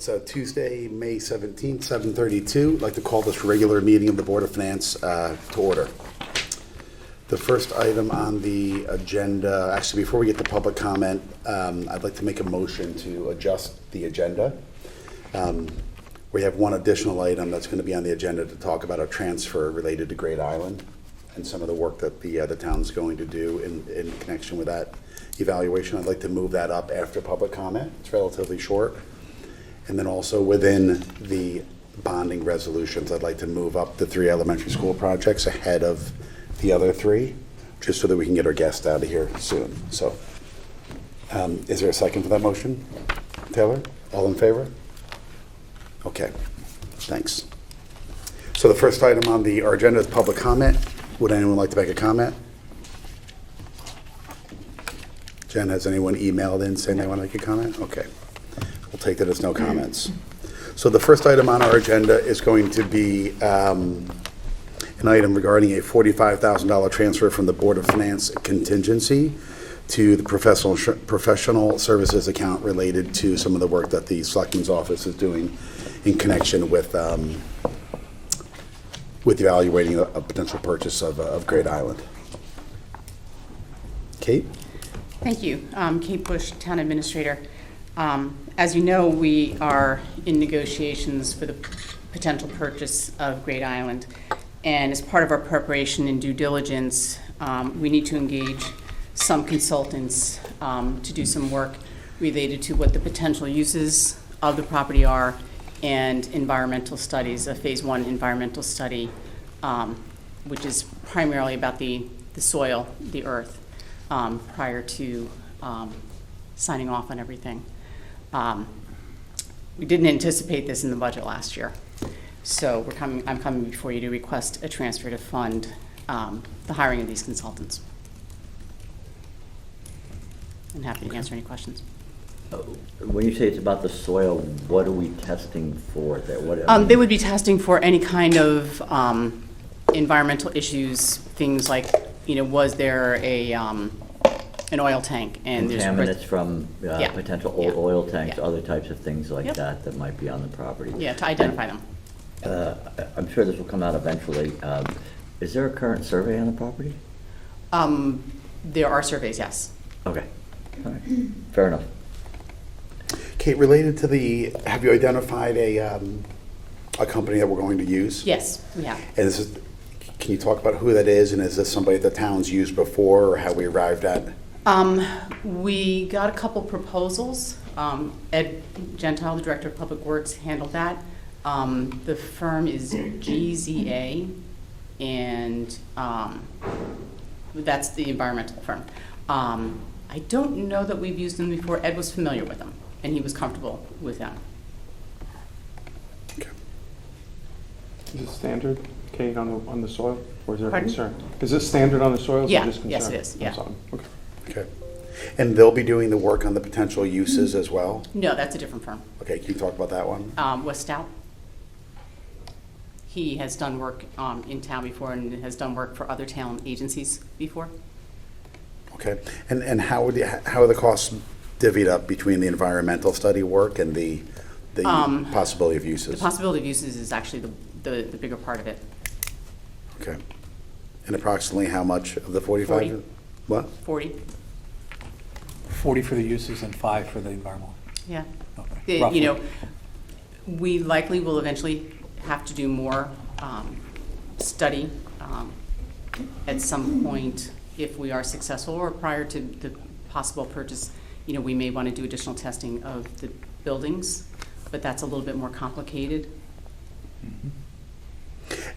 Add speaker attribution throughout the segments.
Speaker 1: It's Tuesday, May 17th, 7:32. I'd like to call this regular meeting of the Board of Finance to order. The first item on the agenda, actually before we get to public comment, I'd like to make a motion to adjust the agenda. We have one additional item that's going to be on the agenda to talk about a transfer related to Great Island and some of the work that the town's going to do in connection with that evaluation. I'd like to move that up after public comment. It's relatively short. And then also within the bonding resolutions, I'd like to move up the 3 elementary school projects ahead of the other 3, just so that we can get our guests out of here soon. So is there a second for that motion? Taylor, all in favor? Okay, thanks. So the first item on our agenda is public comment. Would anyone like to make a comment? Jen, has anyone emailed in saying they want to make a comment? Okay. We'll take that as no comments. So the first item on our agenda is going to be an item regarding a $45,000 transfer from the Board of Finance contingency to the professional services account related to some of the work that the Selectman's office is doing in connection with evaluating a potential purchase of Great Island. Kate?
Speaker 2: Thank you. Kate Bush, Town Administrator. As you know, we are in negotiations for the potential purchase of Great Island. And as part of our preparation and due diligence, we need to engage some consultants to do some work related to what the potential uses of the property are and environmental studies, a phase 1 environmental study, which is primarily about the soil, the earth, prior to signing off on everything. We didn't anticipate this in the budget last year, so I'm coming before you to request a transfer to fund the hiring of these consultants. I'm happy to answer any questions.
Speaker 3: When you say it's about the soil, what are we testing for there?
Speaker 2: They would be testing for any kind of environmental issues, things like, was there an oil tank and
Speaker 3: contaminants from potential old oil tanks, other types of things like that might be on the property.
Speaker 2: Yeah, to identify them.
Speaker 3: I'm sure this will come out eventually. Is there a current survey on the property?
Speaker 2: There are surveys, yes.
Speaker 3: Okay, all right, fair enough.
Speaker 1: Kate, related to have you identified a company that we're going to use?
Speaker 2: Yes, we have.
Speaker 1: And can you talk about who that is, and is this somebody the town's used before, or how we arrived at?
Speaker 2: We got a couple proposals. Ed Gentile, the Director of Public Works, handled that. The firm is GZA, and that's the environmental firm. I don't know that we've used them before. Ed was familiar with them, and he was comfortable with them.
Speaker 1: Okay.
Speaker 4: Is it standard, Kate, on the soil, or is there a
Speaker 2: Pardon?
Speaker 4: concern? Is it standard on the soil?
Speaker 2: Yeah,
Speaker 4: Just concern?
Speaker 2: yes it is, yeah.
Speaker 4: Okay.
Speaker 1: Okay. And they'll be doing the work on the potential uses as well?
Speaker 2: No, that's a different firm.
Speaker 1: Okay, can you talk about that one?
Speaker 2: West Stout. He has done work in town before and has done work for other town agencies before.
Speaker 1: Okay. And how are the costs divvied up between the environmental study work and the possibility of uses?
Speaker 2: The possibility of uses is actually the bigger part of it.
Speaker 1: Okay. And approximately how much of the 45?
Speaker 2: 40.
Speaker 1: What?
Speaker 2: 40.
Speaker 5: 40 for the uses and 5 for the environmental.
Speaker 2: Yeah.
Speaker 5: Okay. Roughly.
Speaker 2: We likely will eventually have to do more study at some point if we are successful, or prior to the possible purchase. We may want to do additional testing of the buildings, but that's a little bit more complicated.
Speaker 5: Mm-hmm.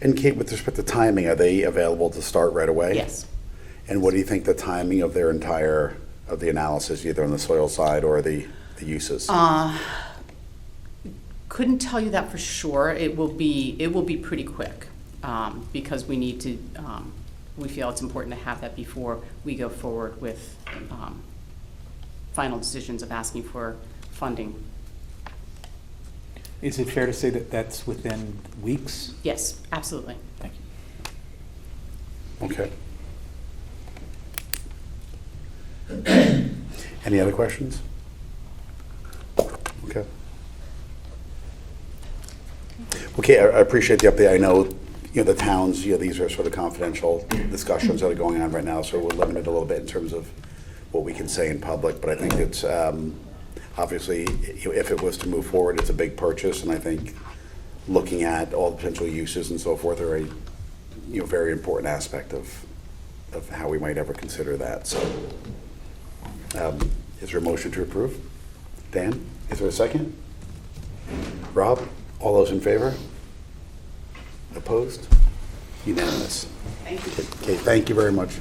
Speaker 1: And Kate, with respect to timing, are they available to start right away?
Speaker 2: Yes.
Speaker 1: And what do you think the timing of their of the analysis, either on the soil side or the uses?
Speaker 2: Couldn't tell you that for sure. It will be pretty quick because we need to. We feel it's important to have that before we go forward with final decisions of asking for funding.
Speaker 5: Is it fair to say that that's within weeks?
Speaker 2: Yes, absolutely.
Speaker 5: Thank you.
Speaker 1: Okay. Any other questions? Okay. Okay, I appreciate the update. I know, the towns, these are sort of confidential discussions that are going on right now, so we're limited a little bit in terms of what we can say in public, but I think it's, obviously, if it was to move forward, it's a big purchase, and I think looking at all the potential uses and so forth are a, very important aspect of how we might ever consider that, so. Is there a motion to approve? Dan, is there a second? Rob, all those in favor? Opposed? Unanimous.
Speaker 2: Thank you.
Speaker 1: Okay, thank you very much.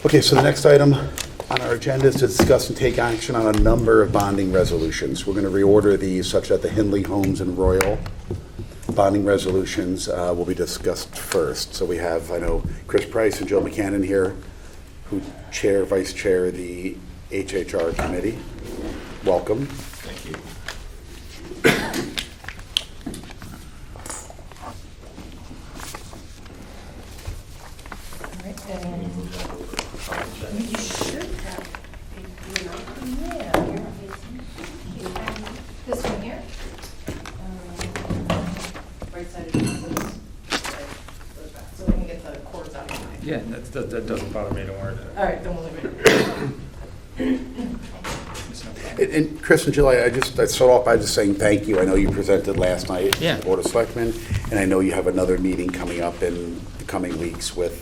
Speaker 1: Okay, so the next item on our agenda is to discuss and take action on a number of bonding resolutions. We're going to reorder these such that the Hindley, Holmes, and Royle bonding resolutions will be discussed first. So we have, I know, Chris Price and Jill McCannon here, who vice chair the HHR committee. Welcome.
Speaker 6: Thank you.
Speaker 7: You should have, yeah, this one here. Right side of the so we can get the cords out of mine.
Speaker 6: Yeah, that doesn't bother me, don't worry.
Speaker 7: All right, don't worry.
Speaker 1: And Chris and Jill, I start off by just saying thank you. I know you presented last night
Speaker 6: Yeah.
Speaker 1: at the Board of Selectmen, and I know you have another meeting coming up in the coming weeks with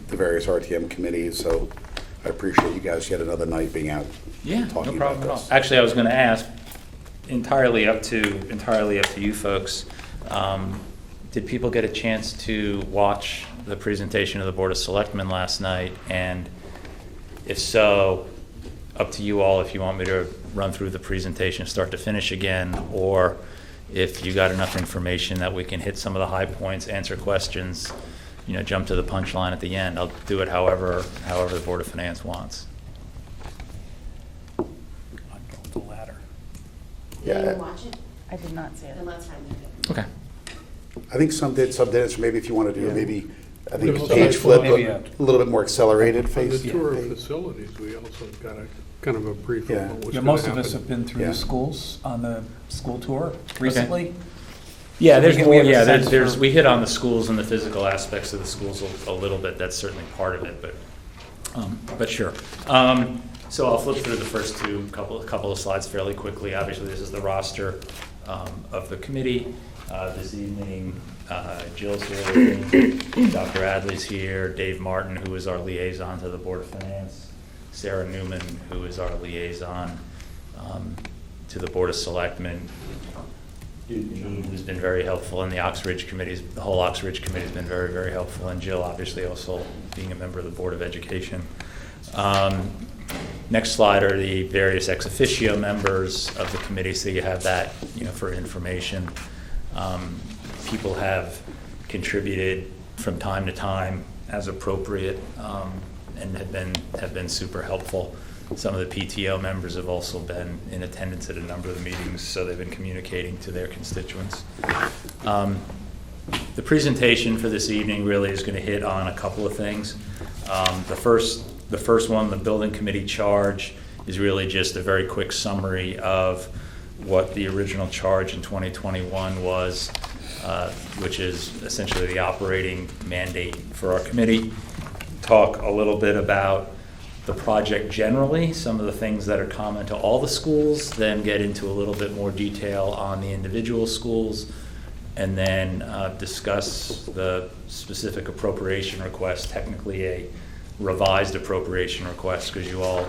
Speaker 1: the various RTM committees, so I appreciate you guys yet another night being out
Speaker 6: Yeah, no
Speaker 1: talking
Speaker 6: problem
Speaker 1: about
Speaker 6: at all.
Speaker 1: this.
Speaker 6: Actually, I was going to ask, entirely up to you folks, did people get a chance to watch the presentation of the Board of Selectmen last night? And if so, up to you all if you want me to run through the presentation start to finish again, or if you got enough information that we can hit some of the high points, answer questions, jump to the punchline at the end. I'll do it however the Board of Finance wants.
Speaker 5: I'd go with the latter.
Speaker 1: Yeah.
Speaker 7: You didn't watch it?
Speaker 2: I did not see it.
Speaker 7: Then let's find it.
Speaker 6: Okay.
Speaker 1: I think some did, so maybe if you want to do maybe, I think
Speaker 8: Yeah.
Speaker 1: page flip,
Speaker 5: Maybe
Speaker 1: a little bit more accelerated
Speaker 8: On
Speaker 1: face.
Speaker 8: the tour of
Speaker 1: page.
Speaker 8: facilities, we also got a kind of a brief
Speaker 1: Yeah.
Speaker 8: on what was
Speaker 5: Yeah,
Speaker 8: going
Speaker 5: most
Speaker 8: to
Speaker 5: of us have
Speaker 8: happen.
Speaker 5: been through
Speaker 1: Yeah.
Speaker 5: the schools on the school tour recently.
Speaker 6: Yeah,
Speaker 5: So
Speaker 6: there's
Speaker 5: we
Speaker 6: more,
Speaker 5: have a
Speaker 6: yeah,
Speaker 5: sense
Speaker 6: there's,
Speaker 5: for-
Speaker 6: we hit on the schools and the physical aspects of the schools a little bit, that's certainly part of it, but sure. So I'll flip through the first couple of slides fairly quickly. Obviously, this is the roster of the committee. This evening, Jill's here with me, Dr. Adley's here, Dave Martin, who is our liaison to the Board of Finance, Sarah Newman, who is our liaison to the Board of Selectmen, who's been very helpful, and the Oxbridge committees, the whole Oxbridge committee has been very, very helpful, and Jill obviously also being a member of the Board of Education. Next slide are the various ex officio members of the committee, so you have that, for information. People have contributed from time to time as appropriate, and have been super helpful. Some of the PTO members have also been in attendance at a number of the meetings, so they've been communicating to their constituents. The presentation for this evening really is going to hit on a couple of things. The first one, the building committee charge, is really just a very quick summary of what the original charge in 2021 was, which is essentially the operating mandate for our committee. Talk a little bit about the project generally, some of the things that are common to all the schools, then get into a little bit more detail on the individual schools, and then discuss the specific appropriation request, technically a revised appropriation request, because you all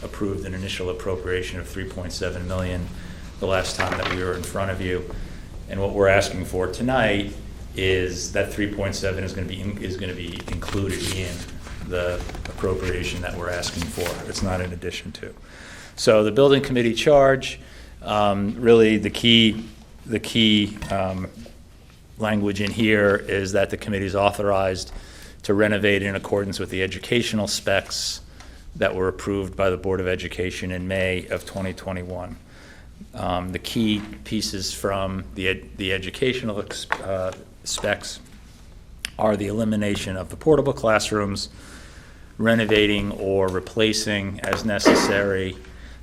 Speaker 6: approved an initial appropriation of $3.7 million the last time that we were in front of you. And what we're asking for tonight is that 3.7 is going to be included in the appropriation that we're asking for. It's not in addition to. So the building committee charge, really the key language in here is that the committee is authorized to renovate in accordance with the educational specs that were approved by the Board of Education in May of 2021. The key pieces from the educational specs are the elimination of the portable classrooms, renovating or replacing as necessary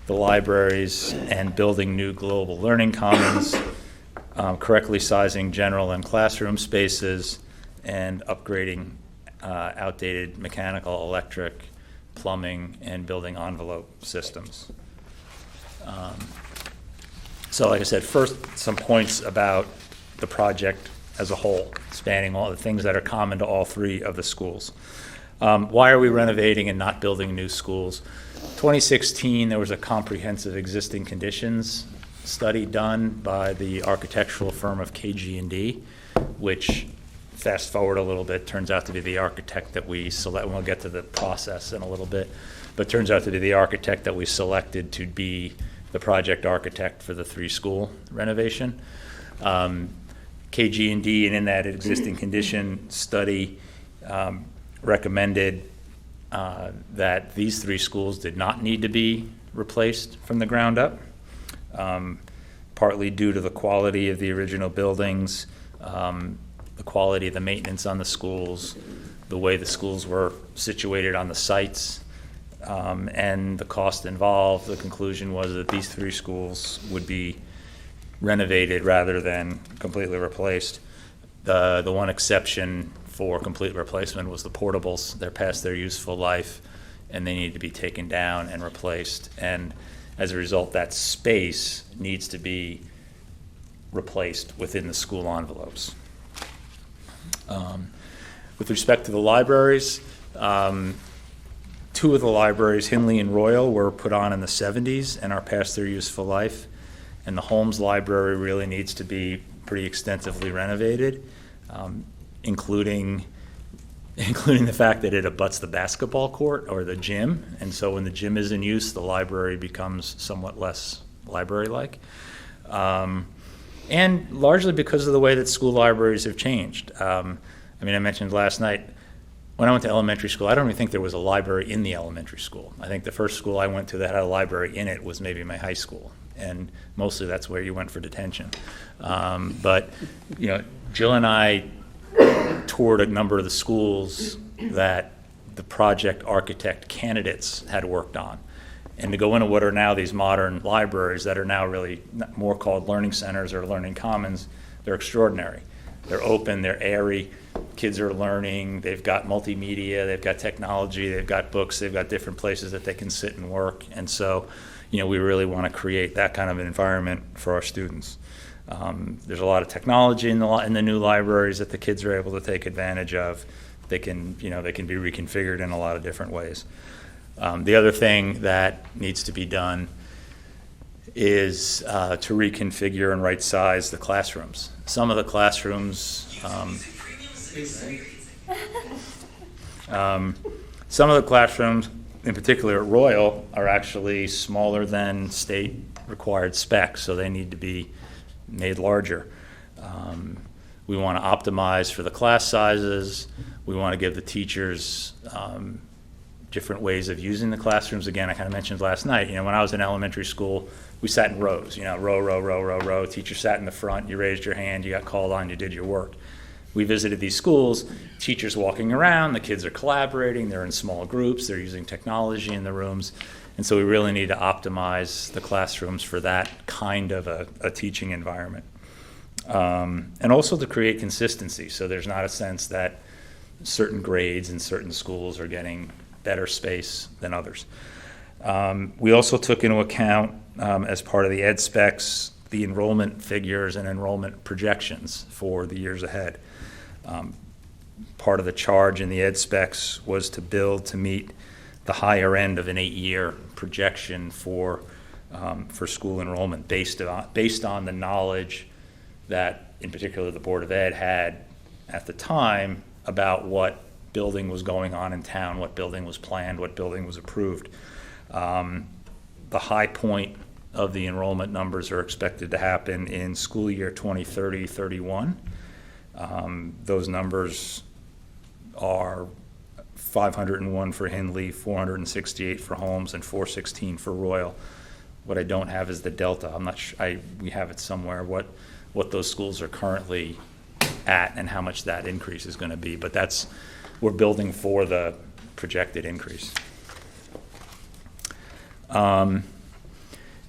Speaker 6: the libraries and building new global learning commons, correctly sizing general and classroom spaces, and upgrading outdated mechanical, electric, plumbing, and building envelope systems. So like I said, first, some points about the project as a whole, spanning all the things that are common to all three of the schools. Why are we renovating and not building new schools? 2016, there was a comprehensive existing conditions study done by the architectural firm of KG&D, which, fast forward a little bit, turns out to be the architect that we select, and we'll get to the process in a little bit, but turns out to be the architect that we selected to be the project architect for the 3-school renovation. KG&D, and in that existing condition study, recommended that these 3 schools did not need to be replaced from the ground up, partly due to the quality of the original buildings, the quality of the maintenance on the schools, the way the schools were situated on the sites, and the cost involved. The conclusion was that these 3 schools would be renovated rather than completely replaced. The one exception for complete replacement was the portables. They're past their useful life, and they need to be taken down and replaced. And as a result, that space needs to be replaced within the school envelopes. With respect to the libraries, 2 of the libraries, Hindley and Royle, were put on in the 70s and are past their useful life. And the Holmes library really needs to be pretty extensively renovated, including the fact that it abuts the basketball court or the gym. And so when the gym is in use, the library becomes somewhat less library-like. And largely because of the way that school libraries have changed. I mentioned last night, when I went to elementary school, I don't even think there was a library in the elementary school. I think the first school I went to that had a library in it was maybe my high school. And mostly that's where you went for detention. But Jill and I toured a number of the schools that the project architect candidates had worked on. And to go into what are now these modern libraries that are now really more called learning centers or learning commons, they're extraordinary. They're open, they're airy, kids are learning, they've got multimedia, they've got technology, they've got books, they've got different places that they can sit and work. And so, we really want to create that kind of an environment for our students. There's a lot of technology in the new libraries that the kids are able to take advantage of. They can be reconfigured in a lot of different ways. The other thing that needs to be done is to reconfigure and right size the classrooms. Some of the classrooms, in particular at Royle, are actually smaller than state required specs, so they need to be made larger. We want to optimize for the class sizes. We want to give the teachers different ways of using the classrooms. Again, I kind of mentioned last night, when I was in elementary school, we sat in rows, row. Teacher sat in the front, you raised your hand, you got called on, you did your work. We visited these schools, teachers walking around, the kids are collaborating, they're in small groups, they're using technology in the rooms, and so we really need to optimize the classrooms for that kind of a teaching environment. And also to create consistency, so there's not a sense that certain grades in certain schools are getting better space than others. We also took into account, as part of the ed specs, the enrollment figures and enrollment projections for the years ahead. Part of the charge in the ed specs was to build to meet the higher end of an 8-year projection for school enrollment based on the knowledge that, in particular, the Board of Ed had at the time about what building was going on in town, what building was planned, what building was approved. The high point of the enrollment numbers are expected to happen in school year 2030-31. Those numbers are 501 for Hindley, 468 for Holmes, and 416 for Royle. What I don't have is the delta. I'm not sure, we have it somewhere, what those schools are currently at and how much that increase is going to be. But we're building for the projected increase.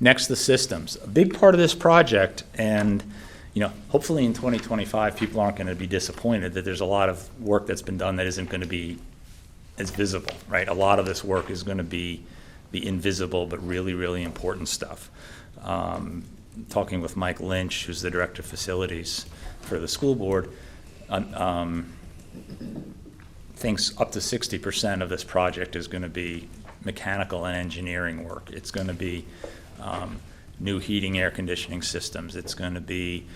Speaker 6: Next, the systems. A big part of this project, and hopefully in 2025, people aren't going to be disappointed that there's a lot of work that's been done that isn't going to be as visible, right? A lot of this work is going to be the invisible but really, really important stuff. Talking with Mike Lynch, who's the director of facilities for the school board, thinks up to 60% of this project is going to be mechanical and engineering work. It's going to be new heating, air conditioning systems. It's going to be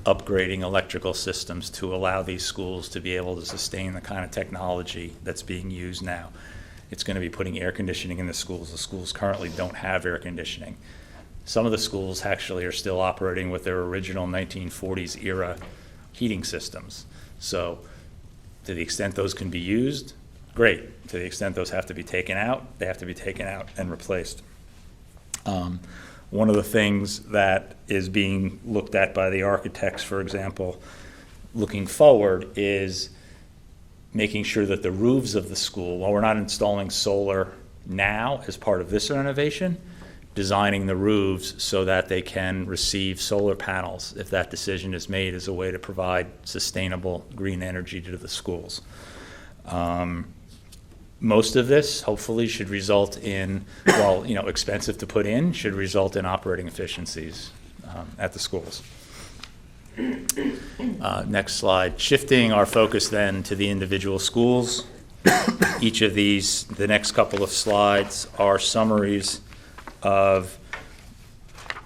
Speaker 6: upgrading electrical systems to allow these schools to be able to sustain the kind of technology that's being used now. It's going to be putting air conditioning in the schools. The schools currently don't have air conditioning. Some of the schools actually are still operating with their original 1940s era heating systems. So to the extent those can be used, great. To the extent those have to be taken out, they have to be taken out and replaced. One of the things that is being looked at by the architects, for example, looking forward, is making sure that the roofs of the school, while we're not installing solar now as part of this renovation, designing the roofs so that they can receive solar panels if that decision is made as a way to provide sustainable green energy to the schools. Most of this hopefully should result in, while expensive to put in, should result in operating efficiencies at the schools. Next slide. Shifting our focus then to the individual schools. Each of these, the next couple of slides, are summaries of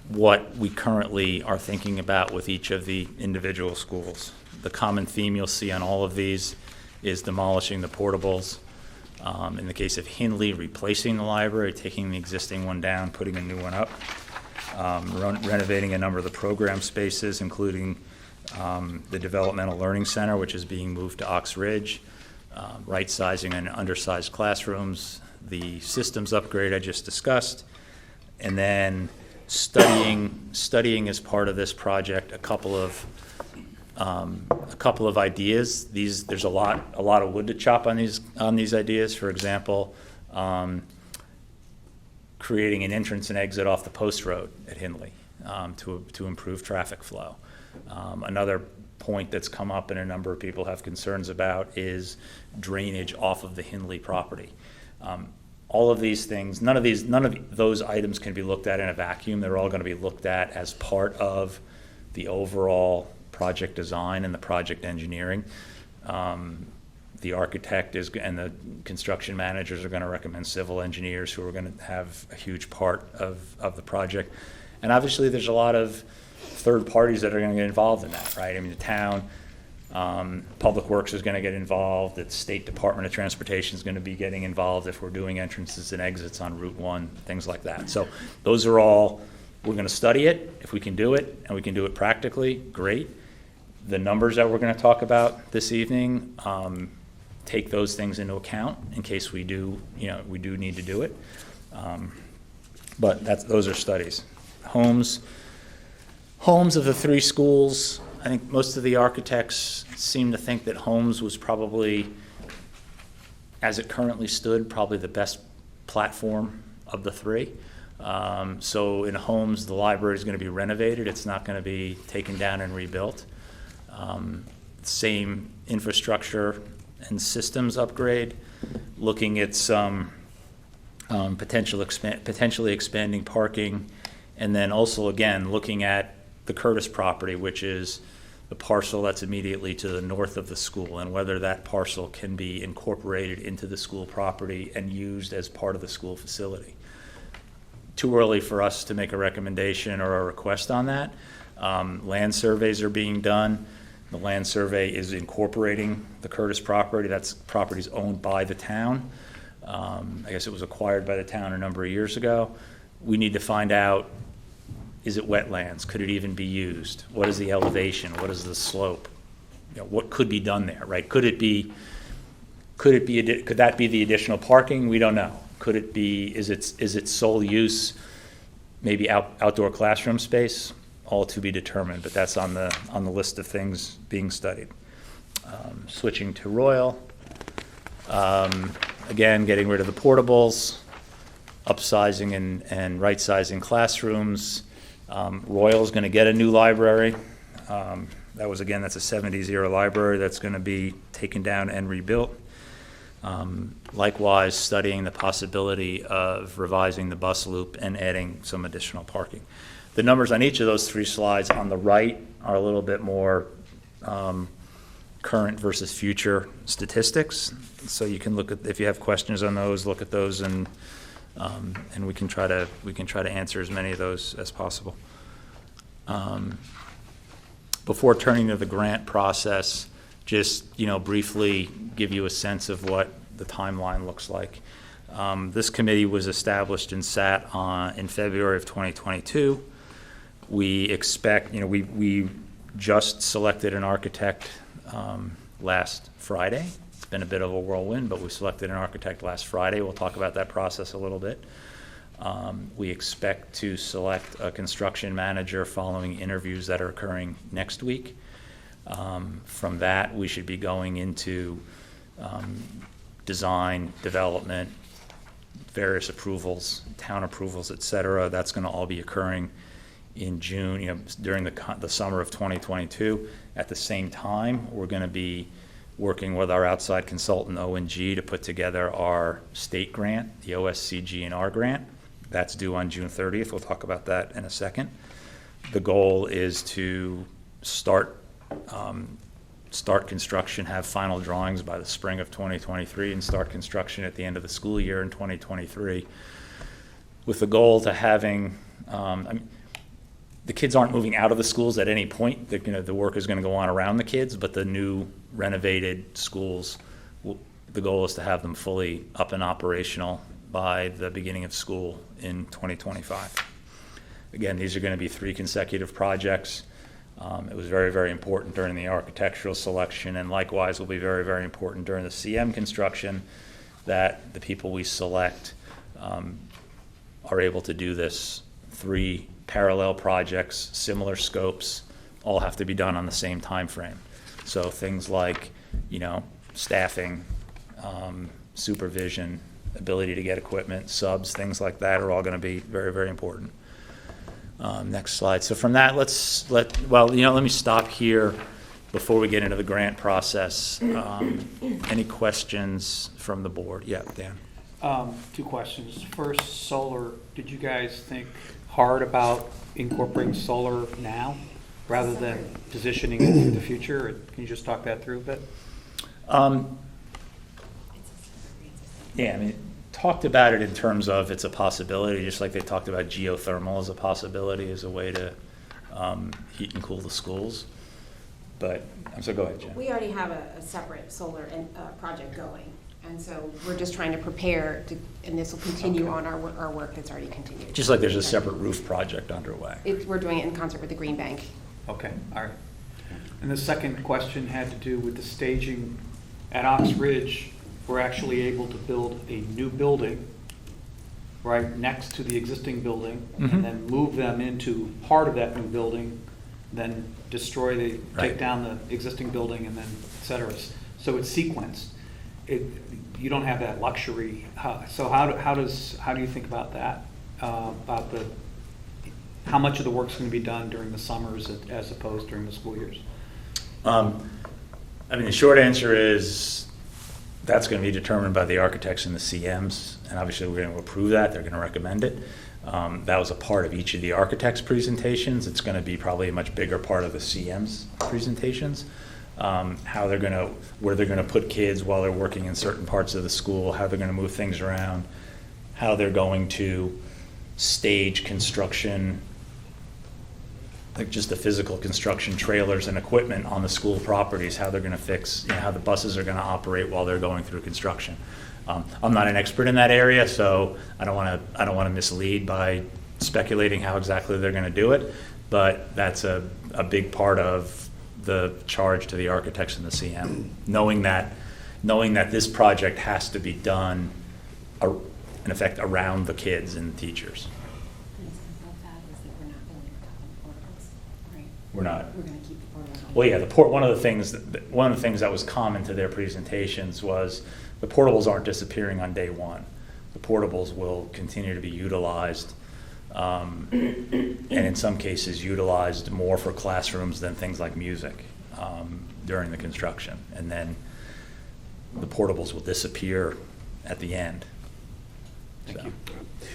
Speaker 6: what we currently are thinking about with each of the individual schools. The common theme you'll see on all of these is demolishing the portables. In the case of Hindley, replacing the library, taking the existing one down, putting a new one up. Renovating a number of the program spaces, including the Developmental Learning Center, which is being moved to Ox Ridge. Right-sizing and undersized classrooms. The systems upgrade I just discussed. And then studying as part of this project a couple of ideas. There's a lot of wood to chop on these ideas. For example, creating an entrance and exit off the post road at Hindley to improve traffic flow. Another point that's come up and a number of people have concerns about is drainage off of the Hindley property. All of these things, none of those items can be looked at in a vacuum. They're all going to be looked at as part of the overall project design and the project engineering. The architect and the construction managers are going to recommend civil engineers who are going to have a huge part of the project. And obviously there's a lot of third parties that are going to get involved in that, right? I mean, the town, Public Works is going to get involved. The State Department of Transportation is going to be getting involved if we're doing entrances and exits on Route 1, things like that. So those are all, we're going to study it. If we can do it and we can do it practically, great. The numbers that we're going to talk about this evening take those things into account in case we do need to do it. But those are studies. Holmes of the three schools, I think most of the architects seem to think that Holmes was probably, as it currently stood, probably the best platform of the three. So in Holmes, the library is going to be renovated. It's not going to be taken down and rebuilt. Same infrastructure and systems upgrade, looking at some potentially expanding parking, and then also, again, looking at the Curtis property, which is the parcel that's immediately to the north of the school, and whether that parcel can be incorporated into the school property and used as part of the school facility. Too early for us to make a recommendation or a request on that. Land surveys are being done. The land survey is incorporating the Curtis property. That's properties owned by the town. I guess it was acquired by the town a number of years ago. We need to find out, is it wetlands? Could it even be used? What is the elevation? What is the slope? What could be done there, right? Could that be the additional parking? We don't know. Could it be, is it sole use, maybe outdoor classroom space? All to be determined, but that's on the list of things being studied. Switching to Royle. Again, getting rid of the portables, upsizing and right-sizing classrooms. Royle's going to get a new library. That's a 70s-era library that's going to be taken down and rebuilt. Likewise, studying the possibility of revising the bus loop and adding some additional parking. The numbers on each of those 3 slides on the right are a little bit more current versus future statistics. So you can look at, if you have questions on those, look at those, and we can try to answer as many of those as possible. Before turning to the grant process, just briefly give you a sense of what the timeline looks like. This committee was established and sat in February of 2022. We expect, we just selected an architect last Friday. It's been a bit of a whirlwind, but we selected an architect last Friday. We'll talk about that process a little bit. We expect to select a construction manager following interviews that are occurring next week. From that, we should be going into design, development, various approvals, town approvals, et cetera. That's going to all be occurring in June, during the summer of 2022. At the same time, we're going to be working with our outside consultant, O&G, to put together our state grant, the OSCG&R grant. That's due on June 30th. We'll talk about that in a second. The goal is to start construction, have final drawings by the spring of 2023, and start construction at the end of the school year in 2023, with the goal to having, the kids aren't moving out of the schools at any point. The work is going to go on around the kids, but the new renovated schools, the goal is to have them fully up and operational by the beginning of school in 2025. Again, these are going to be 3 consecutive projects. It was very, very important during the architectural selection, and likewise will be very, very important during the CM construction, that the people we select are able to do this. 3 parallel projects, similar scopes, all have to be done on the same time frame. So things like, staffing, supervision, ability to get equipment, subs, things like that are all going to be very, very important. Next slide. So from that, let me stop here before we get into the grant process. Any questions from the board? Yeah, Dan.
Speaker 5: 2 questions. First, solar. Did you guys think hard about incorporating solar now rather than positioning it for the future? Can you just talk that through a bit?
Speaker 6: Yeah, talked about it in terms of it's a possibility, just like they talked about geothermal as a possibility, as a way to heat and cool the schools. But, so go ahead, Jen.
Speaker 7: We already have a separate solar project going, and so we're just trying to prepare and this will continue on our work that's already continued.
Speaker 6: Just like there's a separate roof project underway.
Speaker 7: We're doing it in concert with the Green Bank.
Speaker 5: Okay, all right. And the second question had to do with the staging at Ox Ridge. We're actually able to build a new building right next to the existing building,
Speaker 6: Mm-hmm.
Speaker 5: and then move them into part of that new building, then take
Speaker 6: Right.
Speaker 5: down the existing building, and then et cetera. So it's sequenced. You don't have that luxury. So how do you think about that? About how much of the work's going to be done during the summers as opposed during the school years?
Speaker 6: The short answer is that's going to be determined by the architects and the CMs, and obviously we're going to approve that. They're going to recommend it. That was a part of each of the architects' presentations. It's going to be probably a much bigger part of the CM's presentations. Where they're going to put kids while they're working in certain parts of the school, how they're going to move things around, how they're going to stage construction, like just the physical construction, trailers and equipment on the school properties, how they're going to fix, how the buses are going to operate while they're going through construction. I'm not an expert in that area, so I don't want to mislead by speculating how exactly they're going to do it, but that's a big part of the charge to the architects and the CM, knowing that this project has to be done in effect around the kids and the teachers. We're not.
Speaker 7: We're going to keep the portables on.
Speaker 6: Well, yeah, one of the things that was common to their presentations was the portables aren't disappearing on day one. The portables will continue to be utilized, and in some cases utilized more for classrooms than things like music during the construction. And then the portables will disappear at the end.
Speaker 5: Thank you.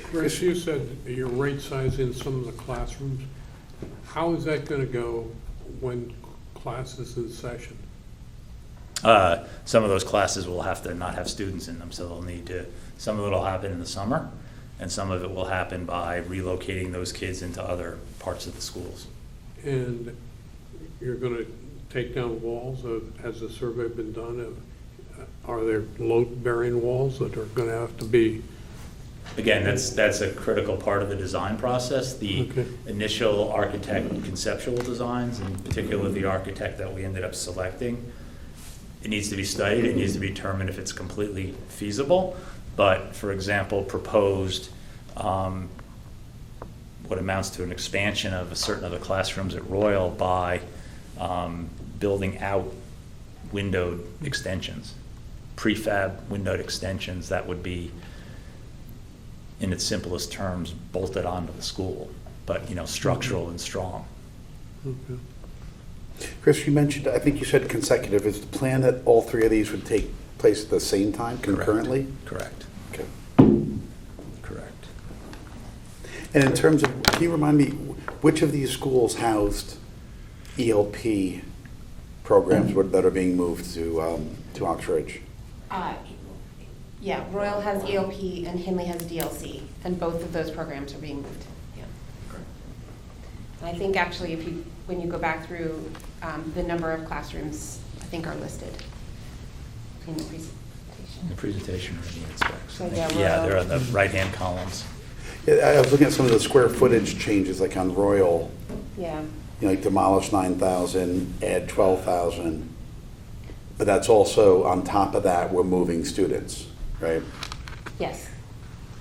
Speaker 8: Chris, you said you're right sizing some of the classrooms. How is that going to go when class is in session?
Speaker 6: Some of those classes will have to not have students in them, so they'll need to, some of it will happen in the summer, and some of it will happen by relocating those kids into other parts of the schools.
Speaker 8: And you're going to take down walls? Has the survey been done? Are there load-bearing walls that are going to have to be?
Speaker 6: Again, that's a critical part of the design process. The
Speaker 8: Okay.
Speaker 6: initial architect conceptual designs, in particular the architect that we ended up selecting, it needs to be studied. It needs to be determined if it's completely feasible. But, for example, proposed what amounts to an expansion of a certain of the classrooms at Royle by building out windowed extensions, prefab windowed extensions that would be, in its simplest terms, bolted onto the school, but structural and strong.
Speaker 8: Okay.
Speaker 1: Chris, you mentioned, I think you said consecutive. Is the plan that all three of these would take place at the same time, concurrently?
Speaker 6: Correct.
Speaker 1: Okay.
Speaker 6: Correct.
Speaker 1: And in terms of, can you remind me, which of these schools housed ELP programs that are being moved to Oxford?
Speaker 7: Yeah, Royle has ELP and Hindley has DLC, and both of those programs are being moved. Yeah. And I think actually, when you go back through, the number of classrooms, I think are listed in the presentation.
Speaker 6: The presentation or the specs.
Speaker 7: So, yeah,
Speaker 6: They're on the right-hand columns.
Speaker 1: Yeah, I was looking at some of the square footage changes, like on Royle,
Speaker 7: Yeah.
Speaker 1: like demolish 9,000, add 12,000. But that's also, on top of that, we're moving students, right?
Speaker 7: Yes.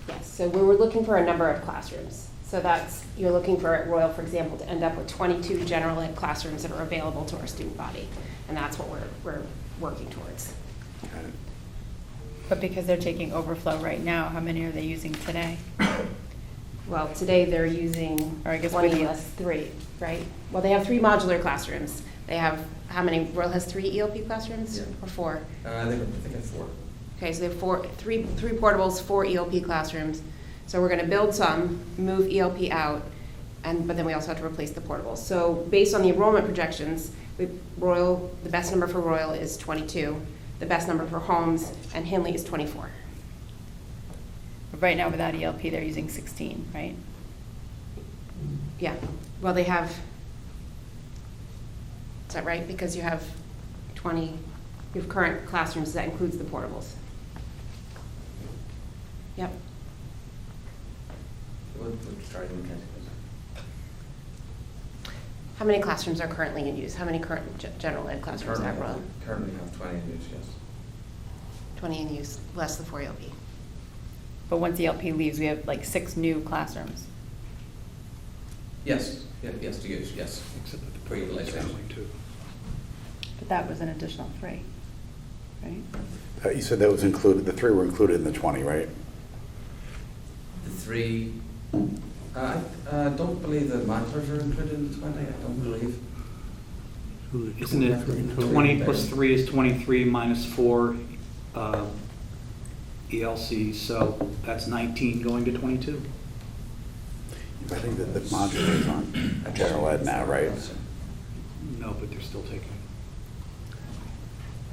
Speaker 7: Yes. So we were looking for a number of classrooms. So you're looking for at Royle, for example, to end up with 22 general ed classrooms that are available to our student body. And that's what we're working towards.
Speaker 9: But because they're taking overflow right now, how many are they using today?
Speaker 7: Well, today they're using
Speaker 9: Or I guess
Speaker 7: 20
Speaker 9: with the-
Speaker 7: less 3, right? Well, they have 3 modular classrooms. They have, how many, Royle has 3 ELP classrooms?
Speaker 10: Yeah.
Speaker 7: Or 4?
Speaker 10: I think it's 4.
Speaker 7: Okay, so they have three portables, 4 ELP classrooms. So we're going to build some, move ELP out, but then we also have to replace the portables. So based on the enrollment projections, Royle, the best number for Royle is 22. The best number for Holmes and Hindley is 24.
Speaker 9: But right now, without ELP, they're using 16, right?
Speaker 7: Yeah, well, they have, is that right? Because you have 20, you have current classrooms, that includes the portables. Yep.
Speaker 10: Sorry,
Speaker 7: How many classrooms are currently in use? How many current general ed classrooms at Royle?
Speaker 10: Currently have 20 in use, yes.
Speaker 7: 20 in use, less the 4 ELP.
Speaker 9: But once ELP leaves, we have like 6 new classrooms.
Speaker 10: Yes, yes, to use, yes.
Speaker 5: Except that the
Speaker 10: For utilization.
Speaker 5: too.
Speaker 9: But that was an additional 3, right?
Speaker 1: You said that was included, the 3 were included in the 20, right?
Speaker 10: The 3, I don't believe the modulars are included in the 20, I don't believe.
Speaker 5: Isn't it 20 plus 3 is 23 minus 4 ELC, so that's 19 going to 22?
Speaker 1: I think that the modular is on general ed now, right?
Speaker 5: No, but they're still taking.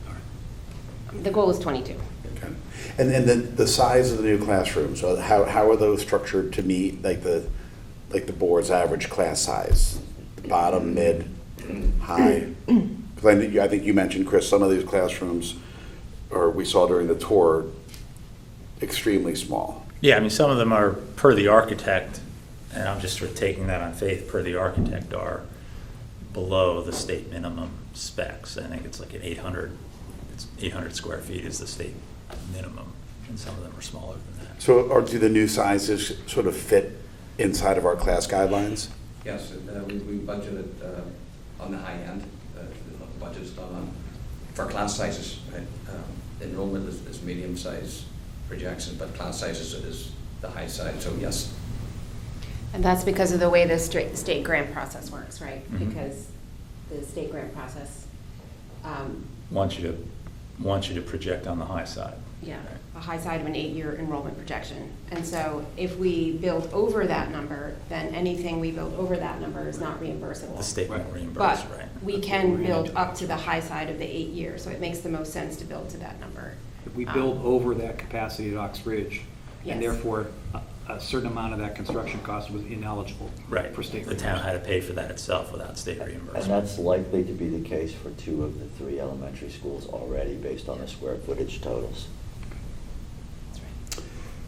Speaker 5: All right.
Speaker 7: The goal is 22.
Speaker 1: Okay. And then the size of the new classrooms, so how are those structured to meet like the board's average class size? The bottom, mid, high? Because I think you mentioned, Chris, some of these classrooms, or we saw during the tour, extremely small.
Speaker 6: Yeah, I mean, some of them are per the architect, and I'm just sort of taking that on faith, per the architect, are below the state minimum specs. I think it's like 800 square feet is the state minimum, and some of them are smaller than that.
Speaker 1: So, or do the new sizes sort of fit inside of our class guidelines?
Speaker 10: Yes, we budgeted on the high end. The budget is done for class sizes. enrollment is medium-sized projections, but class sizes is the high side, so yes.
Speaker 7: And that's because of the way the state grant process works, right?
Speaker 6: Mhm.
Speaker 7: Because the state grant process,
Speaker 6: Want you to project on the high side.
Speaker 7: yeah,
Speaker 6: Right.
Speaker 7: a high side of an 8-year enrollment projection. And so if we build over that number, then anything we build over that number is not reimbursable.
Speaker 6: The state won't
Speaker 5: Right.
Speaker 6: reimburse,
Speaker 7: But
Speaker 6: right?
Speaker 7: we can build up to the high side of the 8 years, so it makes the most sense to build to that number.
Speaker 5: If we build over that capacity at Ox Ridge,
Speaker 7: Yes.
Speaker 5: and therefore a certain amount of that construction cost was ineligible
Speaker 6: Right.
Speaker 5: for state
Speaker 6: The town had
Speaker 5: reimbursement.
Speaker 6: to pay for that itself without state
Speaker 3: And
Speaker 6: reimbursement.
Speaker 3: that's likely to be the case for 2 of the 3 elementary schools already, based on the square footage totals.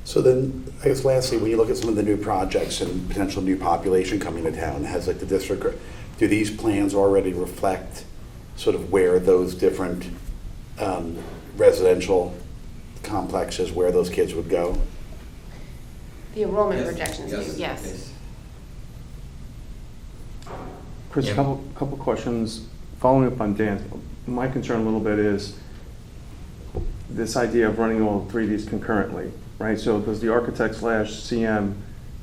Speaker 1: So then, I guess lastly, when you look at some of the new projects and potential new population coming to town, has like the district, do these plans already reflect sort of where those different residential complexes, where those kids would go?
Speaker 7: The enrollment
Speaker 10: Yes,
Speaker 7: projections do, yes.
Speaker 4: Chris,
Speaker 6: Yeah.
Speaker 4: couple questions. Following up on Dan, my concern a little bit is this idea of running all 3 of these concurrently, right? So does the architect/CM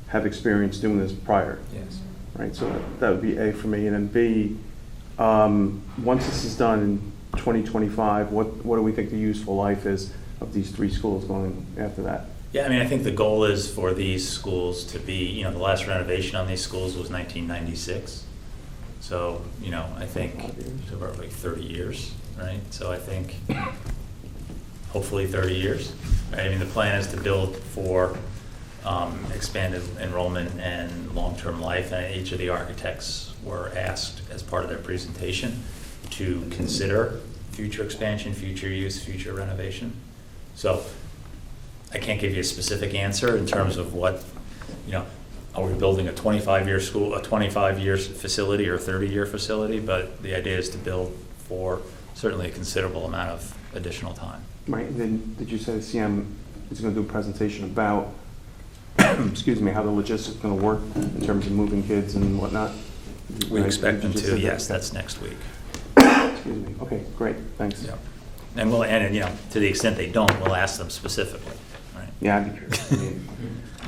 Speaker 4: have experience doing this prior?
Speaker 6: Yes.
Speaker 4: Right, so that would be A for me. And then B, once this is done in 2025, what do we think the useful life is of these 3 schools going after that?
Speaker 6: Yeah, I mean, I think the goal is for these schools to be, the last renovation on these schools was 1996. So, I think it's about like 30 years, right? So I think hopefully 30 years, right? I mean, the plan is to build for expanded enrollment and long-term life. And each of the architects were asked as part of their presentation to consider future expansion, future use, future renovation. So I can't give you a specific answer in terms of what, are we building a 25-year school, a 25-year facility or a 30-year facility? But the idea is to build for certainly a considerable amount of additional time.
Speaker 4: Right, and then did you say the CM is going to do a presentation about, excuse me, how the logistics is going to work in terms of moving kids and whatnot?
Speaker 6: We
Speaker 4: Right,
Speaker 6: expect them
Speaker 4: did you
Speaker 6: to,
Speaker 4: say that?
Speaker 6: yes, that's next week.
Speaker 4: Excuse me, okay, great, thanks.
Speaker 6: Yeah. And to the extent they don't, we'll ask them specifically, right?
Speaker 4: Yeah, I'd be curious. I mean,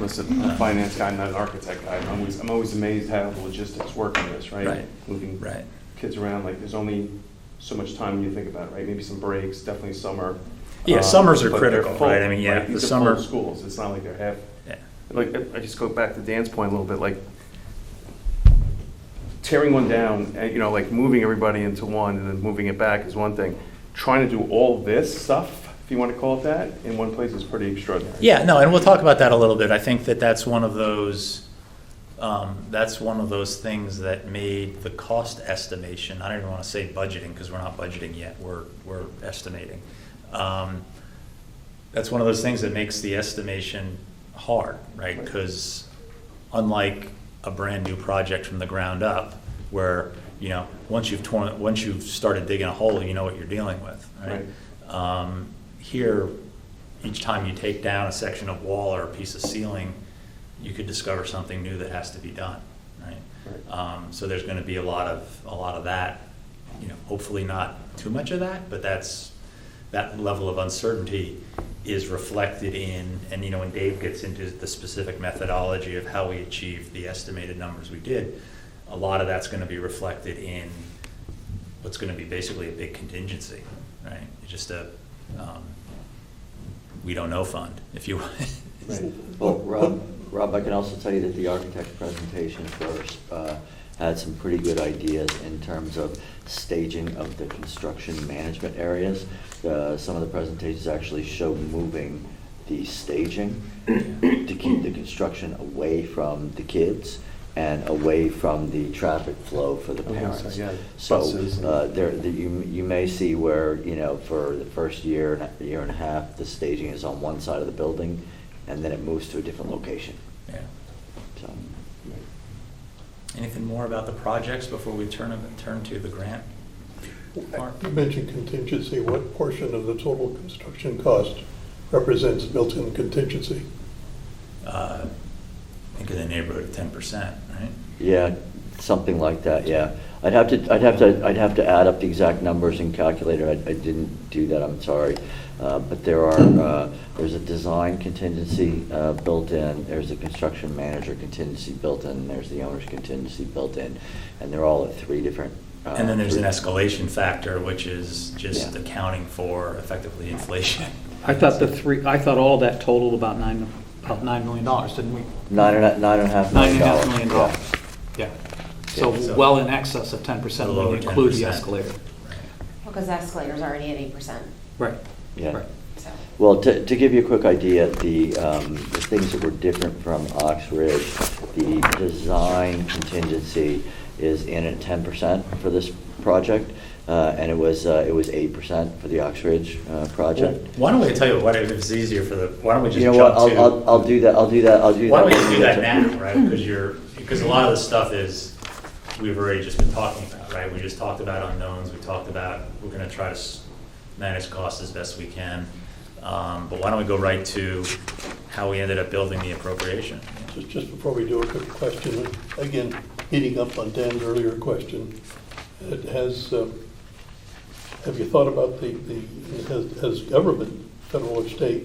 Speaker 4: listen, I'm a finance guy, not an architect guy. I'm always amazed how the logistics work in this, right?
Speaker 6: Right.
Speaker 4: Moving
Speaker 6: Right.
Speaker 4: kids around, like, there's only so much time when you think about it, right? Maybe some breaks, definitely summer.
Speaker 6: Yeah, summers are
Speaker 4: but they're
Speaker 6: critical,
Speaker 4: full,
Speaker 6: right? I mean, yeah,
Speaker 4: These
Speaker 6: the
Speaker 4: are
Speaker 6: summer.
Speaker 4: full schools, it's not like they're half.
Speaker 6: Yeah.
Speaker 4: Like, I just go back to Dan's point a little bit, like, tearing one down, like moving everybody into one and then moving it back is one thing. Trying to do all this stuff, if you want to call it that, in one place is pretty extraordinary.
Speaker 6: Yeah, no, and we'll talk about that a little bit. I think that's one of those things that made the cost estimation, I don't even want to say budgeting, because we're not budgeting yet, we're estimating. That's one of those things that makes the estimation hard, right? Because unlike a brand-new project from the ground up, where, once you've started digging a hole, you know what you're dealing with, right? Here, each time you take down a section of wall or a piece of ceiling, you could discover something new that has to be done, right? So there's going to be a lot of that. Hopefully not too much of that, but that level of uncertainty is reflected in, and when Dave gets into the specific methodology of how we achieved the estimated numbers we did, a lot of that's going to be reflected in what's going to be basically a big contingency, right? It's just a we don't know fund, if you will.
Speaker 3: Right. Well, Rob, I can also tell you that the architect's presentation first had some pretty good ideas in terms of staging of the construction management areas. Some of the presentations actually show moving the staging to keep the construction away from the kids and away from the traffic flow for the parents. So you may see where, for the first year and a half, the staging is on one side of the building, and then it moves to a different location.
Speaker 6: Yeah.
Speaker 3: So.
Speaker 6: Anything more about the projects before we turn to the grant? Mark?
Speaker 11: You mentioned contingency. What portion of the total construction cost represents built-in contingency?
Speaker 6: I think in the neighborhood of 10%, right?
Speaker 3: Yeah, something like that, yeah. I'd have to add up the exact numbers and calculate it. I didn't do that, I'm sorry. But there's a design contingency built in, there's a construction manager contingency built in, there's the owner's contingency built in, and they're all at 3 different.
Speaker 6: And then there's an escalation factor, which is just
Speaker 3: Yeah.
Speaker 6: accounting for effectively inflation.
Speaker 5: I thought all that totaled about $9 million, didn't we?
Speaker 3: $9.5 million.
Speaker 5: $9.5 million.
Speaker 3: Yeah.
Speaker 5: Yeah. So
Speaker 6: Yeah, so-
Speaker 5: well in excess of 10% when you
Speaker 6: Below
Speaker 5: include the
Speaker 6: 10%.
Speaker 5: escalator.
Speaker 7: Because the escalator's already at 8%,
Speaker 5: Right.
Speaker 3: Yeah.
Speaker 5: Right.
Speaker 7: so.
Speaker 3: Well, to give you a quick idea, the things that were different from Oxbridge, the design contingency is in at 10% for this project, and it was 8% for the Oxbridge project.
Speaker 6: Why don't we tell you what, if it's easier for the, why don't we just
Speaker 3: You know
Speaker 6: jump
Speaker 3: what,
Speaker 6: to?
Speaker 3: I'll do that.
Speaker 6: Why don't we just do that now, right? Because a lot of the stuff is, we've already just been talking about, right? We just talked about unknowns, we talked about, we're gonna try to manage costs as best we can. But why don't we go right to how we ended up building the appropriation?
Speaker 11: Just before we do, a quick question, again, heating up on Dan's earlier question. Have you thought about has government, federal or state,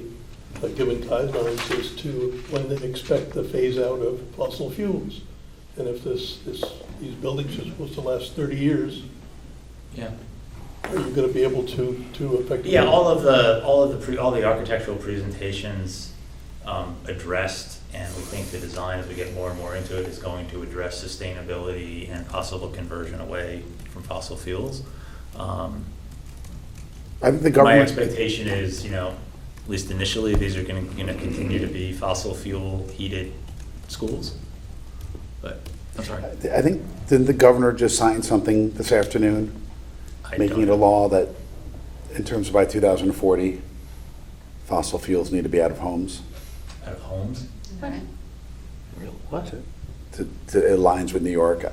Speaker 11: given guidelines as to when they expect the phase out of fossil fuels? And if these buildings are supposed to last 30 years,
Speaker 6: Yeah.
Speaker 11: are you going to be able to effectively?
Speaker 6: Yeah, all the architectural presentations addressed, and we think the design, as we get more and more into it, is going to address sustainability and possible conversion away from fossil fuels.
Speaker 1: I think the
Speaker 6: My
Speaker 1: government.
Speaker 6: expectation is, at least initially, these are going to continue to be fossil fuel heated schools. But, I'm sorry.
Speaker 1: I think, didn't the governor just sign something this afternoon,
Speaker 6: I
Speaker 1: making it
Speaker 6: don't-
Speaker 1: a law that, in terms of by 2040, fossil fuels need to be out of homes?
Speaker 6: Out of homes?
Speaker 3: What?
Speaker 1: It aligns with New York.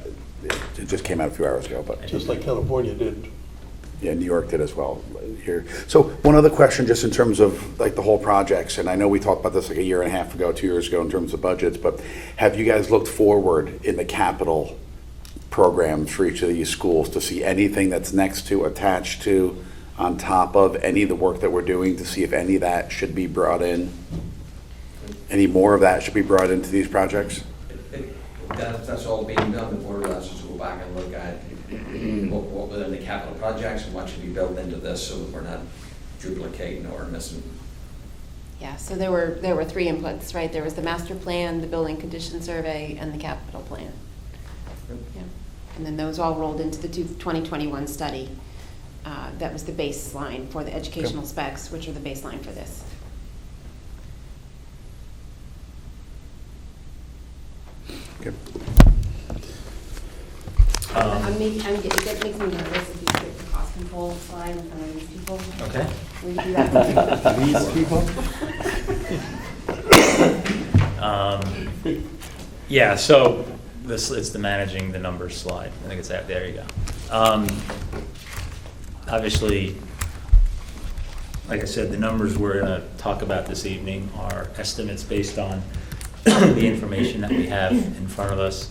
Speaker 1: It just came out a few hours ago, but.
Speaker 11: Just like California did.
Speaker 1: Yeah, New York did as well here. So one other question, just in terms of like the whole projects, and I know we talked about this like a year and a half ago, 2 years ago in terms of budgets, but have you guys looked forward in the capital program for each of these schools to see anything that's next to, attached to, on top of any of the work that we're doing, to see if any of that should be brought in? Any more of that should be brought into these projects?
Speaker 10: That's all being done. The board will have to go back and look at what within the capital projects and what should be built into this so that we're not duplicating or missing.
Speaker 7: Yeah, so there were 3 inputs, right? There was the master plan, the building condition survey, and the capital plan. Yeah. And then those all rolled into the 2021 study. That was the baseline for the educational specs, which are the baseline for this.
Speaker 1: Okay.
Speaker 7: It makes me nervous if you skip the cost control slide in front of these people.
Speaker 6: Okay.
Speaker 7: Will you do that?
Speaker 1: These people?
Speaker 6: Yeah, so it's the managing the numbers slide. I think it's that, there you go. Obviously, like I said, the numbers we're going to talk about this evening are estimates based on the information that we have in front of us.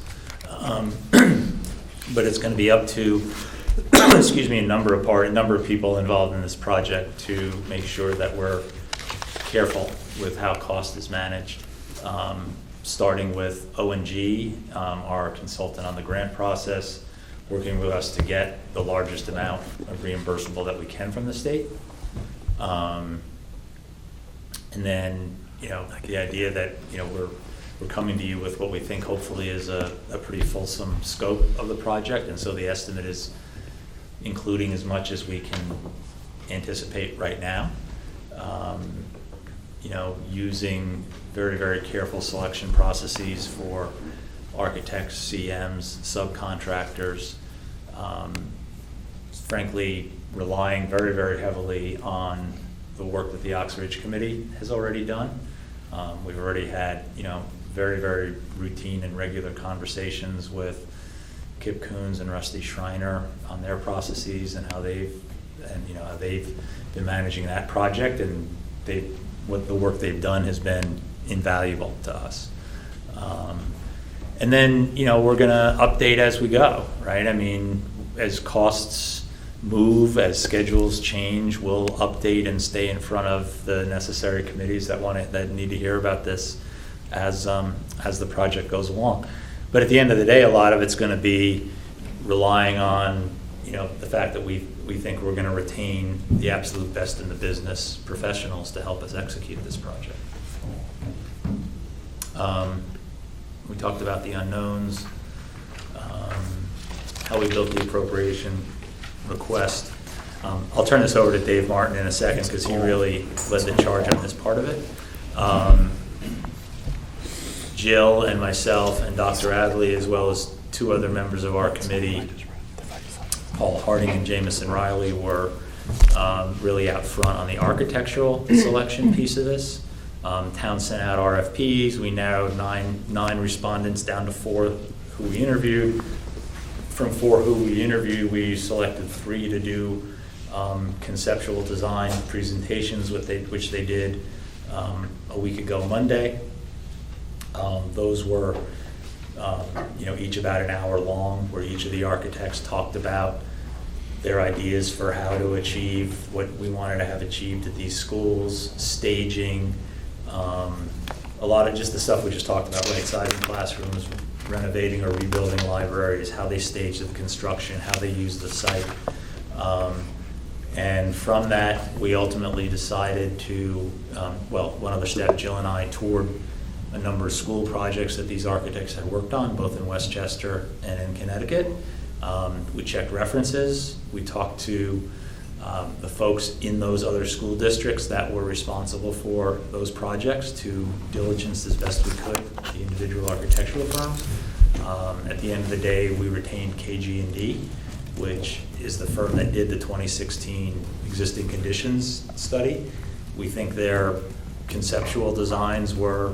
Speaker 6: But it's going to be up to, excuse me, a number of people involved in this project to make sure that we're careful with how cost is managed. Starting with O&G, our consultant on the grant process, working with us to get the largest amount of reimbursable that we can from the state. And then, like the idea that, we're coming to you with what we think hopefully is a pretty fulsome scope of the project. And so the estimate is including as much as we can anticipate right now. Using very, very careful selection processes for architects, CMs, subcontractors, frankly, relying very, very heavily on the work that the Oxbridge Committee has already done. We've already had, very, very routine and regular conversations with Kip Coons and Rusty Schreiner on their processes and how they've been managing that project, and what the work they've done has been invaluable to us. And then, we're gonna update as we go, right? I mean, as costs move, as schedules change, we'll update and stay in front of the necessary committees that need to hear about this as the project goes along. But at the end of the day, a lot of it's gonna be relying on, the fact that we think we're gonna retain the absolute best in the business professionals to help us execute this project. We talked about the unknowns, how we built the appropriation request. I'll turn this over to Dave Martin in a second because he really led the charge on this part of it. Jill and myself and Dr. Adley, as well as two other members of our committee, Paul Harding and Jamison Riley, were really out front on the architectural selection piece of this. Town sent out RFPs. We narrowed nine respondents down to 4 who we interviewed. From 4 who we interviewed, we selected 3 to do conceptual design presentations, which they did a week ago Monday. Those were each about an hour long, where each of the architects talked about their ideas for how to achieve what we wanted to have achieved at these schools, staging, a lot of just the stuff we just talked about, right-sizing classrooms, renovating or rebuilding libraries, how they stage the construction, how they use the site. And from that, we ultimately decided to, one other step, Jill and I toured a number of school projects that these architects had worked on, both in Westchester and in Connecticut. We checked references. We talked to the folks in those other school districts that were responsible for those projects to diligence as best we could the individual architectural firms. At the end of the day, we retained KG&D, which is the firm that did the 2016 existing conditions study. We think their conceptual designs were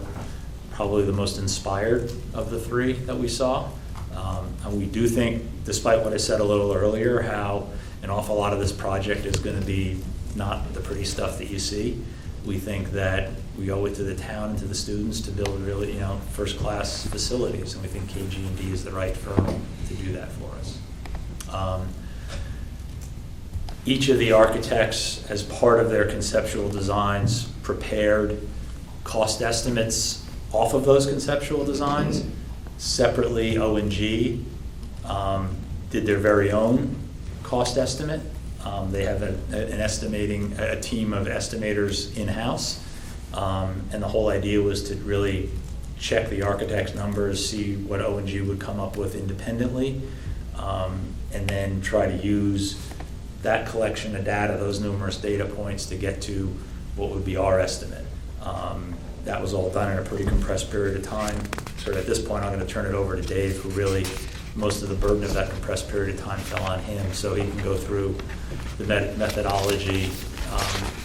Speaker 6: probably the most inspired of the 3 that we saw. And we do think, despite what I said a little earlier, how an awful lot of this project is going to be not the pretty stuff that you see. We think that we owe it to the town and to the students to build really, first-class facilities, and we think KG&D is the right firm to do that for us. Each of the architects, as part of their conceptual designs, prepared cost estimates off of those conceptual designs. Separately, O&G did their very own cost estimate. They have a team of estimators in-house, and the whole idea was to really check the architect's numbers, see what O&G would come up with independently, and then try to use that collection of data, those numerous data points, to get to what would be our estimate. That was all done in a pretty compressed period of time. So at this point, I'm going to turn it over to Dave, who really, most of the burden of that compressed period of time fell on him, so he can go through the methodology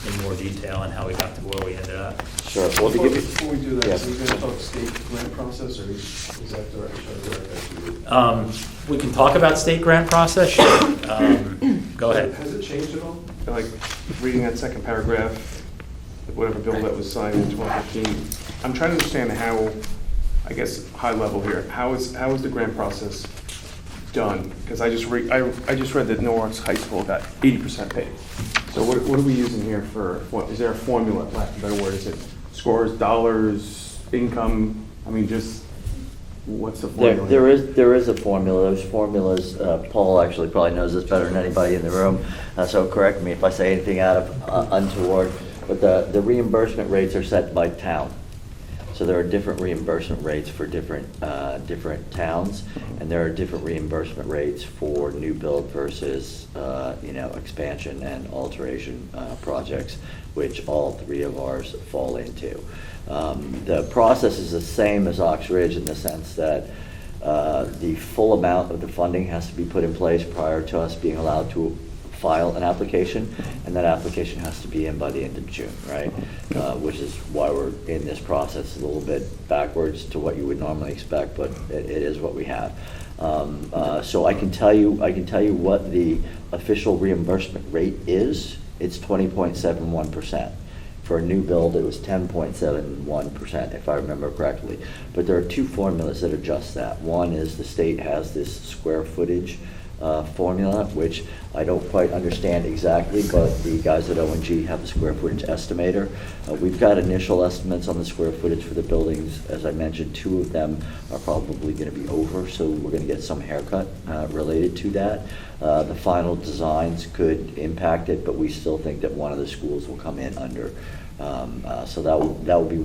Speaker 6: in more detail and how we got to where we ended up.
Speaker 3: Sure. Well, to give you,
Speaker 4: Before we do that,
Speaker 3: Yeah.
Speaker 4: so we're going to talk state grant process, or is that direction?
Speaker 6: We can talk about state grant process, sure. Go ahead.
Speaker 4: Has it changed at all? Like, reading that second paragraph, whatever bill that was signed in 2015, I'm trying to understand how, I guess, high level here, how is the grant process done? Because I just read that Norwalk's High School got 80% paid. So what are we using here for, is there a formula, lack of a better word? Is it scores, dollars, income? I mean, just what's the formula?
Speaker 3: There is a formula. There's formulas. Paul actually probably knows this better than anybody in the room, so correct me if I say anything out of untoward. But the reimbursement rates are set by town. So there are different reimbursement rates for different towns, and there are different reimbursement rates for new build versus expansion and alteration projects, which all 3 of ours fall into. The process is the same as Ox Ridge in the sense that the full amount of the funding has to be put in place prior to us being allowed to file an application, and that application has to be in by the end of June, right? Which is why we're in this process a little bit backwards to what you would normally expect, but it is what we have. So I can tell you what the official reimbursement rate is. It's 20.71% For a new build, it was 10.71%, if I remember correctly. But there are two formulas that adjust that. One is the state has this square footage formula, which I don't quite understand exactly, but the guys at O&G have a square footage estimator. We've got initial estimates on the square footage for the buildings. As I mentioned, 2 of them are probably going to be over, so we're going to get some haircut related to that. The final designs could impact it, but we still think that one of the schools will come in under. So that will be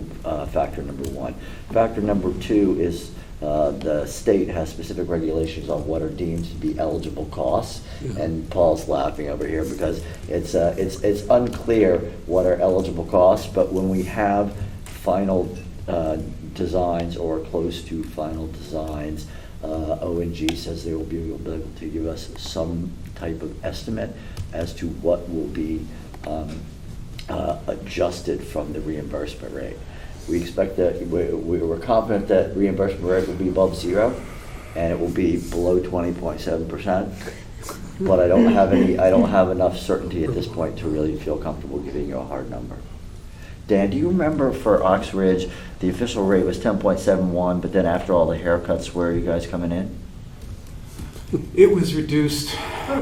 Speaker 3: factor number 1. Factor number 2 is the state has specific regulations on what are deemed to be eligible costs, and Paul's laughing over here because it's unclear what are eligible costs, but when we have final designs or close to final designs, O&G says they will be able to give us some type of estimate as to what will be adjusted from the reimbursement rate. We expect that, we're confident that reimbursement rate will be above 0, and it will be below 20.7%. But I don't have enough certainty at this point to really feel comfortable giving you a hard number. Dan, do you remember for Oxbridge, the official rate was 10.71, but then after all the haircuts, where are you guys coming in?
Speaker 5: It was reduced to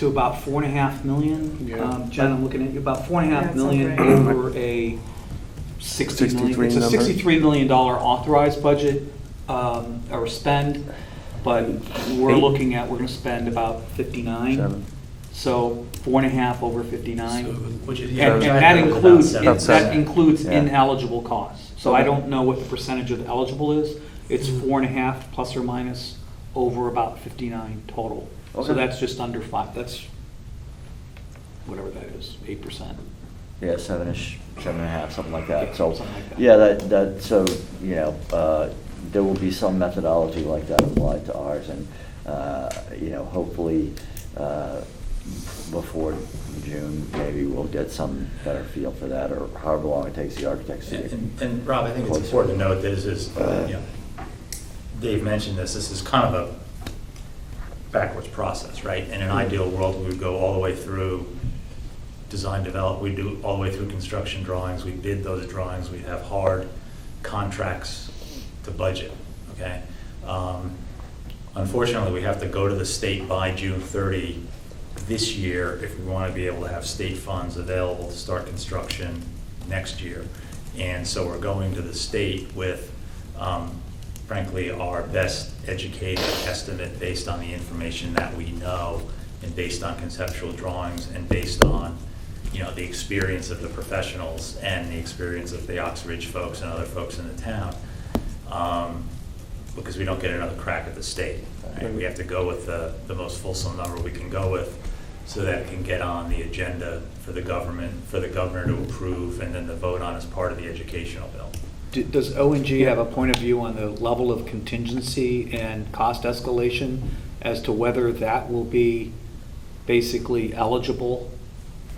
Speaker 5: about $4.5 million. Jen, I'm looking at you, about $4.5 million over a $63 million. It's a $63 million authorized budget or spend, but we're going to spend about 59. So 4.5 over 59,
Speaker 6: Which is,
Speaker 5: and that includes ineligible costs. So I
Speaker 3: Okay.
Speaker 5: don't know what the percentage of the eligible is. It's 4.5 plus or minus over about 59 total.
Speaker 3: Okay.
Speaker 5: So that's just under 5. That's whatever that is, 8%.
Speaker 3: Yeah, 7-ish, 7.5, something like that. So,
Speaker 5: Something like that.
Speaker 3: yeah, so, there will be some methodology like that applied to ours, and, hopefully, before June, maybe we'll get some better feel for that, or however long it takes the architects to.
Speaker 6: and Rob, I think it's important to note this is, Dave mentioned this is kind of a backwards process, right? In an ideal world, we would go all the way through design develop, we do all the way through construction drawings, we bid those drawings, we have hard contracts to budget, okay? Unfortunately, we have to go to the state by June 30 this year if we want to be able to have state funds available to start construction next year. And so we're going to the state with, frankly, our best educated estimate based on the information that we know and based on conceptual drawings and based on the experience of the professionals and the experience of the Oxbridge folks and other folks in the town, because we don't get another crack at the state. Right? We have to go with the most fulsome number we can go with so that it can get on the agenda for the governor to approve and then to vote on as part of the educational bill.
Speaker 5: Does O&G have a point of view on the level of contingency and cost escalation as to whether that will be basically eligible?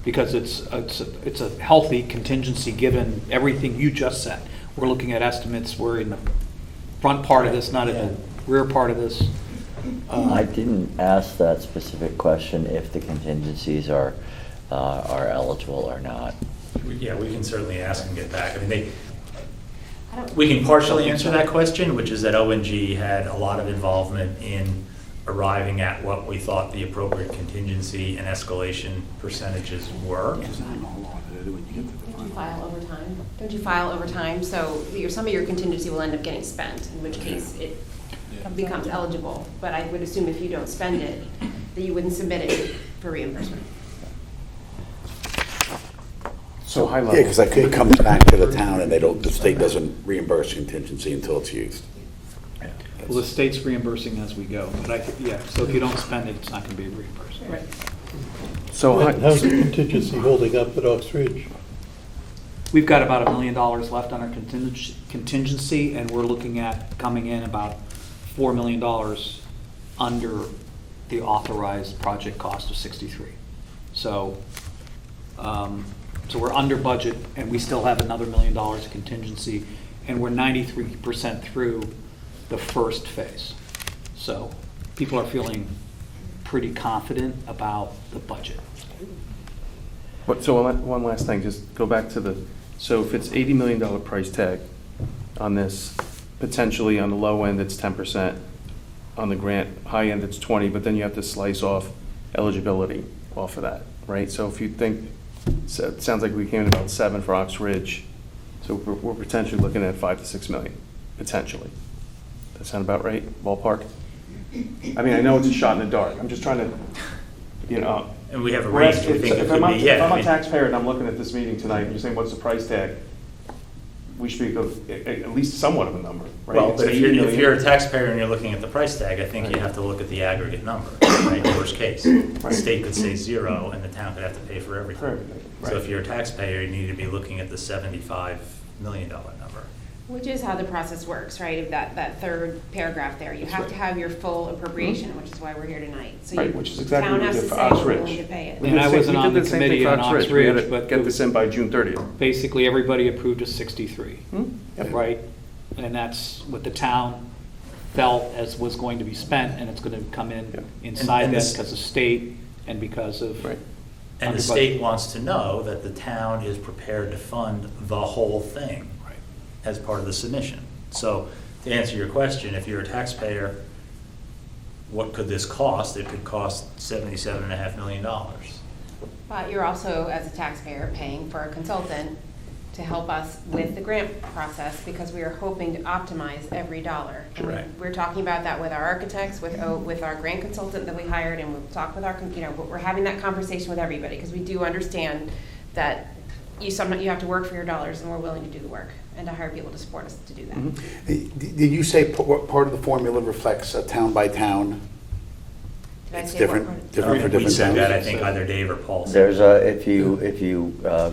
Speaker 5: Because it's a healthy contingency given everything you just said. We're looking at estimates. We're in the front part of this, not in the rear part of this.
Speaker 3: I didn't ask that specific question if the contingencies are eligible or not.
Speaker 6: Yeah, we can certainly ask and get back. I mean, we can partially answer that question, which is that O&G had a lot of involvement in arriving at what we thought the appropriate contingency and escalation percentages were.
Speaker 7: Don't you file over time? Don't you file over time? So some of your contingency will end up getting spent, in which case it becomes eligible. But I would assume if you don't spend it, that you wouldn't submit it for reimbursement.
Speaker 4: So high level.
Speaker 1: Yeah, because it comes back to the town and the state doesn't reimburse contingency until it's used.
Speaker 5: Well, the state's reimbursing as we go, but so if you don't spend it, it's not going to be reimbursed.
Speaker 7: Right.
Speaker 4: So
Speaker 11: How's the contingency holding up at Oxbridge?
Speaker 5: We've got about $1 million left on our contingency, and we're looking at coming in about $4 million under the authorized project cost of 63. So we're under budget, and we still have another $1 million of contingency, and we're 93% through the first phase. So people are feeling pretty confident about the budget.
Speaker 4: But, so one last thing, just go back to so if it's $80 million price tag on this, potentially on the low end, it's 10%, on the grant, high end, it's 20, but then you have to slice off eligibility off of that, right? So if you think, so it sounds like we came in about 7 for Ox Ridge, so we're potentially looking at 5 to 6 million, potentially. That sound about right, ballpark? I mean, I know it's a shot in the dark, I'm just trying to,
Speaker 6: And we have a range, we think it could be, yeah.
Speaker 4: If I'm
Speaker 6: I
Speaker 4: a
Speaker 6: mean-
Speaker 4: taxpayer and I'm looking at this meeting tonight, and you're saying, what's the price tag? We should be at least somewhat of a number, right?
Speaker 6: Well,
Speaker 4: It's
Speaker 6: but if
Speaker 4: 80
Speaker 6: you're,
Speaker 4: million.
Speaker 6: if you're a taxpayer and you're looking at the price tag, I think you have to look at the aggregate number, right, worst case. The state could say 0 and the town could have to pay for
Speaker 4: For
Speaker 6: everything.
Speaker 4: everything,
Speaker 6: So
Speaker 4: right.
Speaker 6: if you're a taxpayer, you need to be looking at the $75 million number.
Speaker 7: Which is how the process works, right? That third paragraph there. You
Speaker 4: That's
Speaker 7: have
Speaker 4: right.
Speaker 7: to have your full appropriation, which is why we're here tonight. So
Speaker 4: Right,
Speaker 7: you-
Speaker 4: which is exactly what
Speaker 7: town
Speaker 4: we
Speaker 7: has
Speaker 4: did
Speaker 7: to
Speaker 4: for
Speaker 7: say
Speaker 4: Ox
Speaker 7: we're willing
Speaker 4: Ridge.
Speaker 7: to pay it.
Speaker 4: We
Speaker 5: And
Speaker 4: did
Speaker 5: I
Speaker 4: the same-
Speaker 5: wasn't
Speaker 4: we
Speaker 5: on
Speaker 4: did
Speaker 5: the
Speaker 4: same thing
Speaker 5: committee
Speaker 4: for
Speaker 5: on
Speaker 4: Ox
Speaker 5: Ox
Speaker 4: Ridge. We had
Speaker 5: Ridge,
Speaker 4: to
Speaker 5: but
Speaker 4: get this in by June 30th.
Speaker 5: basically, everybody approved a 63,
Speaker 4: Yep.
Speaker 5: right? And that's what the town felt as was going to be spent, and it's going to come in
Speaker 4: Yep.
Speaker 5: inside
Speaker 6: And
Speaker 5: that
Speaker 6: this-
Speaker 5: because of state and because of.
Speaker 4: Right.
Speaker 6: And
Speaker 5: under
Speaker 6: the
Speaker 5: budget.
Speaker 6: state wants to know that the town is prepared to fund the whole thing
Speaker 5: Right.
Speaker 6: as part of the submission. So to answer your question, if you're a taxpayer, what could this cost? It could cost $77.5 million.
Speaker 7: But you're also, as a taxpayer, paying for a consultant to help us with the grant process because we are hoping to optimize every dollar. And
Speaker 6: Correct.
Speaker 7: we're talking about that with our architects, with our grant consultant that we hired, and we'll talk with our, we're having that conversation with everybody because we do understand that you have to work for your dollars, and we're willing to do the work and to hire people to support us to do that.
Speaker 4: Mm-hmm.
Speaker 1: Did you say part of the formula reflects a town by town?
Speaker 7: Did I
Speaker 1: It's
Speaker 7: say
Speaker 1: different-
Speaker 7: what part?
Speaker 1: different for
Speaker 6: We
Speaker 1: different
Speaker 6: said that, I
Speaker 1: towns?
Speaker 6: think either Dave or Paul said.
Speaker 3: There's a, if you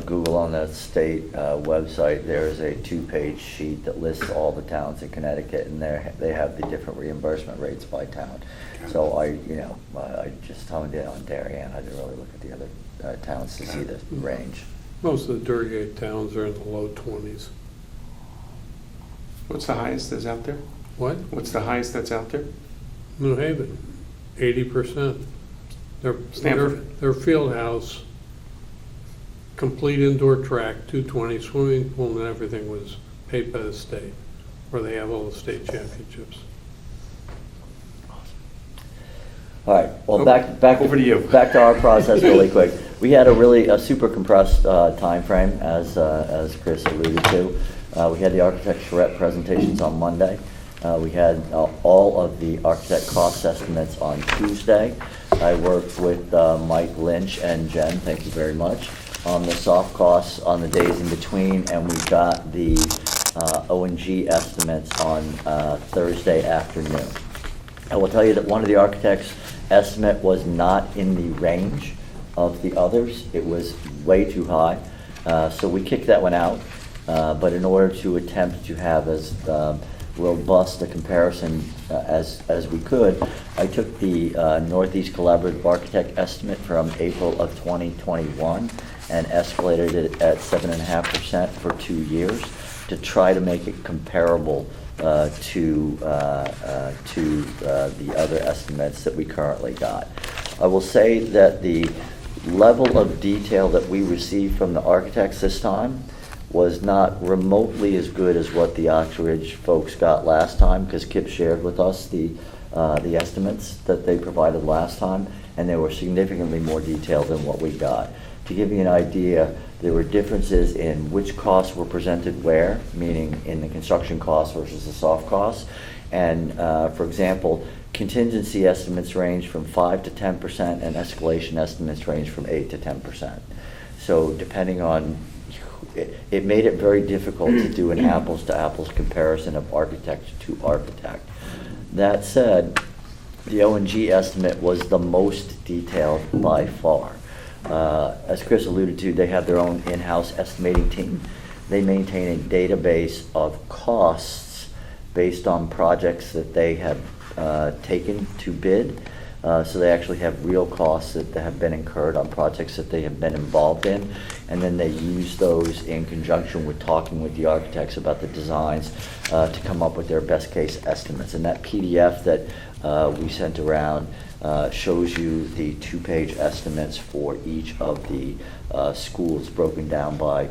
Speaker 3: Google on the state website, there's a 2-page sheet that lists all the towns in Connecticut, and they have the different reimbursement rates by town. So I just honed in on Darien, I didn't really look at the other towns to see the range.
Speaker 8: Most of the dirty towns are in the low 20s.
Speaker 4: What's the highest that's out there?
Speaker 8: What?
Speaker 4: What's the highest that's out there?
Speaker 8: New Haven, 80%.
Speaker 4: Stanford.
Speaker 8: Their field house, complete indoor track, 220, swimming pool and everything was paid by the state, where they have all the state championships.
Speaker 3: All right, well,
Speaker 4: Oh,
Speaker 3: back
Speaker 4: over to you.
Speaker 3: Back to our process really quick. We had a super compressed timeframe, as Chris alluded to. We had the architect charrette presentations on Monday. We had all of the architect cost estimates on Tuesday. I worked with Mike Lynch and Jen, thank you very much, on the soft costs on the days in between, and we got the O&G estimates on Thursday afternoon. I will tell you that one of the architects' estimate was not in the range of the others. It was way too high, so we kicked that one out. But in order to attempt to have as robust a comparison as we could, I took the Northeast Collaborative Architect estimate from April of 2021 and escalated it at 7.5% for 2 years to try to make it comparable to the other estimates that we currently got. I will say that the level of detail that we received from the architects this time was not remotely as good as what the Ox Ridge folks got last time, because Kip shared with us the estimates that they provided last time, and they were significantly more detailed than what we got. To give you an idea, there were differences in which costs were presented where, meaning in the construction costs versus the soft costs. And for example, contingency estimates range from 5 to 10%, and escalation estimates range from 8 to 10%. So depending on, it made it very difficult to do an apples to apples comparison of architect to architect. That said, the O&G estimate was the most detailed by far. As Chris alluded to, they have their own in-house estimating team. They maintain a database of costs based on projects that they have taken to bid. So they actually have real costs that have been incurred on projects that they have been involved in. And then they use those in conjunction with talking with the architects about the designs to come up with their best case estimates. And that PDF that we sent around shows you the 2-page estimates for each of the schools, broken down by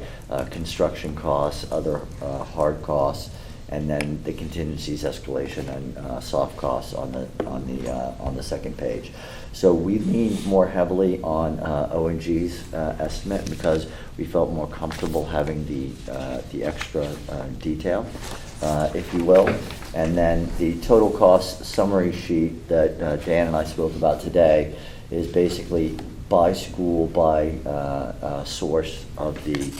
Speaker 3: construction costs, other hard costs, and then the contingencies, escalation, and soft costs on the second page. So we leaned more heavily on O&G's estimate because we felt more comfortable having the extra detail, if you will. And then the total cost summary sheet that Dan and I spoke about today is basically by school, by source of the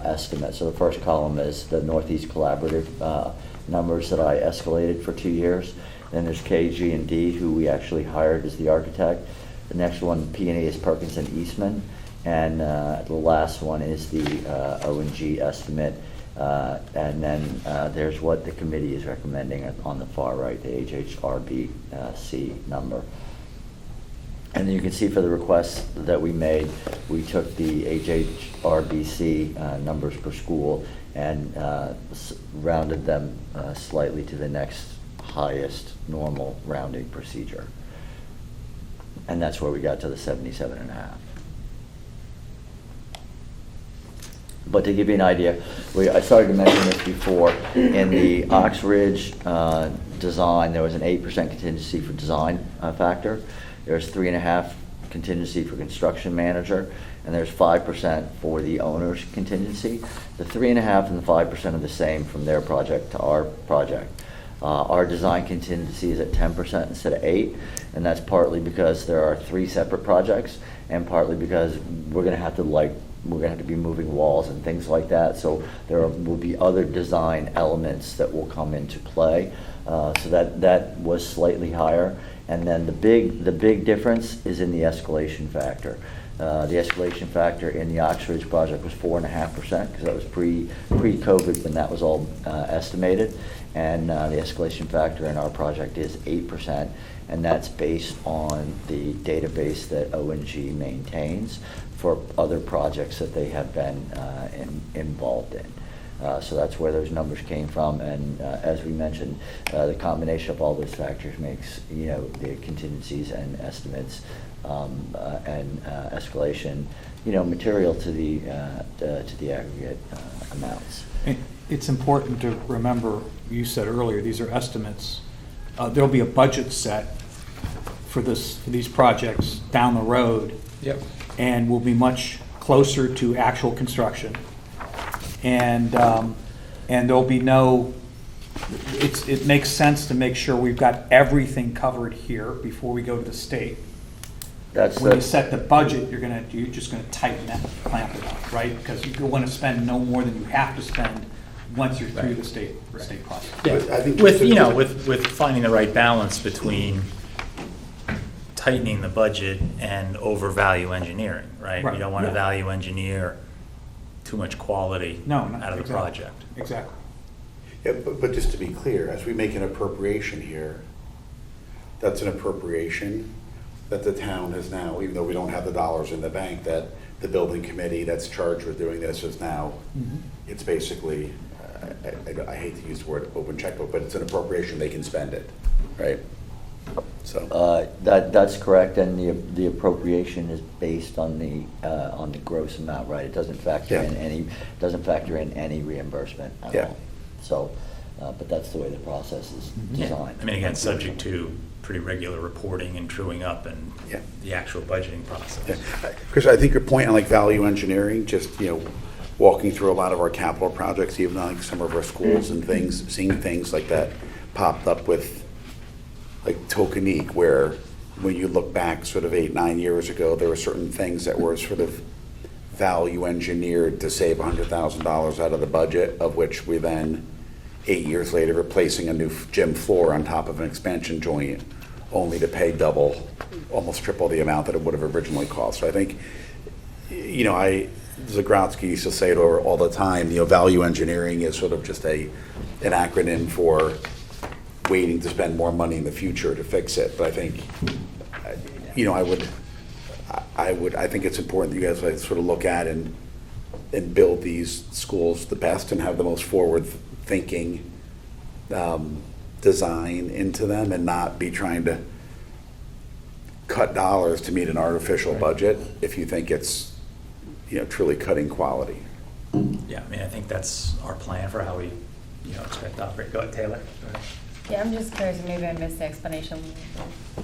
Speaker 3: estimate. So the first column is the Northeast Collaborative numbers that I escalated for 2 years. Then there's KG&D, who we actually hired as the architect. The next one, P&E, is Perkins and Eastman. And the last one is the O&G estimate. And then there's what the committee is recommending on the far right, the HHRBC number. And then you can see for the requests that we made, we took the HHRBC numbers per school and rounded them slightly to the next highest normal rounding procedure. And that's where we got to the 77.5. But to give you an idea, I started to mention this before, in the Oxbridge design, there was an 8% contingency for design factor. There's 3.5% contingency for construction manager, and there's 5% for the owner's contingency. The 3.5% and the 5% are the same from their project to our project. Our design contingency is at 10% instead of 8%, and that's partly because there are 3 separate projects, and partly because we're going to have to be moving walls and things like that. So there will be other design elements that will come into play. So that was slightly higher. And then the big difference is in the escalation factor. The escalation factor in the Oxbridge project was 4.5%, because that was pre-COVID when that was all estimated. And the escalation factor in our project is 8%, and that's based on the database that O&G maintains for other projects that they have been involved in. So that's where those numbers came from, and as we mentioned, the combination of all those factors makes the contingencies and estimates and escalation material to the aggregate amounts.
Speaker 5: It's important to remember, you said earlier, these are estimates. There'll be a budget set for these projects down the road.
Speaker 10: Yep.
Speaker 5: And will be much closer to actual construction. And there'll be it makes sense to make sure we've got everything covered here before we go to the state. When you set the budget, you're just gonna tighten that, clamp it up, right? Because you want to spend no more than you have to spend once you're through the state process.
Speaker 6: Yeah,
Speaker 1: I think
Speaker 6: with finding the right balance between tightening the budget and overvalue engineering, right?
Speaker 5: Right,
Speaker 6: You don't want to
Speaker 5: yeah.
Speaker 6: value engineer too much quality out of the
Speaker 5: exactly.
Speaker 6: project.
Speaker 5: Exactly.
Speaker 1: Yeah, but just to be clear, as we make an appropriation here, that's an appropriation that the town has now, even though we don't have the dollars in the bank, that the building committee that's charged with doing this is now, it's basically, I hate to use the word open checkbook, but it's an appropriation, they can spend it, right? So
Speaker 3: That's correct, and the appropriation is based on the gross amount, right? It doesn't factor in any reimbursement at all. So, but that's the way the process is designed.
Speaker 6: I mean, again, subject to pretty regular reporting and truing up and the actual budgeting process.
Speaker 1: Chris, I think your point on like value engineering, just walking through a lot of our capital projects, even like some of our schools and things, seeing things like that popped up with like Tokenique, where when you look back sort of 8-9 years ago, there were certain things that were sort of value engineered to save $100,000 out of the budget, of which we then 8 years later replacing a new gym floor on top of an expansion joint, only to pay double, almost triple the amount that it would have originally cost. So I think, Zagrodzky used to say it all the time, value engineering is sort of just an acronym for waiting to spend more money in the future to fix it. But I think I think it's important that you guys like, sort of look at and build these schools the best and have the most forward-thinking design into them, and not be trying to cut dollars to meet an artificial budget if you think it's, truly cutting quality.
Speaker 6: Yeah, I mean, I think that's our plan for how we, expect to operate. Go ahead, Taylor. Go ahead.
Speaker 9: Yeah, I'm just curious, maybe I missed the explanation.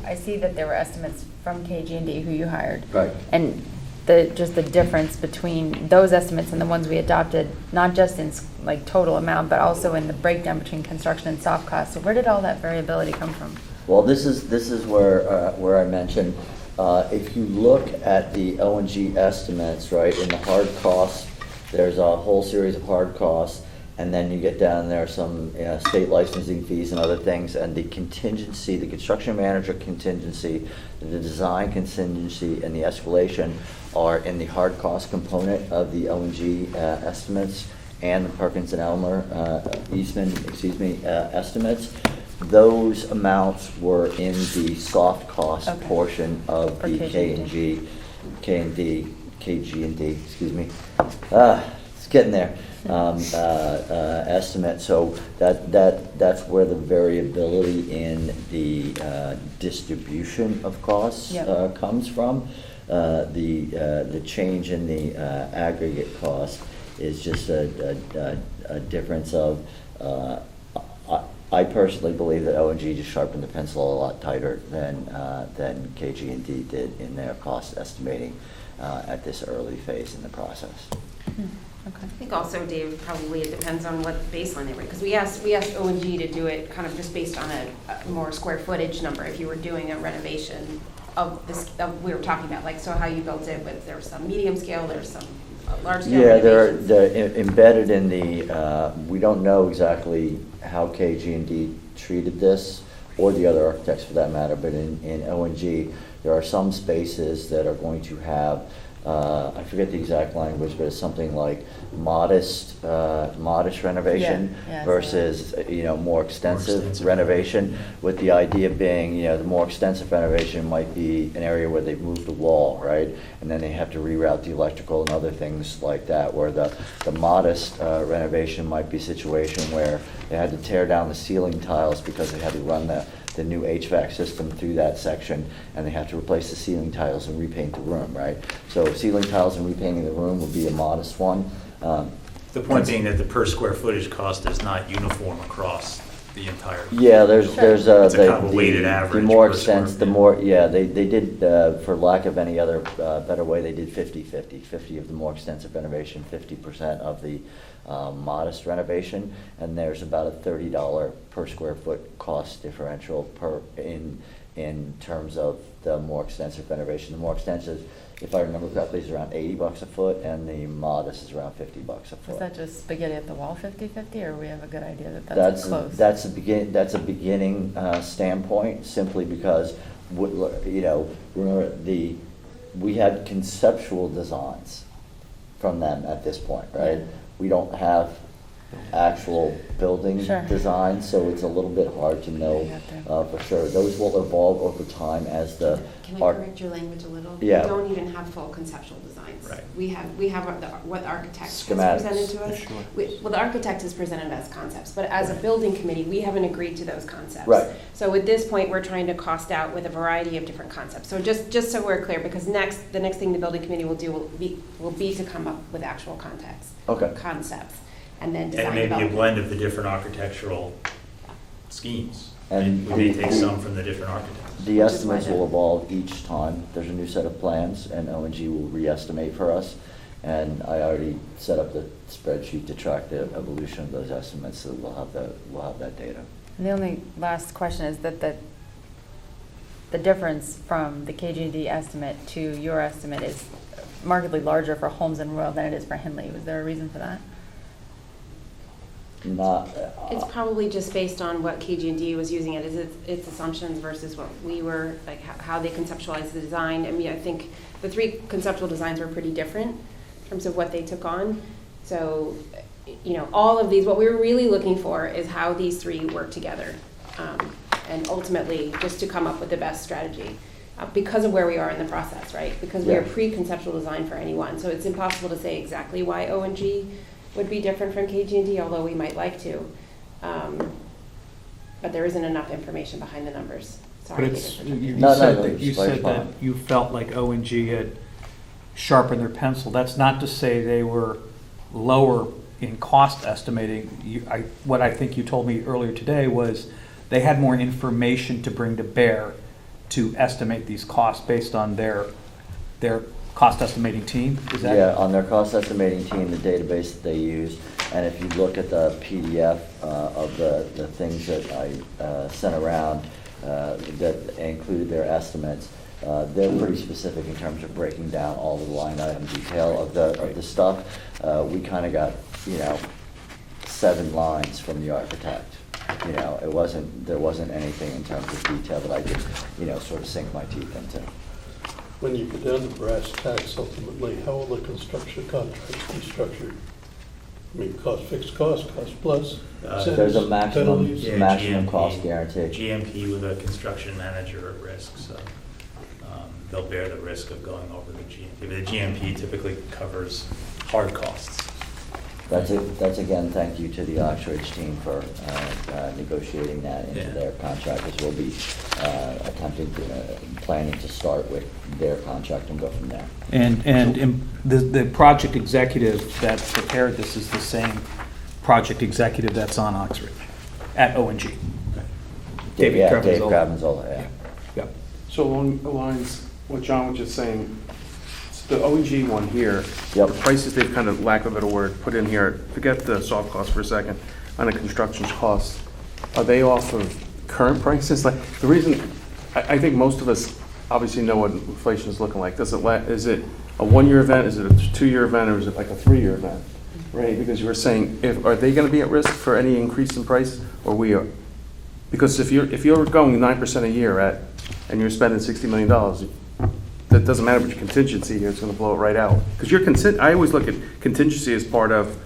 Speaker 9: I see that there were estimates from KG&D who you hired.
Speaker 3: Right.
Speaker 9: And just the difference between those estimates and the ones we adopted, not just in like total amount, but also in the breakdown between construction and soft costs. So where did all that variability come from?
Speaker 3: Well, this is where I mentioned, if you look at the O&G estimates, right, in the hard costs, there's a whole series of hard costs, and then you get down there some state licensing fees and other things, and the contingency, the construction manager contingency, the design contingency, and the escalation are in the hard cost component of the O&G estimates and the Perkins and Elmer estimates. Those amounts were in the soft cost portion of
Speaker 9: For
Speaker 3: the
Speaker 9: KG&D.
Speaker 3: KG&D, excuse me. It's getting there. Estimate. So that's where the variability in the distribution of costs comes from. The change in the aggregate cost is just a difference of. I personally believe that O&G just sharpened the pencil a lot tighter than KG&D did in their cost estimating at this early phase in the process.
Speaker 9: Okay.
Speaker 7: I think also, Dave, probably it depends on what baseline they were, because we asked O&G to do it kind of just based on a more square footage number. If you were doing a renovation of this, we were talking about, like, so how you built it, with there was some medium scale, there's some large scale renovations.
Speaker 3: They're embedded in the, we don't know exactly how KG&D treated this, or the other architects for that matter, but in O&G, there are some spaces that are going to have, I forget the exact language, but it's something like modest renovation versus more extensive renovation. With the idea being, the more extensive renovation might be an area where they've moved the wall, right, and then they have to reroute the electrical and other things like that. Where the modest renovation might be a situation where they had to tear down the ceiling tiles because they had to run the new HVAC system through that section, and they have to replace the ceiling tiles and repaint the room, right? So ceiling tiles and repainting the room would be a modest one.
Speaker 6: The point being that the per square footage cost is not uniform across the entire.
Speaker 3: Yeah, there's
Speaker 6: It's a kind of a weighted average.
Speaker 3: The more
Speaker 6: per square
Speaker 3: extensive, the
Speaker 6: foot.
Speaker 3: more, they did, for lack of any other better way, they did 50-50. 50 of the more extensive renovation, 50% of the modest renovation, and there's about a $30 per square foot cost differential in terms of the more extensive renovation. The more extensive, if I remember correctly, is around $80 a foot, and the modest is around $50 a foot.
Speaker 9: Is that just spaghetti at the wall 50-50, or we have a good idea that that's close?
Speaker 3: That's a beginning standpoint, simply because remember we had conceptual designs from them at this point, right?
Speaker 9: Yeah.
Speaker 3: We don't have actual building designs, so it's a little bit hard to know for sure. Those will evolve over time as the.
Speaker 7: Can I correct your language a little?
Speaker 3: Yeah.
Speaker 7: We don't even have full conceptual designs.
Speaker 6: Right.
Speaker 7: We have what the architect has
Speaker 3: Schematics.
Speaker 7: presented to us. Well, the architect has presented us concepts, but as a building committee, we haven't agreed to those concepts.
Speaker 3: Right.
Speaker 7: So at this point, we're trying to cost out with a variety of different concepts. So just so we're clear, because the next thing the building committee will do will be to come up with actual concepts. And then design
Speaker 6: And maybe a
Speaker 7: development.
Speaker 6: blend of the different architectural schemes.
Speaker 3: And
Speaker 6: We may take some from the different architects.
Speaker 3: The estimates will evolve each time. There's a new set of plans, and O&G will re-estimate for us. And I already set up the spreadsheet to track the evolution of those estimates, so we'll have that data.
Speaker 9: And the only last question is that the difference from the KG&D estimate to your estimate is markedly larger for Holmes and Royle than it is for Hindley. Was there a reason for that?
Speaker 7: It's probably just based on what KG&D was using it as its assumptions versus what we were, like how they conceptualized the design. I mean, I think the three conceptual designs were pretty different in terms of what they took on. So, all of these, what we were really looking for is how these three work together. And ultimately, just to come up with the best strategy. because of where we are in the process, right? Because we are
Speaker 3: Yeah.
Speaker 7: pre-conceptual design for any one, so it's impossible to say exactly why O&G would be different from KG&D, although we might like to. But there isn't enough information behind the numbers. Sorry,
Speaker 5: But it's,
Speaker 7: Peter.
Speaker 5: you
Speaker 3: No,
Speaker 5: said
Speaker 3: no,
Speaker 5: that, you
Speaker 3: it's very
Speaker 5: said that
Speaker 3: fine.
Speaker 5: you felt like O&G had sharpened their pencil. That's not to say they were lower in cost estimating. What I think you told me earlier today was they had more information to bring to bear to estimate these costs based on their cost estimating team. Is that?
Speaker 3: Yeah, on their cost estimating team, the database that they use, and if you look at the PDF of the things that I sent around that included their estimates, they're pretty specific in terms of breaking down all the line item detail of the stuff. We kind of got, 7 lines from the architect. There wasn't anything in terms of detail that I could, sort of sink my teeth into.
Speaker 11: When you get down to brass tacks, ultimately, how will the construction contracts be structured? I mean, fixed cost plus.
Speaker 3: There's a maximum,
Speaker 11: penalties?
Speaker 6: Yeah,
Speaker 3: maximum
Speaker 6: GMP.
Speaker 3: cost guarantee.
Speaker 6: GMP with a construction manager at risk, so they'll bear the risk of going over the GMP. But the GMP typically covers hard costs.
Speaker 3: That's again, thank you to the Oxbridge team for negotiating that into
Speaker 6: Yeah.
Speaker 3: their contract, as we'll be planning to start with their contract and go from there.
Speaker 5: And the project executive that prepared this is the same project executive that's on Oxbridge at O&G. David
Speaker 3: Yeah,
Speaker 5: Cravenzola.
Speaker 3: Dave Cravenzola, yeah.
Speaker 5: Yep.
Speaker 4: So along the lines, what John was just saying, the O&G one here,
Speaker 3: Yep.
Speaker 4: the prices they've kind of, lack of a better word, put in here, forget the soft cost for a second, on the construction costs, are they off of current prices? Like, the reason, I think most of us obviously know what inflation is looking like. Is it a 1-year event, is it a 2-year event, or is it like a 3-year event? Right, because you were saying, are they gonna be at risk for any increase in price, or we are? Because if you're going 9% a year and you're spending $60 million, that doesn't matter what your contingency here, it's gonna blow it right out. Because I always look at contingency as part of,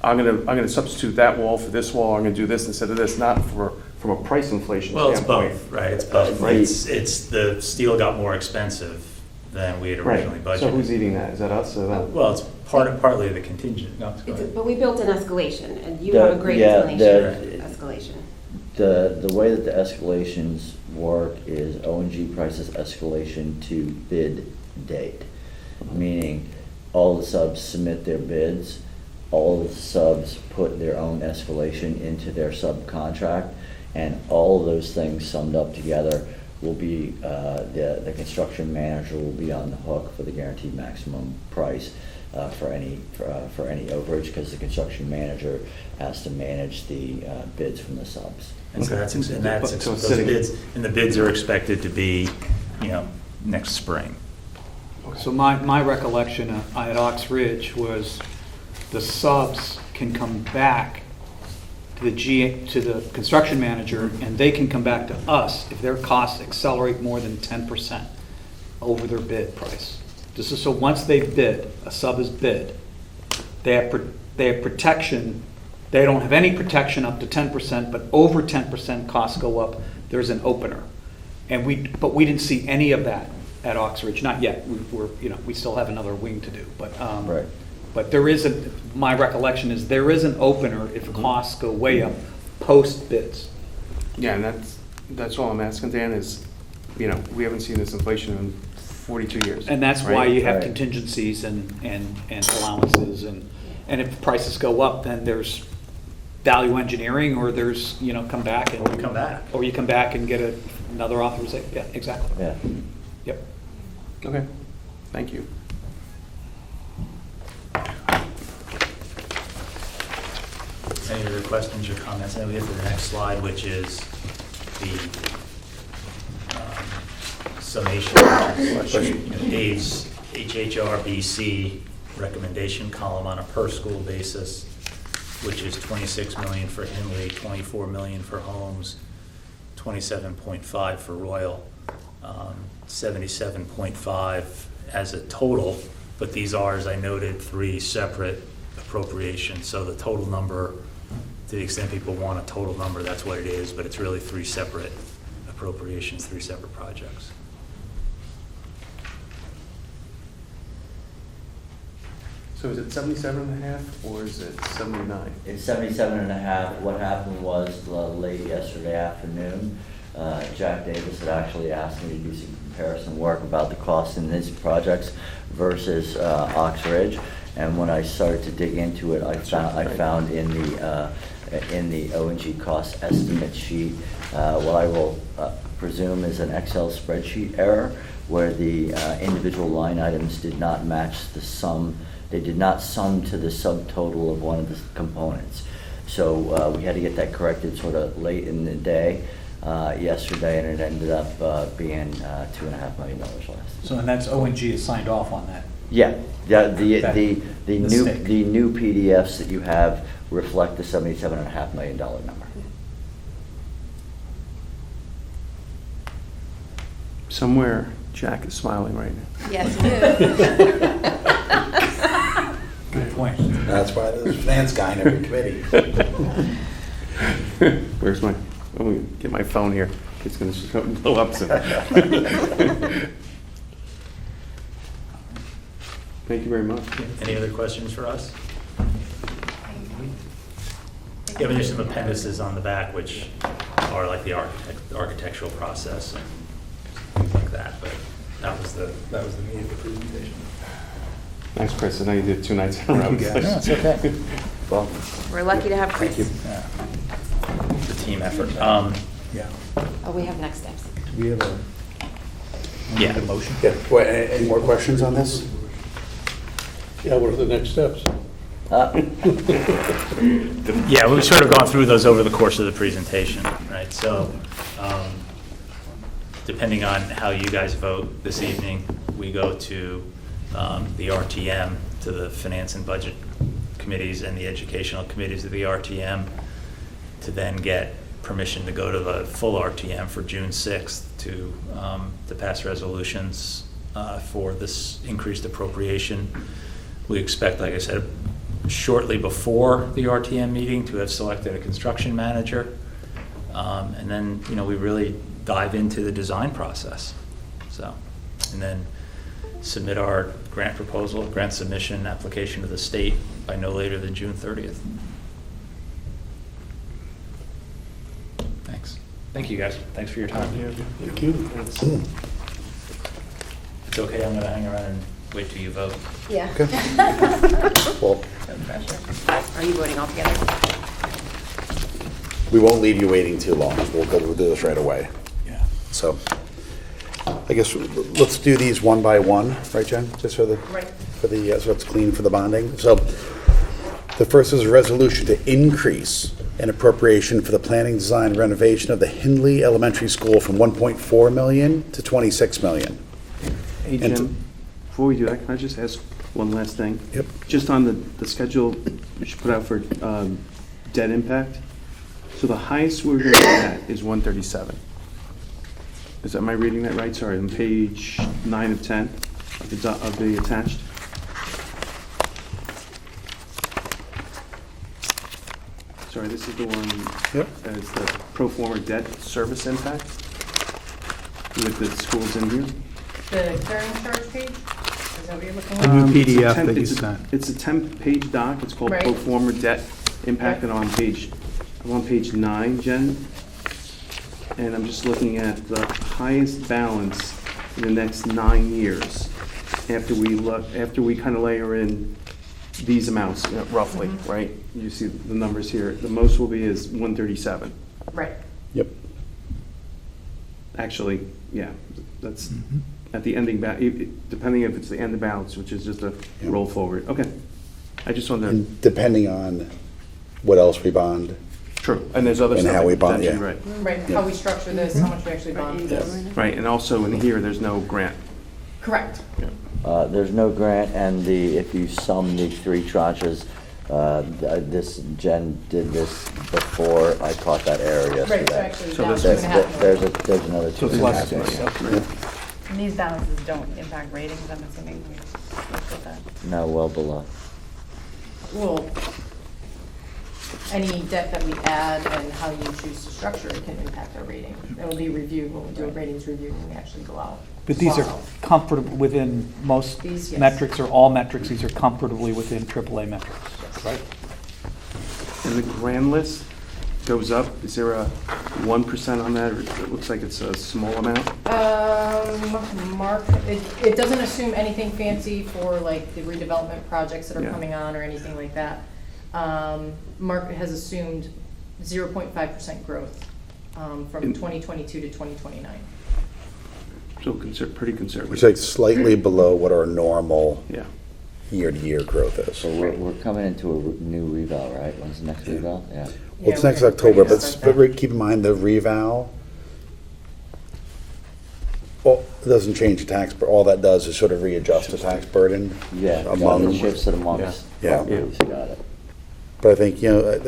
Speaker 4: I'm gonna substitute that wall for this wall, I'm gonna do this instead of this, not from a price inflation
Speaker 6: Well, it's
Speaker 4: standpoint.
Speaker 6: both, right? It's both.
Speaker 3: Right.
Speaker 6: It's the steel got more expensive than we had originally
Speaker 4: Right, so who's
Speaker 6: budgeted.
Speaker 4: eating that? Is that us or them?
Speaker 6: Well, it's partly the contingent. No, go ahead.
Speaker 7: But we built an escalation, and you
Speaker 3: The-
Speaker 7: have a great
Speaker 3: yeah,
Speaker 7: explanation of escalation.
Speaker 3: The way that the escalations work is O&G prices escalation to bid date, meaning all the subs submit their bids, all the subs put their own escalation into their subcontract, and all of those things summed up together will be, the construction manager will be on the hook for the guaranteed maximum price for any overage, because the construction manager has to manage the bids from the subs.
Speaker 6: And so that's,
Speaker 4: So it's
Speaker 6: those
Speaker 4: sitting-
Speaker 6: bids, and the bids are expected to be, next spring.
Speaker 5: So my recollection at Ox Ridge was the subs can come back to the construction manager, and they can come back to us if their costs accelerate more than 10% over their bid price. This is so once they bid, a sub is bid, they have protection. They don't have any protection up to 10%, but over 10% costs go up, there's an opener. But we didn't see any of that at Oxbridge, not yet. We still have another wing to do, but.
Speaker 3: Right.
Speaker 5: But my recollection is there is an opener if costs go way up post bids.
Speaker 4: Yeah, and that's all I'm asking, Dan, is, we haven't seen this inflation in 42 years.
Speaker 5: And that's why
Speaker 4: right?
Speaker 5: you have
Speaker 3: Right.
Speaker 5: contingencies and allowances, and if prices go up, then there's value engineering, or there's, come back and.
Speaker 6: Or we come back.
Speaker 5: Or you come back and get another authorization, yeah, exactly.
Speaker 3: Yeah.
Speaker 5: Yep.
Speaker 4: Okay, thank you.
Speaker 6: Any other questions or comments? And then we get to the next slide, which is the summation, Dave's HHRBC recommendation column on a per school basis, which is 26 million for Hindley, 24 million for Holmes, 27.5 for Royle, 77.5 as a total, but these are, as I noted, 3 separate appropriations. So the total number, to the extent people want a total number, that's what it is, but it's really 3 separate appropriations, 3 separate projects.
Speaker 4: So is it 77 and a half or is it 79?
Speaker 3: It's 77 and a half. What happened was late yesterday afternoon, Jack Davis had actually asked me to do some comparison work about the cost in his projects versus Ox Ridge. And when I started to dig into it, I found in the O&G cost estimate sheet, what I will presume is an Excel spreadsheet error where the individual line items did not match the sum. They did not sum to the subtotal of one of the components. So we had to get that corrected sort of late in the day yesterday, and it ended up being $2.5 million less.
Speaker 5: So, and that's O&G has signed off on that.
Speaker 3: Yeah, the
Speaker 5: mistake.
Speaker 3: new PDFs that you have reflect the $77.5 million number.
Speaker 4: Somewhere Jack is smiling right now.
Speaker 7: Yes, you
Speaker 5: Good point.
Speaker 1: That's why there's a finance guy in every committee.
Speaker 4: Where's my, let me get my phone here. It's going to blow up soon. Thank you very much.
Speaker 6: Any other questions for us? Yeah, but there's some appendices on the back which are like the architectural process and things like that, but that was the meat of the presentation.
Speaker 4: Thanks, Chris. I know you did 2 nights in a row.
Speaker 6: No, it's okay.
Speaker 3: Well,
Speaker 7: We're lucky to have Chris.
Speaker 6: Yeah. It's a team effort.
Speaker 5: Yeah.
Speaker 7: Oh, we have next steps.
Speaker 5: Do we have a
Speaker 6: Yeah.
Speaker 5: motion?
Speaker 1: Yeah, wait, any more questions on this?
Speaker 11: Yeah, what are the next steps?
Speaker 6: Yeah, we've sort of gone through those over the course of the presentation, right? So, depending on how you guys vote this evening, we go to the RTM, to the Finance and Budget Committees and the Educational Committees of the RTM, to then get permission to go to the full RTM for June 6th to pass resolutions for this increased appropriation. We expect, like I said, shortly before the RTM meeting to have selected a construction manager. And then, we really dive into the design process. So, and then submit our grant proposal, grant submission application to the state by no later than June 30th. Thanks. Thank you, guys. Thanks for your time.
Speaker 11: Thank you.
Speaker 6: It's okay, I'm gonna hang around and wait till you vote.
Speaker 7: Yeah.
Speaker 1: Okay. Well,
Speaker 7: Are you voting all together?
Speaker 1: we won't leave you waiting too long. We'll do this right away.
Speaker 5: Yeah.
Speaker 1: So, I guess let's do these one by one, right, Jen? Just for the,
Speaker 7: Right.
Speaker 1: so it's clean for the bonding. So, the first is a resolution to increase an appropriation for the planning, design, renovation of the Hindley Elementary School from 1.4 million to 26 million.
Speaker 4: Hey,
Speaker 1: And
Speaker 4: Jim, before we do that, can I just ask one last thing?
Speaker 1: Yep.
Speaker 4: Just on the schedule we should put out for debt impact. So the highest we're going to get is 137. Am I reading that right? Sorry, on page 9 of 10 of the attached. Sorry, this is the one
Speaker 1: Yep.
Speaker 4: that's the pro forma debt service impact with the schools in here.
Speaker 2: The clearing charge page, is that what you're looking
Speaker 12: The
Speaker 2: at?
Speaker 12: new
Speaker 4: It's a
Speaker 12: PDF
Speaker 4: 10
Speaker 12: that you
Speaker 4: it's a-
Speaker 12: sent.
Speaker 4: It's a 10-page doc. It's called
Speaker 2: Right.
Speaker 4: pro forma debt impacted on page 9, Jen. And I'm just looking at the highest balance in the next 9 years after we kind of layer in these amounts, roughly, right? You see the numbers here. The most will be is 137.
Speaker 2: Right.
Speaker 1: Yep.
Speaker 4: Actually, yeah, that's at the ending, depending if it's the end of balance, which is just a roll forward. Okay. I just wanted to,
Speaker 1: And depending on what else we bond.
Speaker 4: true, and there's other
Speaker 1: And
Speaker 4: stuff.
Speaker 1: how we
Speaker 4: that
Speaker 1: bond,
Speaker 4: potentially,
Speaker 1: yeah.
Speaker 4: Right,
Speaker 2: Right, how we structure this, how much we actually bond for this.
Speaker 4: right, and also in here, there's no grant.
Speaker 2: Correct.
Speaker 3: There's no grant, and if you sum the 3 tranches, Jen did this before I caught that error
Speaker 2: Right, so
Speaker 3: yesterday.
Speaker 2: actually,
Speaker 4: So
Speaker 2: that's
Speaker 4: this-
Speaker 2: 2.5 million.
Speaker 3: There's another
Speaker 4: So it's less
Speaker 3: 2.5
Speaker 4: than
Speaker 3: million.
Speaker 9: And these balances don't impact ratings, I'm assuming we looked at that.
Speaker 3: No, well below.
Speaker 2: Well,
Speaker 12: any debt that we add and how you choose to structure it can impact our rating. It will be reviewed when we do a ratings review when we actually go out.
Speaker 5: But these are
Speaker 12: Wow.
Speaker 5: comfortable within most
Speaker 12: These, yes.
Speaker 5: metrics, or all metrics, these are comfortably within AAA metrics, right?
Speaker 4: And the grand list goes up, is there a 1% on that, or it looks like it's a small amount?
Speaker 12: Mark, it doesn't assume anything fancy for like the redevelopment projects that are
Speaker 4: Yeah.
Speaker 12: coming on or anything like that. Mark has assumed 0.5% growth from
Speaker 4: In-
Speaker 12: 2022 to 2029.
Speaker 4: So pretty conservative.
Speaker 1: Which is like slightly below what our normal
Speaker 4: Yeah.
Speaker 1: year-to-year growth is.
Speaker 3: So we're coming into a new reval, right? When's the next reval? Yeah.
Speaker 1: Well, it's
Speaker 12: Yeah,
Speaker 1: next
Speaker 12: we're
Speaker 1: October,
Speaker 12: gonna
Speaker 1: but
Speaker 12: start that.
Speaker 1: keep in mind the reval, well, it doesn't change the tax, but all that does is sort of readjust the tax burden
Speaker 3: Yeah,
Speaker 1: among.
Speaker 3: it shifts it amongst
Speaker 1: Yeah.
Speaker 3: properties, got it.
Speaker 1: But I think, I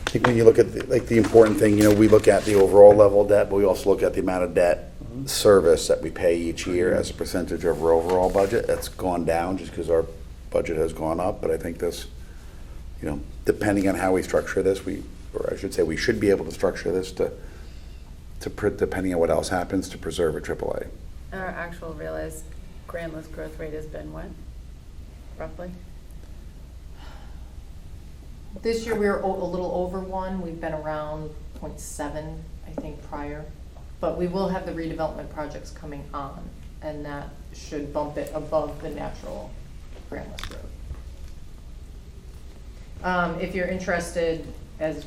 Speaker 1: think when you look at, the important thing, we look at the overall level of debt, but we also look at the amount of debt service that we pay each year as a percentage of our overall budget. That's gone down just because our budget has gone up, but I think this, depending on how we structure this, or I should say, we should be able to structure this depending on what else happens, to preserve a AAA.
Speaker 9: Our actual realized grand list growth rate has been what, roughly?
Speaker 12: This year, we were a little over 1. We've been around 0.7, I think, prior. But we will have the redevelopment projects coming on, and that should bump it above the natural grand list growth. If you're interested, as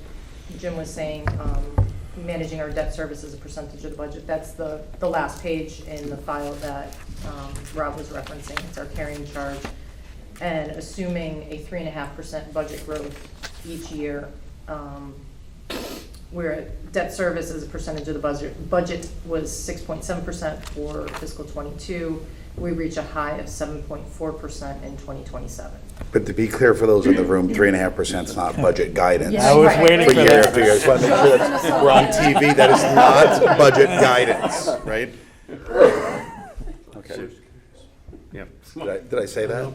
Speaker 12: Jim was saying, managing our debt service as a percentage of the budget, that's the last page in the file that Rob was referencing. It's our carrying charge. And assuming a 3.5% budget growth each year, where debt service as a percentage of the budget was 6.7% for fiscal '22, we reach a high of 7.4% in 2027.
Speaker 1: But to be clear for those in the room, 3.5% is not budget guidance.
Speaker 12: Yeah, I was right,
Speaker 5: waiting
Speaker 1: For
Speaker 5: for
Speaker 1: year
Speaker 5: that.
Speaker 1: after year, I just want to make sure that we're on TV, that is not budget guidance, right? Okay.
Speaker 4: Yep.
Speaker 1: Did I say that?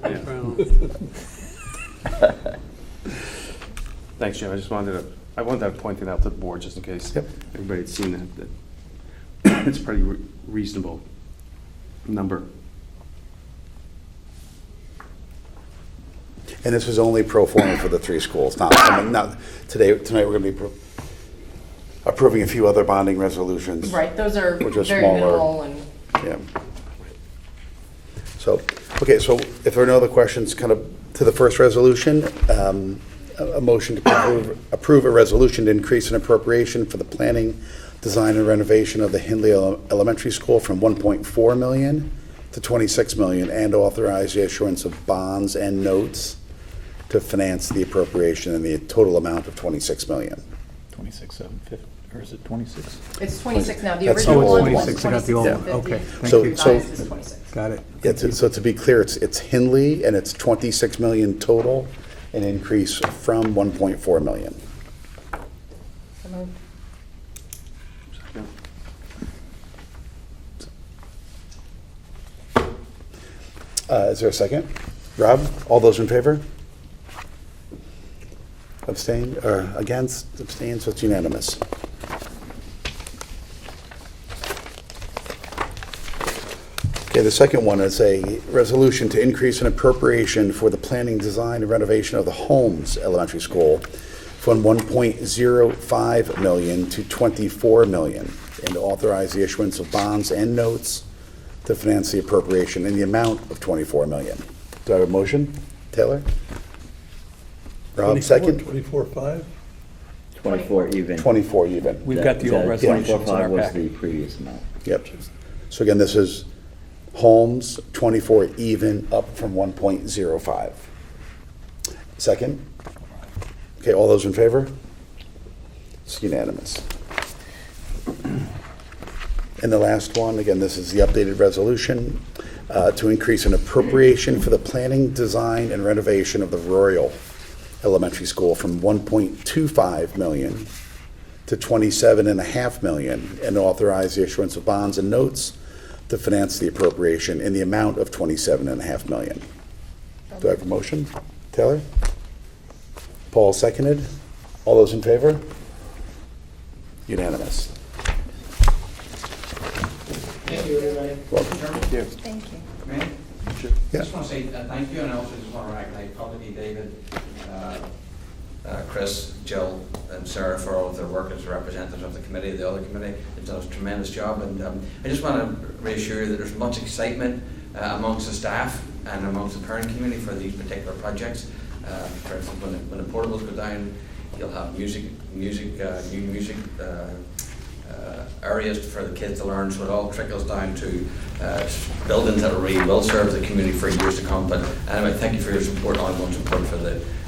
Speaker 4: Thanks, Jim, I wanted to point it out to the board, just in case
Speaker 1: Yep.
Speaker 4: everybody had seen that it's a pretty reasonable number.
Speaker 1: And this is only pro forma for the 3 schools, not, tonight we're going to be approving a few other bonding resolutions.
Speaker 12: Right, those are
Speaker 1: Which are
Speaker 12: very
Speaker 1: smaller.
Speaker 12: minimal and.
Speaker 1: Yeah. So, okay, so if there are no other questions, kind of to the first resolution, a motion to approve a resolution to increase an appropriation for the planning, design, and renovation of the Hindley Elementary School from $1.4 million to $26 million, and authorize the issuance of bonds and notes to finance the appropriation in the total amount of $26 million.
Speaker 5: 26,750, or is it 26?
Speaker 12: It's 26 now. The
Speaker 1: That's
Speaker 12: original
Speaker 1: the old
Speaker 12: one was
Speaker 1: one.
Speaker 5: 26, I got the old one.
Speaker 12: 26.50.
Speaker 5: Okay, thank
Speaker 1: So-
Speaker 5: you.
Speaker 12: Revised is 26.
Speaker 5: Got it.
Speaker 1: Yeah, so to be clear, it's Hindley, and it's $26 million total, an increase from $1.4 million.
Speaker 12: So moved.
Speaker 1: Is there a second? Rob, all those in favor? Abstain, or against, abstain, so it's unanimous. Okay, the second one is a resolution to increase an appropriation for the planning, design, and renovation of the Holmes Elementary School from $1.05 million to $24 million, and to authorize the issuance of bonds and notes to finance the appropriation in the amount of $24 million. Do I have a motion? Taylor? Rob, second?
Speaker 11: 24.5?
Speaker 3: 24 even.
Speaker 1: 24 even.
Speaker 5: We've got the old
Speaker 3: That-
Speaker 5: resolutions in
Speaker 3: 24.5
Speaker 5: our
Speaker 3: was
Speaker 5: packet.
Speaker 3: the previous amount.
Speaker 1: Yep. So again, this is Holmes, 24 even, up from 1.05. Second? Okay, all those in favor? It's unanimous. And the last one, again, this is the updated resolution to increase an appropriation for the planning, design, and renovation of the Royle Elementary School from $1.25 million to $27.5 million, and authorize the issuance of bonds and notes to finance the appropriation in the amount of $27.5 million. Do I have a motion? Taylor? Paul seconded. All those in favor? Unanimous.
Speaker 10: Thank you, everybody.
Speaker 4: Yeah.
Speaker 9: Thank you.
Speaker 10: Mayor?
Speaker 1: Yeah.
Speaker 10: Just want to say thank you, and I also just want to recognize publicly David, Chris, Jill, and Sarah for all of their work as representatives of the committee, the other committee. They've done a tremendous job, and I just want to reassure you that there's much excitement amongst the staff and amongst the parent community for these particular projects. For instance, when the portables go down, you'll have new music areas for the kids to learn, so it all trickles down to buildings that really will serve the community for years to come. But anyway, thank you for your support, ongoing support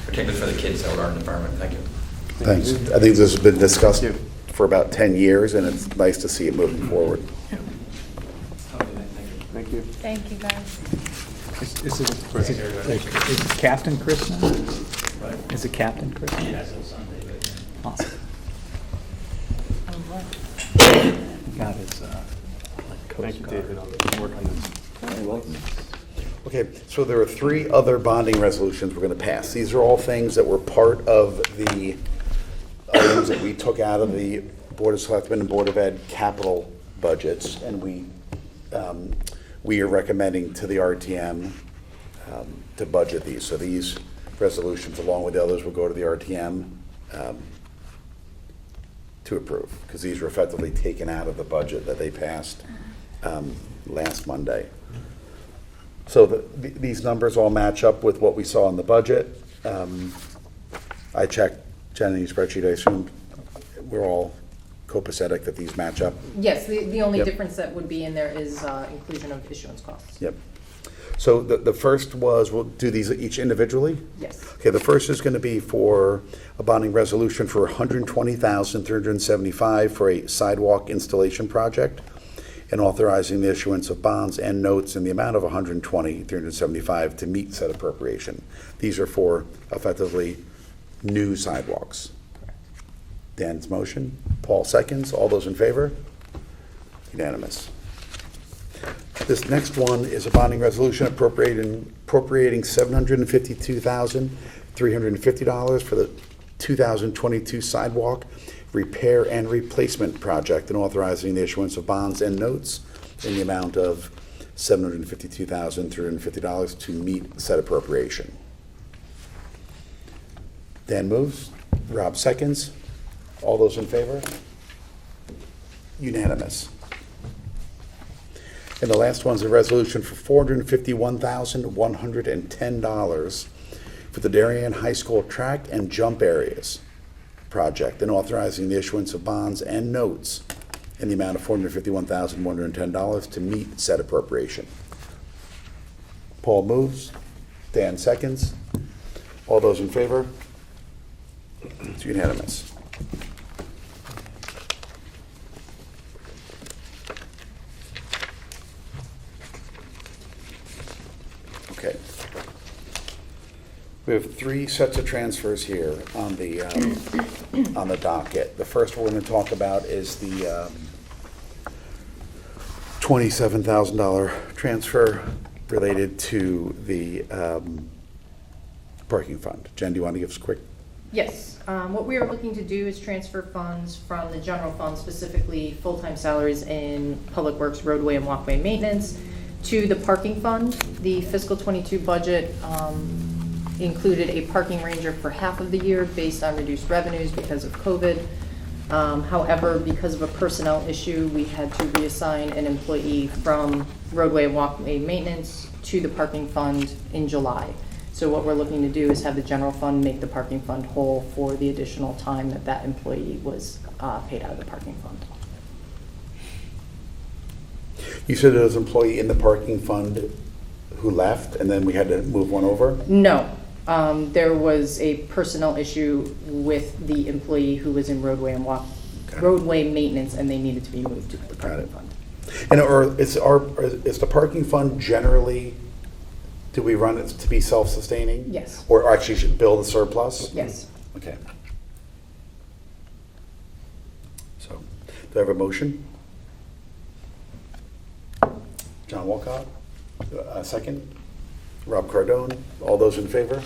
Speaker 10: particularly for the kids that will learn the environment. Thank you.
Speaker 1: Thanks. I think this has been discussed for about 10 years, and it's nice to see it moving forward.
Speaker 4: Thank you.
Speaker 9: Thank you, guys.
Speaker 5: Is Captain Chris now? Is it Captain Chris?
Speaker 6: Yes, on Sunday, but.
Speaker 5: Awesome.
Speaker 9: Oh, what?
Speaker 5: Got his,
Speaker 4: Thank you, David, on the work on this.
Speaker 3: You're welcome.
Speaker 1: Okay, so there are 3 other bonding resolutions we're going to pass. These are all things that were part of the items that we took out of the Board of Selectmen and Board of Ed capital budgets, and we are recommending to the RTM to budget these. So these resolutions, along with the others, will go to the RTM to approve, because these were effectively taken out of the budget that they passed last Monday. So these numbers all match up with what we saw in the budget. I checked Jenny's spreadsheet. I assume we're all copacetic that these match up.
Speaker 12: Yes, the only
Speaker 1: Yep.
Speaker 12: difference that would be in there is inclusion of issuance costs.
Speaker 1: Yep. So the first was, we'll do these each individually?
Speaker 12: Yes.
Speaker 1: Okay, the first is going to be for a bonding resolution for $120,375 for a sidewalk installation project, and authorizing the issuance of bonds and notes in the amount of $120,375 to meet said appropriation. These are for effectively new sidewalks. Dan's motion, Paul seconds. All those in favor? Unanimous. This next one is a bonding resolution appropriating $752,350 for the 2022 sidewalk repair and replacement project, and authorizing the issuance of bonds and notes in the amount of $752,350 to meet said appropriation. Dan moves, Rob seconds. All those in favor? Unanimous. And the last one's a resolution for $451,110 for the Darien High School track and jump areas project, and authorizing the issuance of bonds and notes in the amount of $451,110 to meet said appropriation. Paul moves, Dan seconds. All those in favor? It's unanimous. Okay. We have 3 sets of transfers here on the docket. The first we're going to talk about is the $27,000 transfer related to the parking fund. Jen, do you want to give us a quick?
Speaker 12: Yes, what we are looking to do is transfer funds from the general fund, specifically full-time salaries in public works, roadway and walkway maintenance, to the parking fund. The fiscal '22 budget included a parking ranger for half of the year based on reduced revenues because of COVID. However, because of a personnel issue, we had to reassign an employee from roadway and walkway maintenance to the parking fund in July. So what we're looking to do is have the general fund make the parking fund whole for the additional time that that employee was paid out of the parking fund.
Speaker 1: You said there was an employee in the parking fund who left, and then we had to move one over?
Speaker 12: No, there was a personnel issue with the employee who was in roadway and roadway maintenance, and they needed to be moved to the parking fund.
Speaker 1: And is the parking fund generally, do we run it to be self-sustaining?
Speaker 12: Yes.
Speaker 1: Or actually should build a surplus?
Speaker 12: Yes.
Speaker 1: Okay. So, do I have a motion? John Walcott, second. Rob Cardone, all those in favor?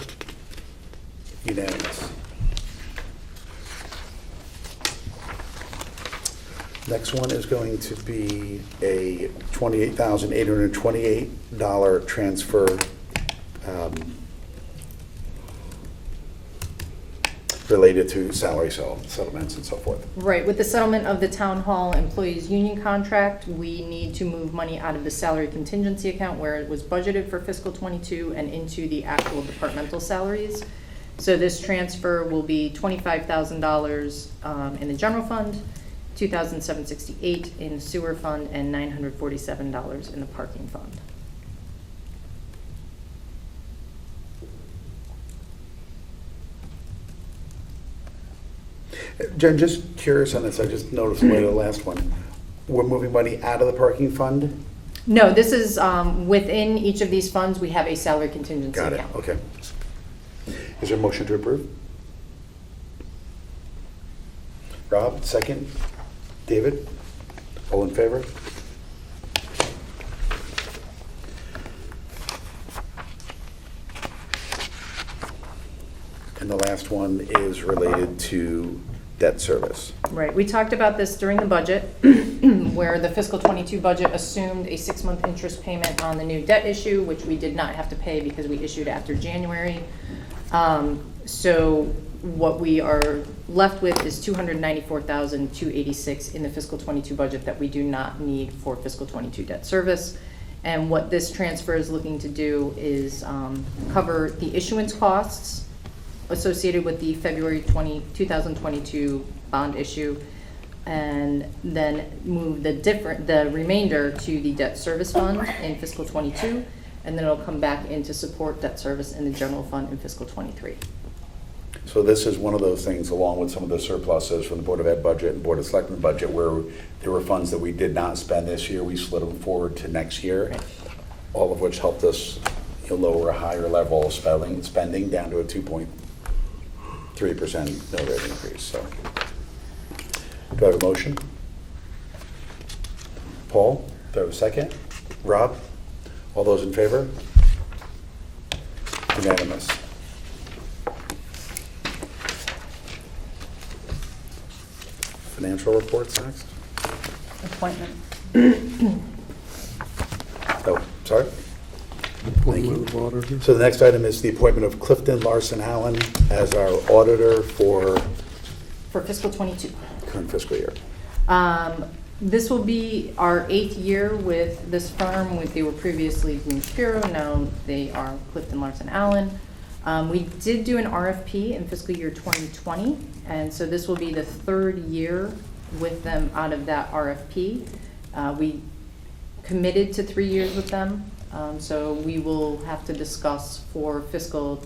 Speaker 1: Unanimous. Next one is going to be a $28,828 transfer related to salary settlements and so forth.
Speaker 12: Right, with the settlement of the town hall employees union contract, we need to move money out of the salary contingency account where it was budgeted for fiscal '22 and into the actual departmental salaries. So this transfer will be $25,000 in the general fund, $2,768 in the sewer fund, and $947 in the parking fund.
Speaker 1: Jen, just curious on this, I just noticed the last one. We're moving money out of the parking fund?
Speaker 12: No, this is within each of these funds, we have a salary contingency
Speaker 1: Got it,
Speaker 12: account.
Speaker 1: okay. Is there a motion to approve? Rob, second. David? All in favor? And the last one is related to debt service.
Speaker 12: Right, we talked about this during the budget, where the fiscal '22 budget assumed a 6-month interest payment on the new debt issue, which we did not have to pay because we issued after January. So what we are left with is $294,286 in the fiscal '22 budget that we do not need for fiscal '22 debt service. And what this transfer is looking to do is cover the issuance costs associated with the February 2022 bond issue, and then move the remainder to the debt service fund in fiscal '22, and then it'll come back in to support debt service in the general fund in fiscal '23.
Speaker 1: So this is one of those things, along with some of the surpluses from the Board of Ed budget and Board of Selectmen budget, where there were funds that we did not spend this year, we slid them forward to next year, all of which helped us lower a higher level of spending down to a 2.3% mill rate increase. So, do I have a motion? Paul, do I have a second? Rob? All those in favor? Unanimous. Financial reports next?
Speaker 9: Appointment.
Speaker 1: Oh, sorry. Thank you. So the next item is the appointment of Clifton, Larson, Allen as our auditor for
Speaker 12: For fiscal '22.
Speaker 1: current fiscal year.
Speaker 12: This will be our 8th year with this firm. They were previously Green Bureau, now they are Clifton, Larson, Allen. We did do an RFP in fiscal year 2020, and so this will be the 3rd year with them out of that RFP. We committed to 3 years with them, so we will have to discuss for fiscal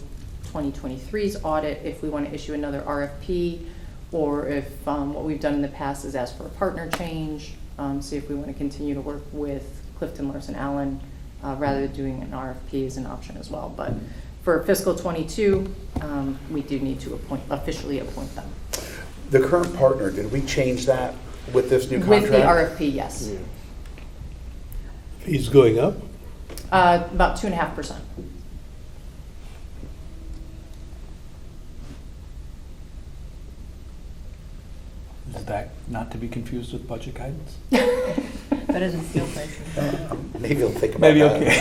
Speaker 12: 2023's audit if we want to issue another RFP, or if what we've done in the past is ask for a partner change, see if we want to continue to work with Clifton, Larson, Allen, rather than doing an RFP as an option as well. But for fiscal '22, we do need to officially appoint them.
Speaker 1: The current partner, did we change that with this new contract?
Speaker 12: With the RFP, yes.
Speaker 11: Fees going up?
Speaker 12: About 2.5%.
Speaker 5: Is that not to be confused with budget guidance?
Speaker 9: That isn't steel prices.
Speaker 1: Maybe you'll think about
Speaker 5: Maybe,
Speaker 1: that.
Speaker 5: okay.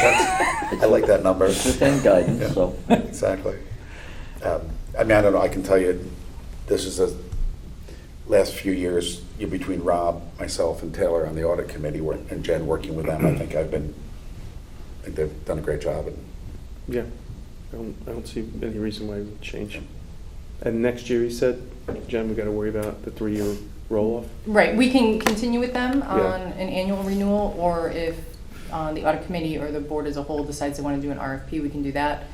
Speaker 1: I like that number.
Speaker 3: It's within guidance,
Speaker 1: Yeah,
Speaker 3: so.
Speaker 1: Exactly. I mean, I don't know, I can tell you, this is the last few years between Rob, myself, and Taylor on the audit committee, and Jen working with them. I think they've done a great job.
Speaker 4: Yeah, I don't see any reason why it would change. And next year, he said, Jen, we got to worry about the 3-year roll-off?
Speaker 12: Right, we can continue with them
Speaker 4: Yeah.
Speaker 12: on an annual renewal, or if the audit committee or the board as a whole decides they want to do an RFP, we can do that.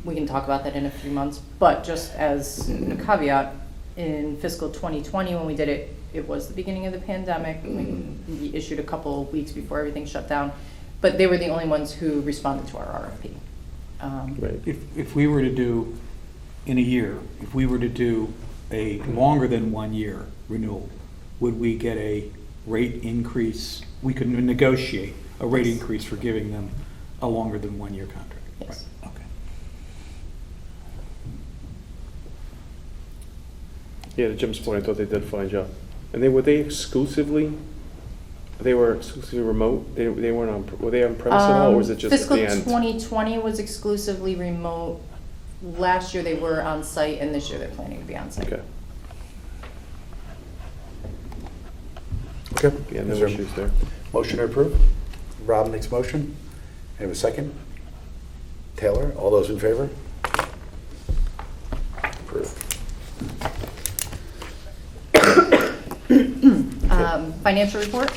Speaker 12: We can talk about that in a few months, but just as a caveat, in fiscal 2020, when we did it, it was the beginning of the pandemic. We issued a couple weeks before everything shut down, but they were the only ones who responded to our RFP.
Speaker 4: Right.
Speaker 5: If we were to do, in a year, if we were to do a longer than 1 year renewal, would we get a rate increase? We could negotiate a rate increase for giving them a longer than 1 year contract?
Speaker 12: Yes.
Speaker 5: Right, okay.
Speaker 4: Yeah, to Jim's point, I thought they did a fine job. And were they exclusively remote? They weren't on, were they on premise at all, or was it just at the end?
Speaker 12: Fiscal 2020 was exclusively remote. Last year they were on site, and this year they're planning to be on site.
Speaker 4: Okay,
Speaker 1: Okay.
Speaker 4: yeah, no
Speaker 1: Is there
Speaker 4: issues there.
Speaker 1: Motion to approve? Rob makes motion. Have a second? Taylor, all those in favor? Approved.
Speaker 12: Financial report.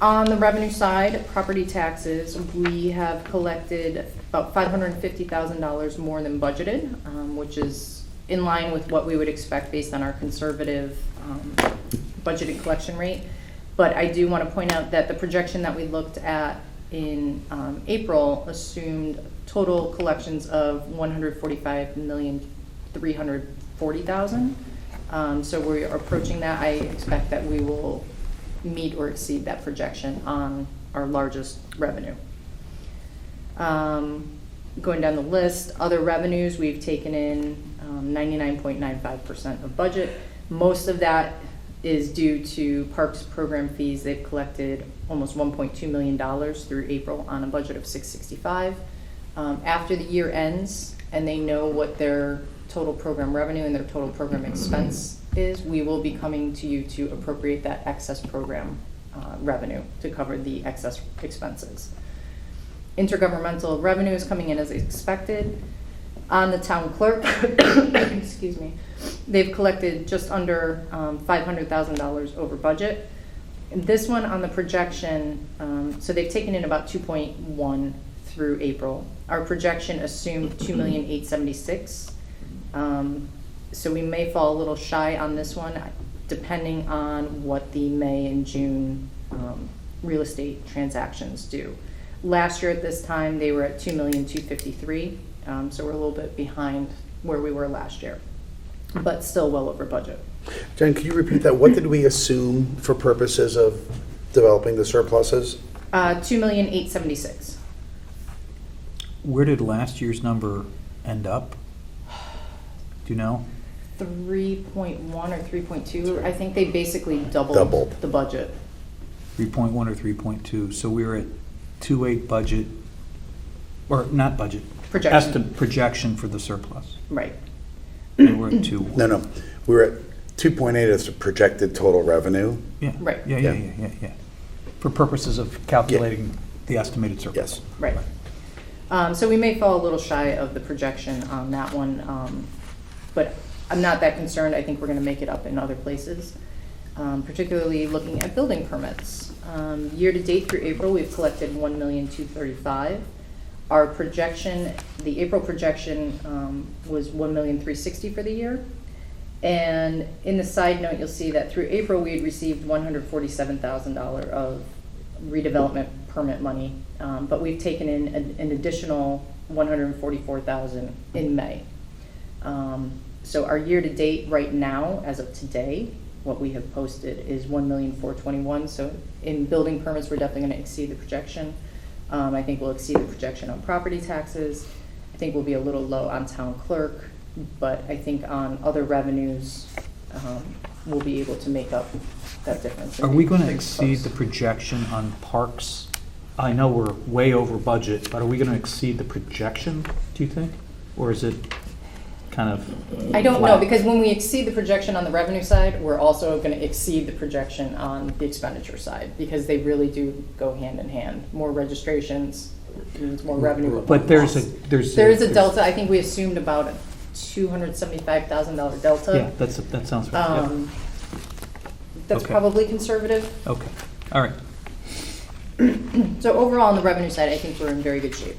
Speaker 12: On the revenue side, property taxes, we have collected about $550,000 more than budgeted, which is in line with what we would expect based on our conservative budgeted collection rate. But I do want to point out that the projection that we looked at in April assumed total collections of $145,340,000. So we're approaching that. I expect that we will meet or exceed that projection on our largest revenue. Going down the list, other revenues, we've taken in 99.95% of budget. Most of that is due to parks program fees. They've collected almost $1.2 million through April on a budget of $665. After the year ends and they know what their total program revenue and their total program expense is, we will be coming to you to appropriate that excess program revenue to cover the excess expenses. Intergovernmental revenue is coming in as expected. On the town clerk, excuse me, they've collected just under $500,000 over budget. And this one on the projection, so they've taken in about 2.1 through April. Our projection assumed $2,876,000. So we may fall a little shy on this one, depending on what the May and June real estate transactions do. Last year at this time, they were at $2,253,000. So we're a little bit behind where we were last year, but still well over budget.
Speaker 1: Jen, could you repeat that? What did we assume for purposes of developing the surpluses?
Speaker 12: $2,876,000.
Speaker 5: Where did last year's number end up? Do you know?
Speaker 12: 3.1 or 3.2. I think they basically doubled the budget.
Speaker 5: 3.1 or 3.2, so we were at 2.8 budget, or not budget.
Speaker 12: Projection.
Speaker 5: Projection for the surplus.
Speaker 12: Right.
Speaker 5: And we're at 2.
Speaker 1: No. We were at 2.8 as the projected total revenue.
Speaker 5: Yeah.
Speaker 12: Right.
Speaker 5: Yeah. For purposes of calculating the estimated surplus.
Speaker 1: Yes.
Speaker 12: Right. So we may fall a little shy of the projection on that one, but I'm not that concerned. I think we're going to make it up in other places, particularly looking at building permits. Year to date through April, we've collected $1,235,000. Our projection, the April projection, was $1,360,000 for the year. And in the side note, you'll see that through April, we had received $147,000 of redevelopment permit money, but we've taken in an additional $144,000 in May. So our year to date right now, as of today, what we have posted is $1,421,000. So in building permits, we're definitely going to exceed the projection. I think we'll exceed the projection on property taxes. I think we'll be a little low on town clerk, but I think on other revenues, we'll be able to make up that difference.
Speaker 5: Are we going to exceed the projection on parks? I know we're way over budget, but are we going to exceed the projection, do you think? Or is it kind of
Speaker 12: I don't
Speaker 5: flat?
Speaker 12: know, because when we exceed the projection on the revenue side, we're also going to exceed the projection on the expenditure side, because they really do go hand in hand. More registrations means more revenue.
Speaker 5: But there is a
Speaker 12: delta. I think we assumed about a $275,000 delta.
Speaker 5: Yeah, that sounds right. Yeah.
Speaker 12: That's
Speaker 5: Okay.
Speaker 12: probably conservative.
Speaker 5: Okay, all right.
Speaker 12: So overall, on the revenue side, I think we're in very good shape.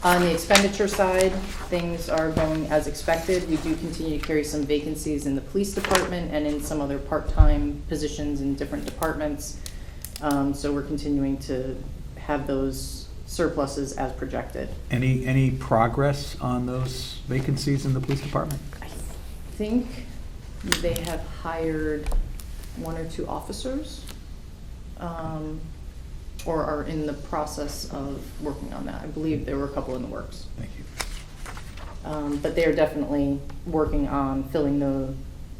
Speaker 12: On the expenditure side, things are going as expected. We do continue to carry some vacancies in the police department and in some other part-time positions in different departments. So we're continuing to have those surpluses as projected.
Speaker 5: Any progress on those vacancies in the police department?
Speaker 12: I think they have hired 1 or 2 officers, or are in the process of working on that. I believe there were a couple in the works.
Speaker 5: Thank you.
Speaker 12: But they're definitely working on filling the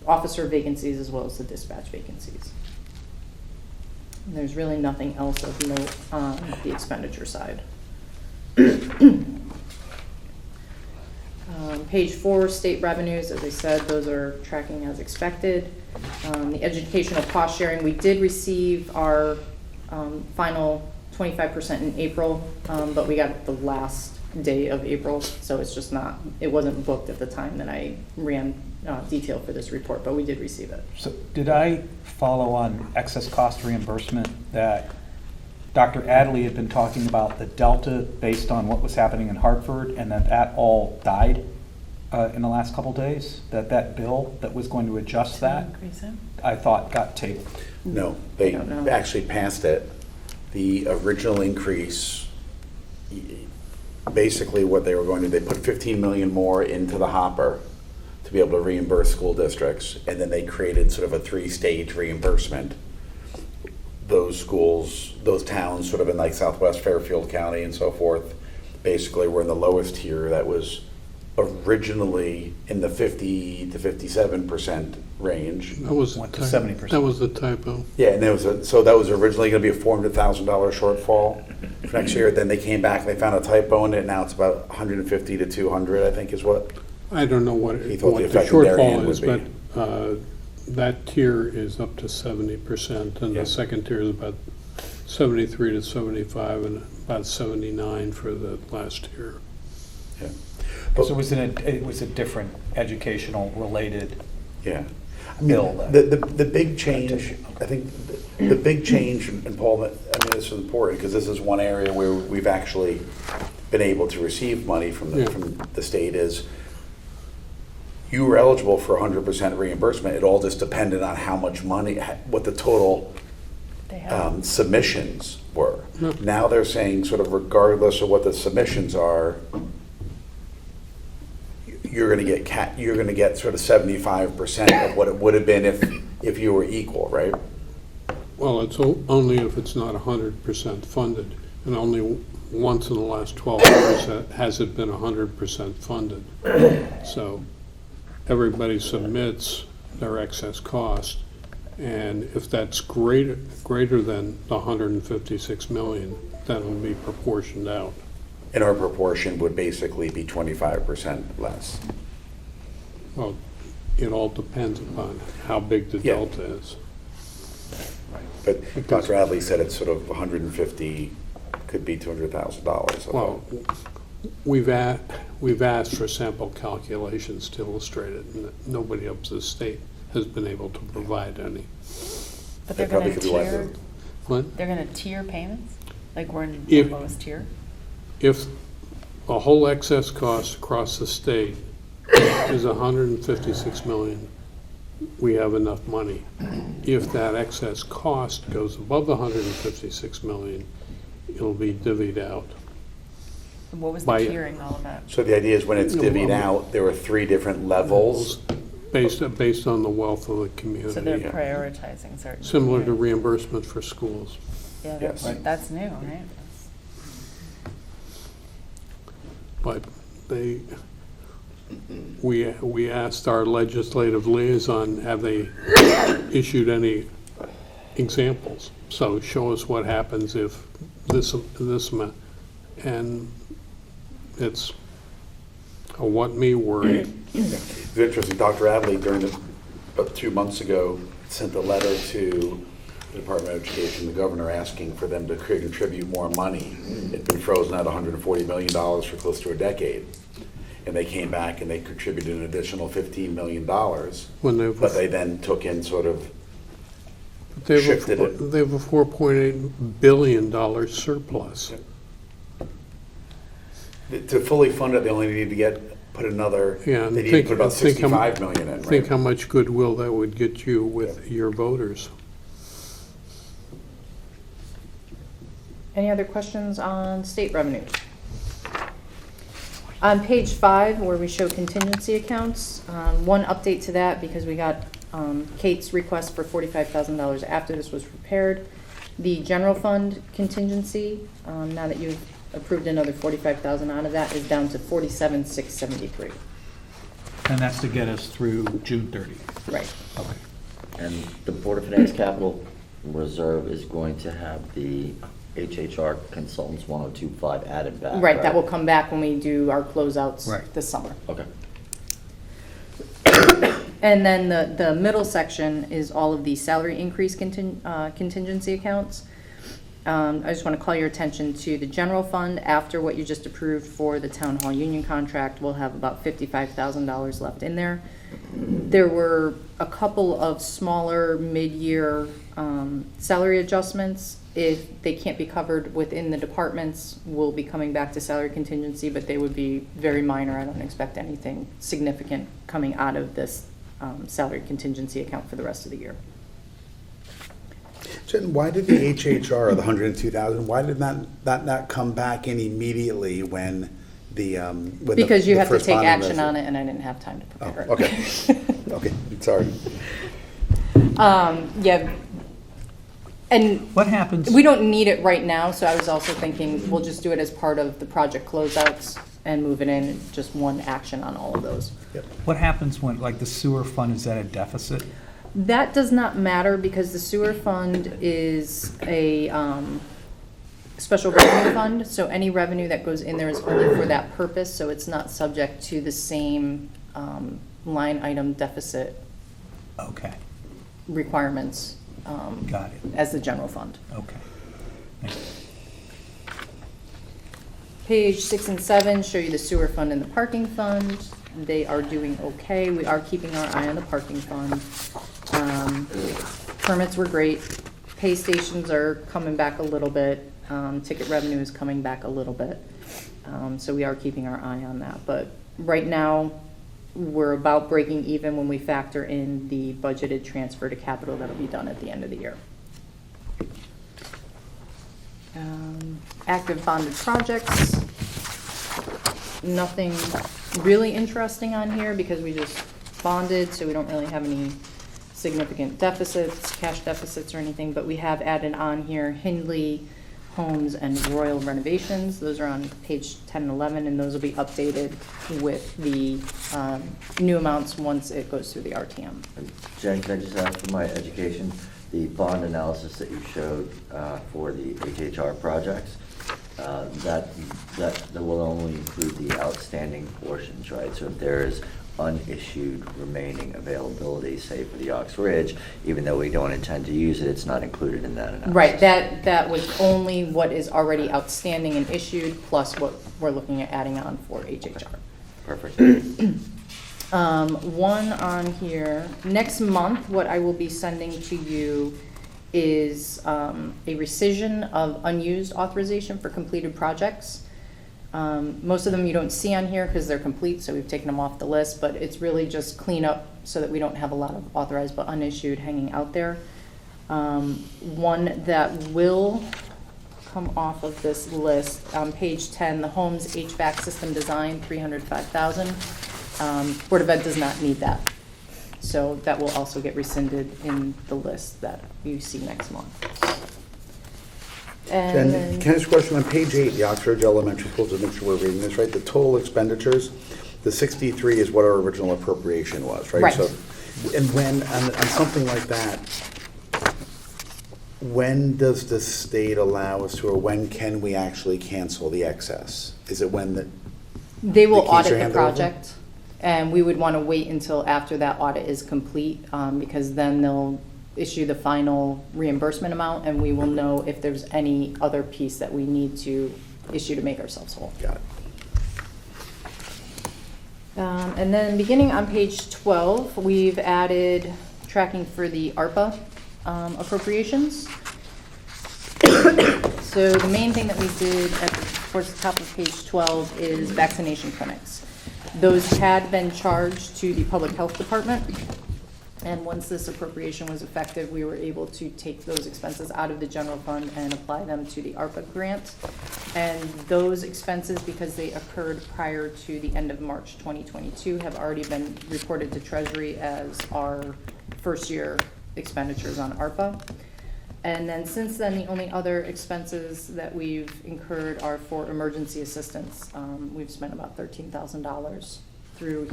Speaker 12: officer vacancies as well as the dispatch vacancies. And there's really nothing else of note on the expenditure side. Page 4, state revenues, as I said, those are tracking as expected. The educational cost sharing, we did receive our final 25% in April, but we got it the last day of April, so it's just not, it wasn't booked at the time that I ran detail for this report, but we did receive it.
Speaker 5: So did I follow on excess cost reimbursement that Dr. Adley had been talking about the delta based on what was happening in Hartford, and that all died in the last couple days? That bill that was going to adjust that, I thought got tabled.
Speaker 1: No, they
Speaker 12: I don't know.
Speaker 1: actually passed it. The original increase, basically what they were going to, they put 15 million more into the hopper to be able to reimburse school districts, and then they created sort of a 3-stage reimbursement. Those schools, those towns sort of in like Southwest Fairfield County and so forth, basically were in the lowest tier that was originally in the 50 to 57% range.
Speaker 8: That was
Speaker 5: Went to
Speaker 8: the
Speaker 5: 70%.
Speaker 8: That was the typo.
Speaker 1: Yeah, and there was so that was originally going to be a $400,000 shortfall for next year. Then they came back and they found a typo in it. Now it's about 150 to 200, I think, is what.
Speaker 8: I don't know what
Speaker 1: He thought
Speaker 8: what
Speaker 1: the
Speaker 8: the
Speaker 1: effect in their hand
Speaker 8: shortfall is,
Speaker 1: would
Speaker 8: but that tier is up to 70%, and
Speaker 1: Yeah.
Speaker 8: the second tier is about 73 to 75, and about 79 for the last tier.
Speaker 1: Yeah.
Speaker 5: So it was a different educational related
Speaker 1: Yeah.
Speaker 5: bill then?
Speaker 1: The big change, I think, the big change, and Paul, I mean, this is important because this is one area where we've actually been able to receive money from
Speaker 8: Yeah.
Speaker 1: the state is you were eligible for 100% reimbursement. It all just depended on how much money, what the total
Speaker 9: They have.
Speaker 1: submissions were.
Speaker 8: Yeah.
Speaker 1: Now they're saying sort of regardless of what the submissions are, you're going to get sort of 75% of what it would have been if you were equal, right?
Speaker 8: Well, it's only if it's not 100% funded, and only once in the last 12 years has it been 100% funded. So everybody submits their excess cost, and if that's greater than the 156 million, then it'll be proportioned out.
Speaker 1: And our proportion would basically be 25% less.
Speaker 8: Well, it all depends upon how big the
Speaker 1: Yeah.
Speaker 8: delta is.
Speaker 1: But Dr. Adley said it's sort of 150, could be $200,000.
Speaker 8: Well, we've asked for sample calculations to illustrate it, and nobody up to the state has been able to provide any.
Speaker 9: But
Speaker 1: They
Speaker 9: they're
Speaker 1: probably
Speaker 9: gonna
Speaker 1: could be like
Speaker 9: tier,
Speaker 8: What?
Speaker 9: they're gonna tier payments? Like we're in the
Speaker 8: If-
Speaker 9: lowest tier?
Speaker 8: If a whole excess cost across the state is 156 million, we have enough money. If that excess cost goes above 156 million, it'll be divvied out.
Speaker 9: And what was the
Speaker 8: by-
Speaker 9: tiering all about?
Speaker 1: So the idea is when it's divvied out, there are 3 different levels.
Speaker 8: Based on the wealth of the
Speaker 9: So they're
Speaker 8: community.
Speaker 9: prioritizing certain.
Speaker 8: Similar to
Speaker 9: tiers.
Speaker 8: reimbursement for schools.
Speaker 9: Yeah,
Speaker 1: Yes.
Speaker 9: that's new, right?
Speaker 8: But we asked our legislative liaison, have they issued any examples? So show us what happens if this amount, and it's a what me worry.
Speaker 1: It's interesting, Dr. Adley about 2 months ago sent a letter to the Department of Education, the governor, asking for them to contribute more money. It'd been frozen at $140 million for close to a decade. And they came back and they contributed an additional $15 million. But they then took in sort of shifted it.
Speaker 8: They have a $4.8 billion surplus.
Speaker 1: To fully fund it, they only need to put another,
Speaker 8: Yeah, and
Speaker 1: they need to put about
Speaker 8: think how-
Speaker 1: 65 million in,
Speaker 8: Think
Speaker 1: right?
Speaker 8: how much goodwill that would get you with your voters.
Speaker 12: Any other questions on state revenues? On page 5, where we show contingency accounts, one update to that, because we got Kate's request for $45,000 after this was prepared. The general fund contingency, now that you've approved another 45,000 out of that, is down to 47,673.
Speaker 5: And that's to get us through June 30.
Speaker 12: Right.
Speaker 5: Okay.
Speaker 3: And the Board of Finance Capital Reserve is going to have the HHR Consultants 1025 added back.
Speaker 12: Right, that will come back when we do our closeouts
Speaker 5: Right.
Speaker 12: this summer.
Speaker 3: Okay.
Speaker 12: And then the middle section is all of the salary increase contingency accounts. I just want to call your attention to the general fund. After what you just approved for the town hall union contract, we'll have about $55,000 left in there. There were a couple of smaller mid-year salary adjustments. If they can't be covered within the departments, we'll be coming back to salary contingency, but they would be very minor. I don't expect anything significant coming out of this salary contingency account for the rest of the year.
Speaker 1: Jen, why did the HHR, or the 102,000, why did that not come back in immediately when the
Speaker 12: Because you have to
Speaker 1: first
Speaker 12: take
Speaker 1: bonding
Speaker 12: action
Speaker 1: measure?
Speaker 12: on it, and I didn't have time to prepare it.
Speaker 1: Oh, okay. Okay, sorry.
Speaker 12: Yeah. And
Speaker 5: What happens?
Speaker 12: we don't need it right now, so I was also thinking we'll just do it as part of the project closeouts and move it in, just one action on all of those.
Speaker 1: Yep.
Speaker 5: What happens when, like, the sewer fund is at a deficit?
Speaker 12: That does not matter because the sewer fund is a special revenue fund, so any revenue that goes in there is only for that purpose, so it's not subject to the same line item deficit
Speaker 5: Okay,
Speaker 12: requirements
Speaker 5: got it.
Speaker 12: as the general fund.
Speaker 5: Okay. Thank you.
Speaker 12: Page 6 and 7 show you the sewer fund and the parking fund. They are doing okay. We are keeping our eye on the parking fund. Permits were great. Pay stations are coming back a little bit. Ticket revenue is coming back a little bit. So we are keeping our eye on that. But right now, we're about breaking even when we factor in the budgeted transfer to capital that'll be done at the end of the year. Active bonded projects. Nothing really interesting on here because we just bonded, so we don't really have any significant deficits, cash deficits or anything, but we have added on here Hindley, Holmes, and Royle renovations. Those are on page 10 and 11, and those will be updated with the new amounts once it goes through the RTM.
Speaker 3: Jen, can I just ask for my education, the bond analysis that you showed for the HHR projects, that will only include the outstanding portions, right? So if there is unissued remaining availability, say for the Ox Ridge, even though we don't intend to use it, it's not included in that analysis.
Speaker 12: Right, that was only what is already outstanding and issued, plus what we're looking at adding on for HHR.
Speaker 3: Perfect.
Speaker 12: One on here, next month, what I will be sending to you is a rescission of unused authorization for completed projects. Most of them you don't see on here because they're complete, so we've taken them off the list, but it's really just clean up so that we don't have a lot of authorized but unissued hanging out there. One that will come off of this list, on page 10, the Holmes HVAC system design, $305,000. Board of Ed does not need that. So that will also get rescinded in the list that you see next month. And
Speaker 1: Jen,
Speaker 12: then-
Speaker 1: can I ask a question? On page 8, the Oxford Elementary School, to make sure we're reading this right, the total expenditures, the 63 is what our original appropriation was, right?
Speaker 12: Right.
Speaker 1: So, and when, on something like that, when does the state allow us to, or when can we actually cancel the excess? Is it when the...
Speaker 12: They will
Speaker 1: the keys are
Speaker 12: audit the
Speaker 1: handed over?
Speaker 12: project, and we would want to wait until after that audit is complete, because then they'll issue the final reimbursement amount, and we will know if there's any other piece that we need to issue to make ourselves whole.
Speaker 1: Got it.
Speaker 12: And then beginning on page 12, we've added tracking for the ARPA appropriations. So the main thing that we did towards the top of page 12 is vaccination clinics. Those had been charged to the Public Health Department, and once this appropriation was effective, we were able to take those expenses out of the general fund and apply them to the ARPA grant. And those expenses, because they occurred prior to the end of March 2022, have already been reported to Treasury as our first year expenditures on ARPA. And then since then, the only other expenses that we've incurred are for emergency assistance. We've spent about $13,000 through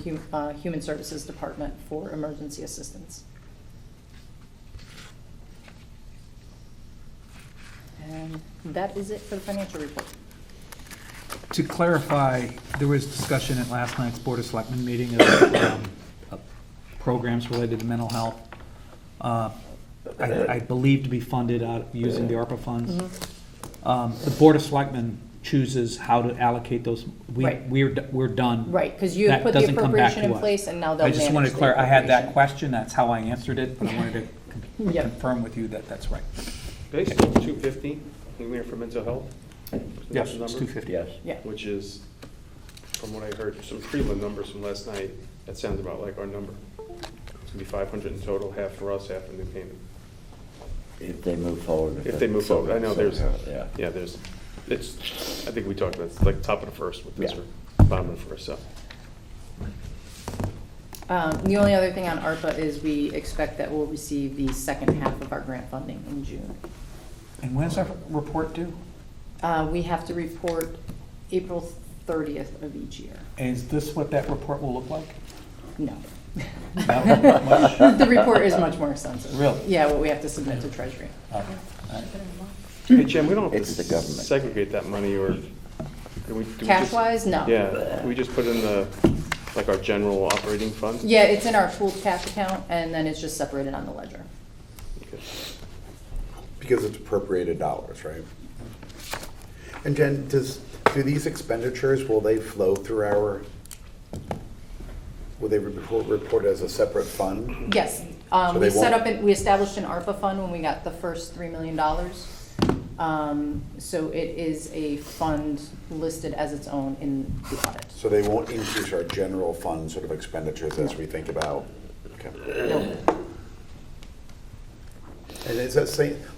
Speaker 12: Human Services Department for emergency assistance. And that is it for the financial report.
Speaker 5: To clarify, there was discussion at last night's Board of Selectmen meeting of programs related to mental health. I believe to be funded out using the ARPA funds. The Board of Selectmen chooses how to allocate those.
Speaker 12: Right.
Speaker 5: We're done.
Speaker 12: Right, because you
Speaker 5: That
Speaker 12: put the
Speaker 5: doesn't come back
Speaker 12: appropriation
Speaker 5: to
Speaker 12: in
Speaker 5: us.
Speaker 12: place, and now they'll
Speaker 5: I
Speaker 12: manage
Speaker 5: just wanted to
Speaker 12: the
Speaker 5: clarify, I had that
Speaker 12: appropriation.
Speaker 5: question, that's how I answered it, but I wanted to
Speaker 12: Yep.
Speaker 5: confirm with you that that's right.
Speaker 4: Based on 250 in there for mental health?
Speaker 5: Yes,
Speaker 4: That's the
Speaker 5: it's
Speaker 4: number?
Speaker 5: 250.
Speaker 3: Yes.
Speaker 12: Yeah.
Speaker 4: Which is, from what I heard, some prelim numbers from last night, that sounds about like our number. It's gonna be 500 in total, half for us, half in the payment.
Speaker 3: If they move forward. with
Speaker 4: If
Speaker 3: it.
Speaker 4: they move forward, I know there's,
Speaker 3: Yeah.
Speaker 4: yeah, there's, it's, I think we talked about, it's like top of the first with this,
Speaker 3: Yeah.
Speaker 4: or bottom of the first, so.
Speaker 12: The only other thing on ARPA is we expect that we'll receive the second half of our grant funding in June.
Speaker 5: And when's our report due?
Speaker 12: We have to report April 30th of each year.
Speaker 5: Is this what that report will look like?
Speaker 12: No.
Speaker 5: Not much?
Speaker 12: The report is much more extensive.
Speaker 5: Really?
Speaker 12: Yeah, what we have to submit to Treasury.
Speaker 5: Okay. All right.
Speaker 4: Hey, Jim, we don't have
Speaker 3: It's
Speaker 4: to
Speaker 3: the government.
Speaker 4: segregate that money, or do we just?
Speaker 12: Cash-wise, no.
Speaker 4: Yeah, we just put in the, like our general operating fund?
Speaker 12: Yeah, it's in our pooled cash account, and then it's just separated on the ledger.
Speaker 4: Okay.
Speaker 1: Because it's appropriated dollars, right? And Jen, do these expenditures, will they flow through will they report as a separate fund?
Speaker 12: Yes,
Speaker 1: So
Speaker 12: we
Speaker 1: they
Speaker 12: set
Speaker 1: won't-
Speaker 12: up, we established an ARPA fund when we got the first $3 million. So it is a fund listed as its own in the audit.
Speaker 1: So they won't increase our general fund sort of expenditures as we think about, okay. And is that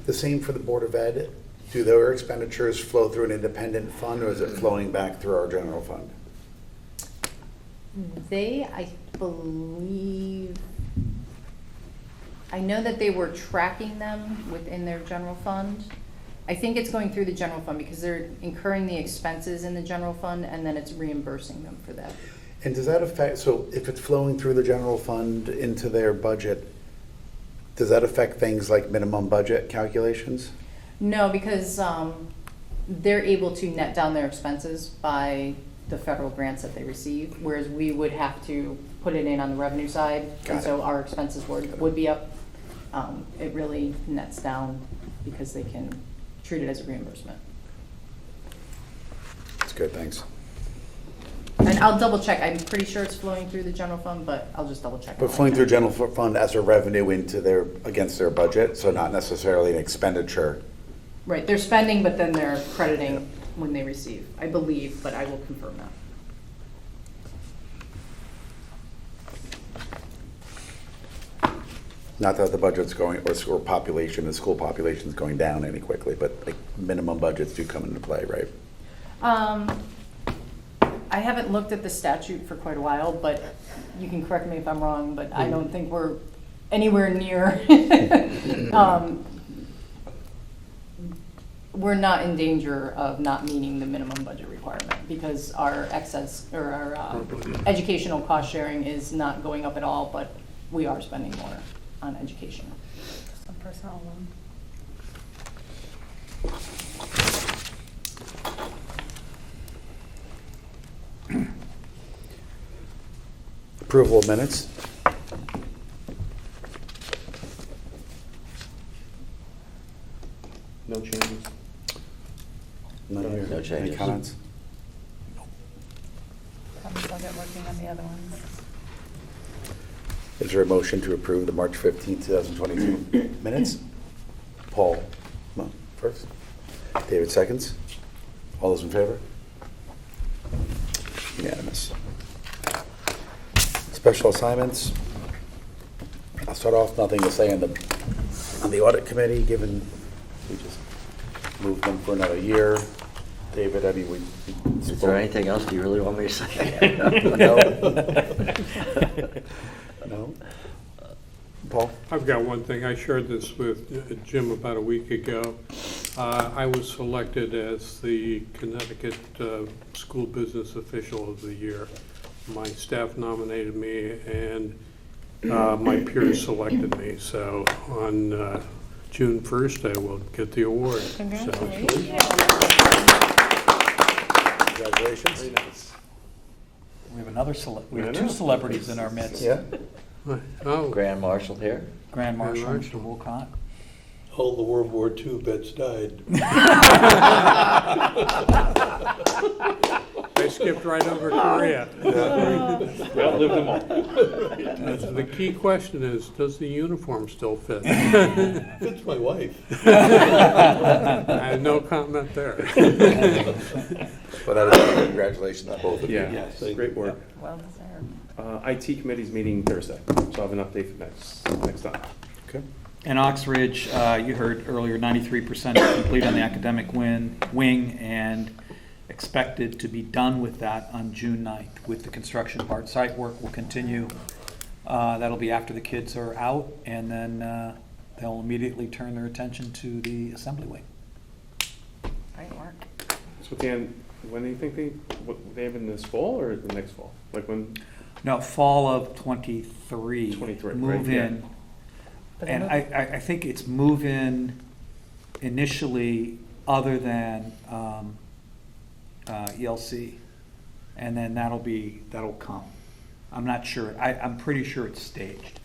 Speaker 1: the same for the Board of Ed? Do their expenditures flow through an independent fund, or is it flowing back through our general fund?
Speaker 12: They, I believe, I know that they were tracking them within their general fund. I think it's going through the general fund because they're incurring the expenses in the general fund, and then it's reimbursing them for that.
Speaker 1: And does that affect, so if it's flowing through the general fund into their budget, does that affect things like minimum budget calculations?
Speaker 12: No, because they're able to net down their expenses by the federal grants that they receive, whereas we would have to put it in on the revenue side.
Speaker 1: Got
Speaker 12: And
Speaker 1: it.
Speaker 12: so our expenses would be up. It really nets down because they can treat it as a reimbursement.
Speaker 1: That's good, thanks.
Speaker 12: And I'll double check. I'm pretty sure it's flowing through the general fund, but I'll just double check.
Speaker 1: But flowing through general fund as a revenue into against their budget, so not necessarily an expenditure.
Speaker 12: Right, they're spending, but then they're crediting when they receive, I believe, but I will confirm that.
Speaker 1: Not that the budget's going, or school population, the school population's going down any quickly, but like minimum budgets do come into play, right?
Speaker 12: I haven't looked at the statute for quite a while, but you can correct me if I'm wrong, but I don't think we're anywhere near. We're not in danger of not meeting the minimum budget requirement because our excess, or our educational cost sharing is not going up at all, but we are spending more on education.
Speaker 9: Some personal loan.
Speaker 1: Approval of minutes?
Speaker 4: No changes.
Speaker 1: None here.
Speaker 3: No
Speaker 1: Any
Speaker 3: changes.
Speaker 1: comments?
Speaker 9: I'm still get working on the other ones.
Speaker 1: Is there a motion to approve the March 15th, 2022 minutes? Paul, first. David, seconds. All those in favor? Unanimous. Special assignments. I'll start off, nothing to say on the audit committee, given we just moved them for another year. David, I mean, we.
Speaker 3: Is there anything else you really want me to say?
Speaker 1: No. No? Paul?
Speaker 8: I've got one thing. I shared this with Jim about a week ago. I was selected as the Connecticut School Business Official of the Year. My staff nominated me, and my peers selected me. So on June 1st, I will get the award.
Speaker 9: Congratulations.
Speaker 1: Congratulations.
Speaker 5: We have we have two celebrities in our midst.
Speaker 1: Yeah.
Speaker 8: Oh,
Speaker 3: Grand Marshal here.
Speaker 5: Grand Marshal,
Speaker 8: Grand
Speaker 5: Mr. Wilcott.
Speaker 11: All the World War II vets died.
Speaker 8: I skipped right over Korea.
Speaker 4: We outlived them all.
Speaker 8: The key question is, does the uniform still fit?
Speaker 11: Fits my wife.
Speaker 8: I have no comment there.
Speaker 1: But that is, congratulations to both of you.
Speaker 4: Yeah,
Speaker 5: Yes.
Speaker 4: great work.
Speaker 9: Well deserved.
Speaker 4: IT committee's meeting Thursday, so I'll have an update for next time.
Speaker 1: Okay.
Speaker 5: And Oxbridge, you heard earlier, 93% complete on the academic wing and expected to be done with that on June 9th with the construction part. Site work will continue. That'll be after the kids are out, and then they'll immediately turn their attention to the assembly wing.
Speaker 9: Great work.
Speaker 4: So Dan, when do you think they have in this fall or the next fall? Like when?
Speaker 5: No, fall of 23.
Speaker 4: 23,
Speaker 5: Move
Speaker 4: right, yeah.
Speaker 5: in.
Speaker 9: But
Speaker 5: And I think it's move in initially other than ELC. And then that'll come. I'm not sure. I'm pretty sure it's staged.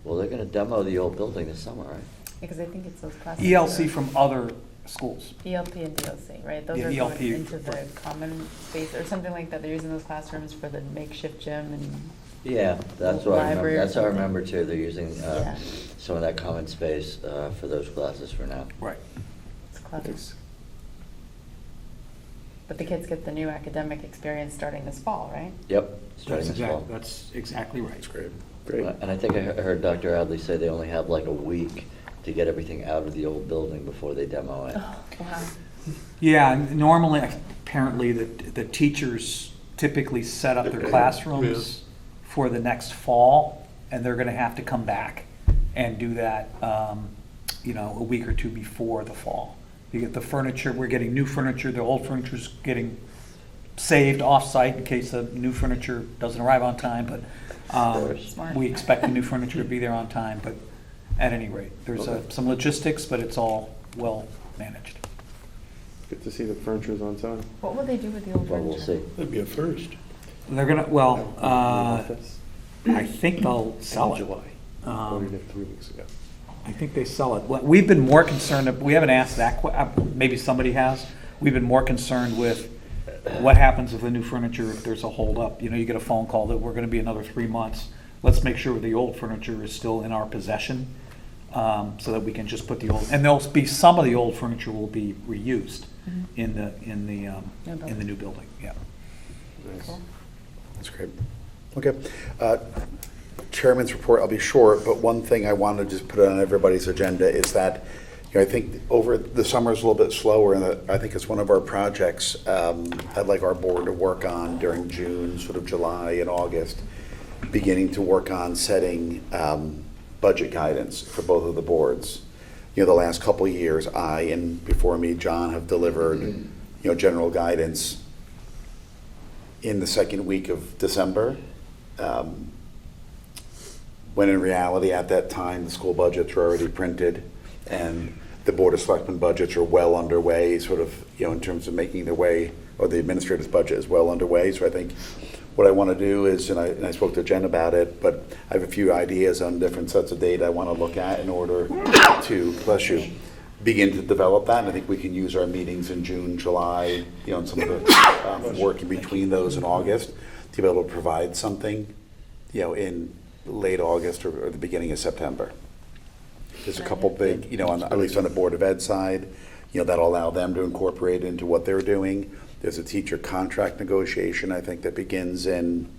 Speaker 3: Well, they're gonna demo the old building this summer, right?
Speaker 9: Because I think it's those classes.
Speaker 5: ELC from other schools.
Speaker 9: ELP and DLC, right? Those
Speaker 5: Yeah,
Speaker 9: are
Speaker 5: ELP,
Speaker 9: going into the common space or something like that. They're using those classrooms for the makeshift gym and.
Speaker 3: Yeah, that's what I remember.
Speaker 9: Library or
Speaker 3: That's what I
Speaker 9: something.
Speaker 3: remember too. They're using
Speaker 9: Yeah.
Speaker 3: some of that common space for those classes for now.
Speaker 5: Right.
Speaker 9: It's clever.
Speaker 4: Thanks.
Speaker 9: But the kids get the new academic experience starting this fall, right?
Speaker 3: Yep, starting this fall.
Speaker 5: That's exactly right.
Speaker 1: That's great.
Speaker 4: Great.
Speaker 3: And I think I heard Dr. Adley say they only have like a week to get everything out of the old building before they demo it.
Speaker 9: Oh, wow.
Speaker 5: Yeah, and normally, apparently, the teachers typically set up their classrooms for the next fall, and they're gonna have to come back and do that, a week or two before the fall. You get the furniture, we're getting new furniture, the old furniture's getting saved off-site in case the new furniture doesn't arrive on time, but
Speaker 9: Smart.
Speaker 5: we expect the new furniture to be there on time, but at any rate, there's some logistics, but it's all well managed.
Speaker 4: Good to see the furniture's on time.
Speaker 9: What will they do with the old
Speaker 3: Well,
Speaker 9: furniture?
Speaker 3: we'll see.
Speaker 11: That'd be a first.
Speaker 5: They're gonna, I think they'll sell it.
Speaker 4: July. Voted it 3 weeks ago.
Speaker 5: I think they sell it. Well, we've been more concerned, we haven't asked that, maybe somebody has. We've been more concerned with what happens with the new furniture if there's a holdup. You get a phone call that we're gonna be another 3 months. Let's make sure the old furniture is still in our possession, so that we can just put the old, and there'll be, some of the old furniture will be reused in the new building, yeah.
Speaker 4: Nice.
Speaker 1: That's great. Okay. Chairman's report, I'll be short, but one thing I want to just put on everybody's agenda is that, I think over the summer is a little bit slower, and I think it's one of our projects I'd like our board to work on during June, sort of July and August, beginning to work on setting budget guidance for both of the boards. The last couple of years, I and before me, John, have delivered, general guidance in the second week of December. When in reality, at that time, the school budgets were already printed, and the Board of Selectmen budgets are well underway, sort of, in terms of making their way, or the administrator's budget is well underway. So I think what I want to do is, and I spoke to Jen about it, but I have a few ideas on different sets of data I want to look at in order to, bless you, begin to develop that. And I think we can use our meetings in June, July, and some of the work in between those in August to be able to provide something, in late August or the beginning of September. There's a couple big, at least on the Board of Ed side, that'll allow them to incorporate into what they're doing. There's a teacher contract negotiation, I think, that begins in,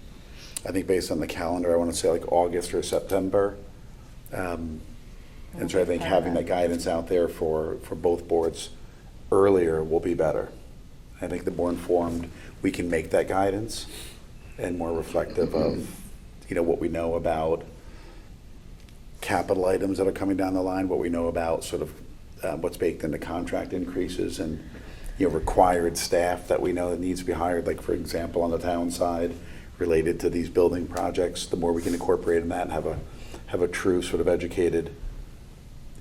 Speaker 1: I think based on the calendar, I want to say like August or September. And so I think having that guidance out there for both boards earlier will be better. I think the more informed we can make that guidance and more reflective of, what we know about capital items that are coming down the line, what we know about sort of what's baked into contract increases and, required staff that we know that needs to be hired, like for example, on the town side, related to these building projects. The more we can incorporate in that and have a true sort of educated,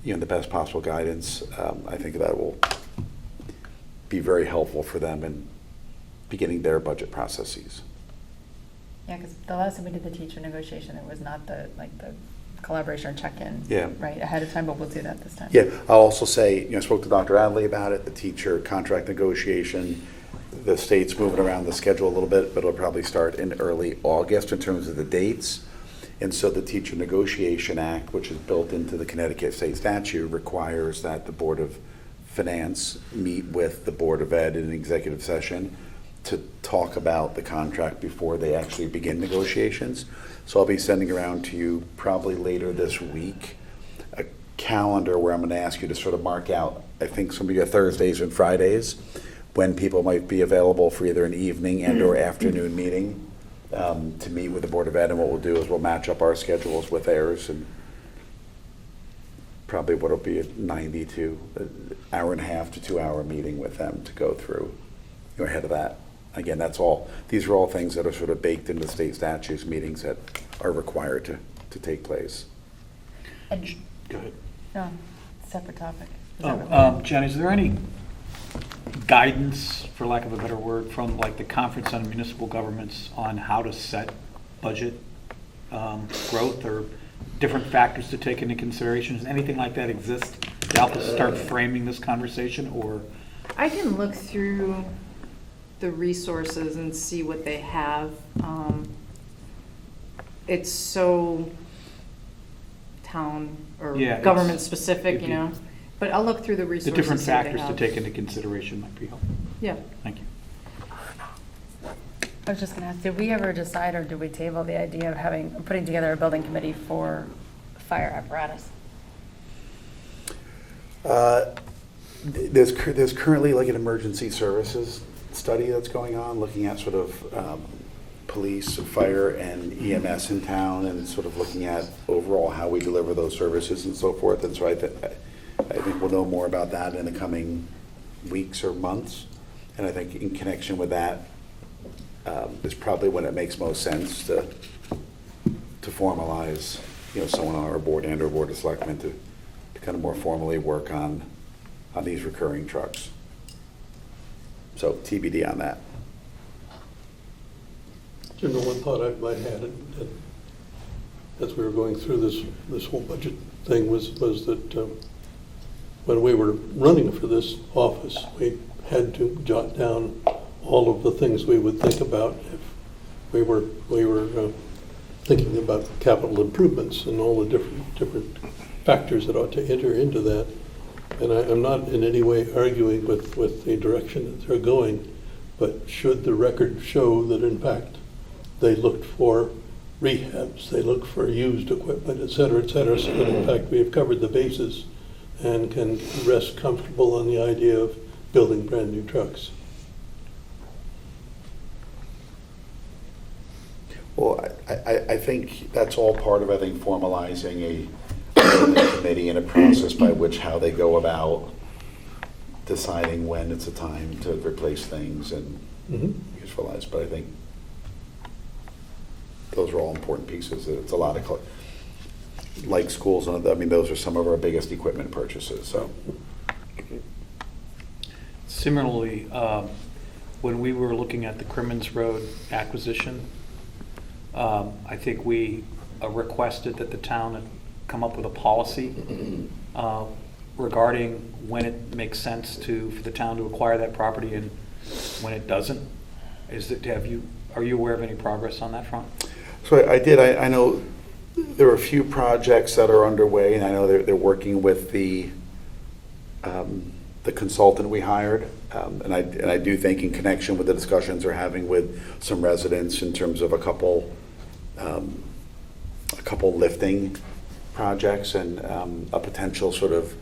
Speaker 1: the best possible guidance, I think that will be very helpful for them in beginning their budget processes.
Speaker 9: Yeah, because the last time we did the teacher negotiation, it was not the collaboration or check-in,
Speaker 1: Yeah.
Speaker 9: right, ahead of time, but we'll do that this time.
Speaker 1: Yeah, I'll also say, I spoke to Dr. Adley about it, the teacher contract negotiation. The state's moving around the schedule a little bit, but it'll probably start in early August in terms of the dates. And so the Teacher Negotiation Act, which is built into the Connecticut state statute, requires that the Board of Finance meet with the Board of Ed in an executive session to talk about the contract before they actually begin negotiations. So I'll be sending around to you probably later this week a calendar where I'm going to ask you to sort of mark out, I think some of your Thursdays and Fridays, when people might be available for either an evening and or afternoon meeting to meet with the Board of Ed. And what we'll do is we'll match up our schedules with theirs, and probably what'll be a 90 to an hour and a half to 2 hour meeting with them to go through ahead of that. Again, these are all things that are sort of baked into state statutes, meetings that are required to take place.
Speaker 9: And,
Speaker 5: Go ahead.
Speaker 9: no, separate topic. Is that what-
Speaker 5: Jen, is there any guidance, for lack of a better word, from like the Conference on Municipal Governments on how to set budget growth or different factors to take into consideration? Does anything like that exist to help us start framing this conversation, or?
Speaker 13: I can look through the resources and see what they have. It's so town or
Speaker 5: Yeah,
Speaker 13: government
Speaker 5: it's-
Speaker 13: specific,
Speaker 5: it'd be-
Speaker 13: but I'll look through the resources.
Speaker 5: The different
Speaker 13: see what they
Speaker 5: factors to
Speaker 13: have.
Speaker 5: take into consideration might be helpful.
Speaker 13: Yeah.
Speaker 5: Thank you.
Speaker 9: I was just gonna ask, did we ever decide or did we table the idea of putting together a building committee for fire apparatus?
Speaker 1: There's currently like an emergency services study that's going on, looking at sort of police, fire, and EMS in town, and sort of looking at overall how we deliver those services and so forth. And so I think we'll know more about that in the coming weeks or months. And I think in connection with that is probably when it makes most sense to formalize, someone on our board and our Board of Selectmen to kind of more formally work on these recurring trucks. So TBD on that.
Speaker 11: Jim, the one thought I had as we were going through this whole budget thing was that when we were running for this office, we had to jot down all of the things we would think about if we were thinking about capital improvements and all the different factors that ought to enter into that. And I'm not in any way arguing with the direction that they're going, but should the record show that in fact they looked for rehabs, they looked for used equipment, et cetera, so that in fact we have covered the bases and can rest comfortable on the idea of building brand new trucks.
Speaker 1: Well, I think that's all part of, formalizing a committee and a process by which how they go about deciding when it's a time to replace things and usefulness. But I think those are all important pieces. It's a lot of, like schools, those are some of our biggest equipment purchases, so.
Speaker 5: Similarly, when we were looking at the Crimmins Road acquisition, I think we requested that the town come up with a policy regarding when it makes sense for the town to acquire that property and when it doesn't. Are you aware of any progress on that front?
Speaker 1: So I did. I know there are a few projects that are underway, and I know they're working with the consultant we hired, and I do think in connection with the discussions they're having with some residents in terms of a couple lifting projects and a potential sort of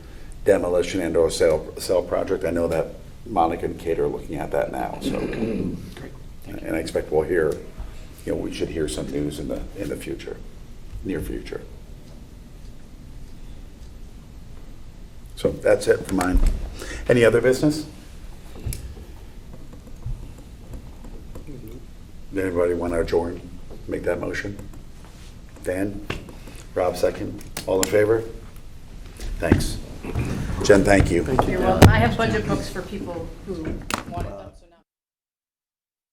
Speaker 1: demolition and or sale project. I know that Monica and Kate are looking at that now. So,
Speaker 5: Great.
Speaker 1: And I expect we'll hear. We should hear some news in the future, near future. So that's it for mine. Any other business? Anybody want to adjourn? Make that motion? Dan? Rob, second. All in favor? Thanks. Jen, thank you.
Speaker 12: You're welcome. I have budget books for people who want it.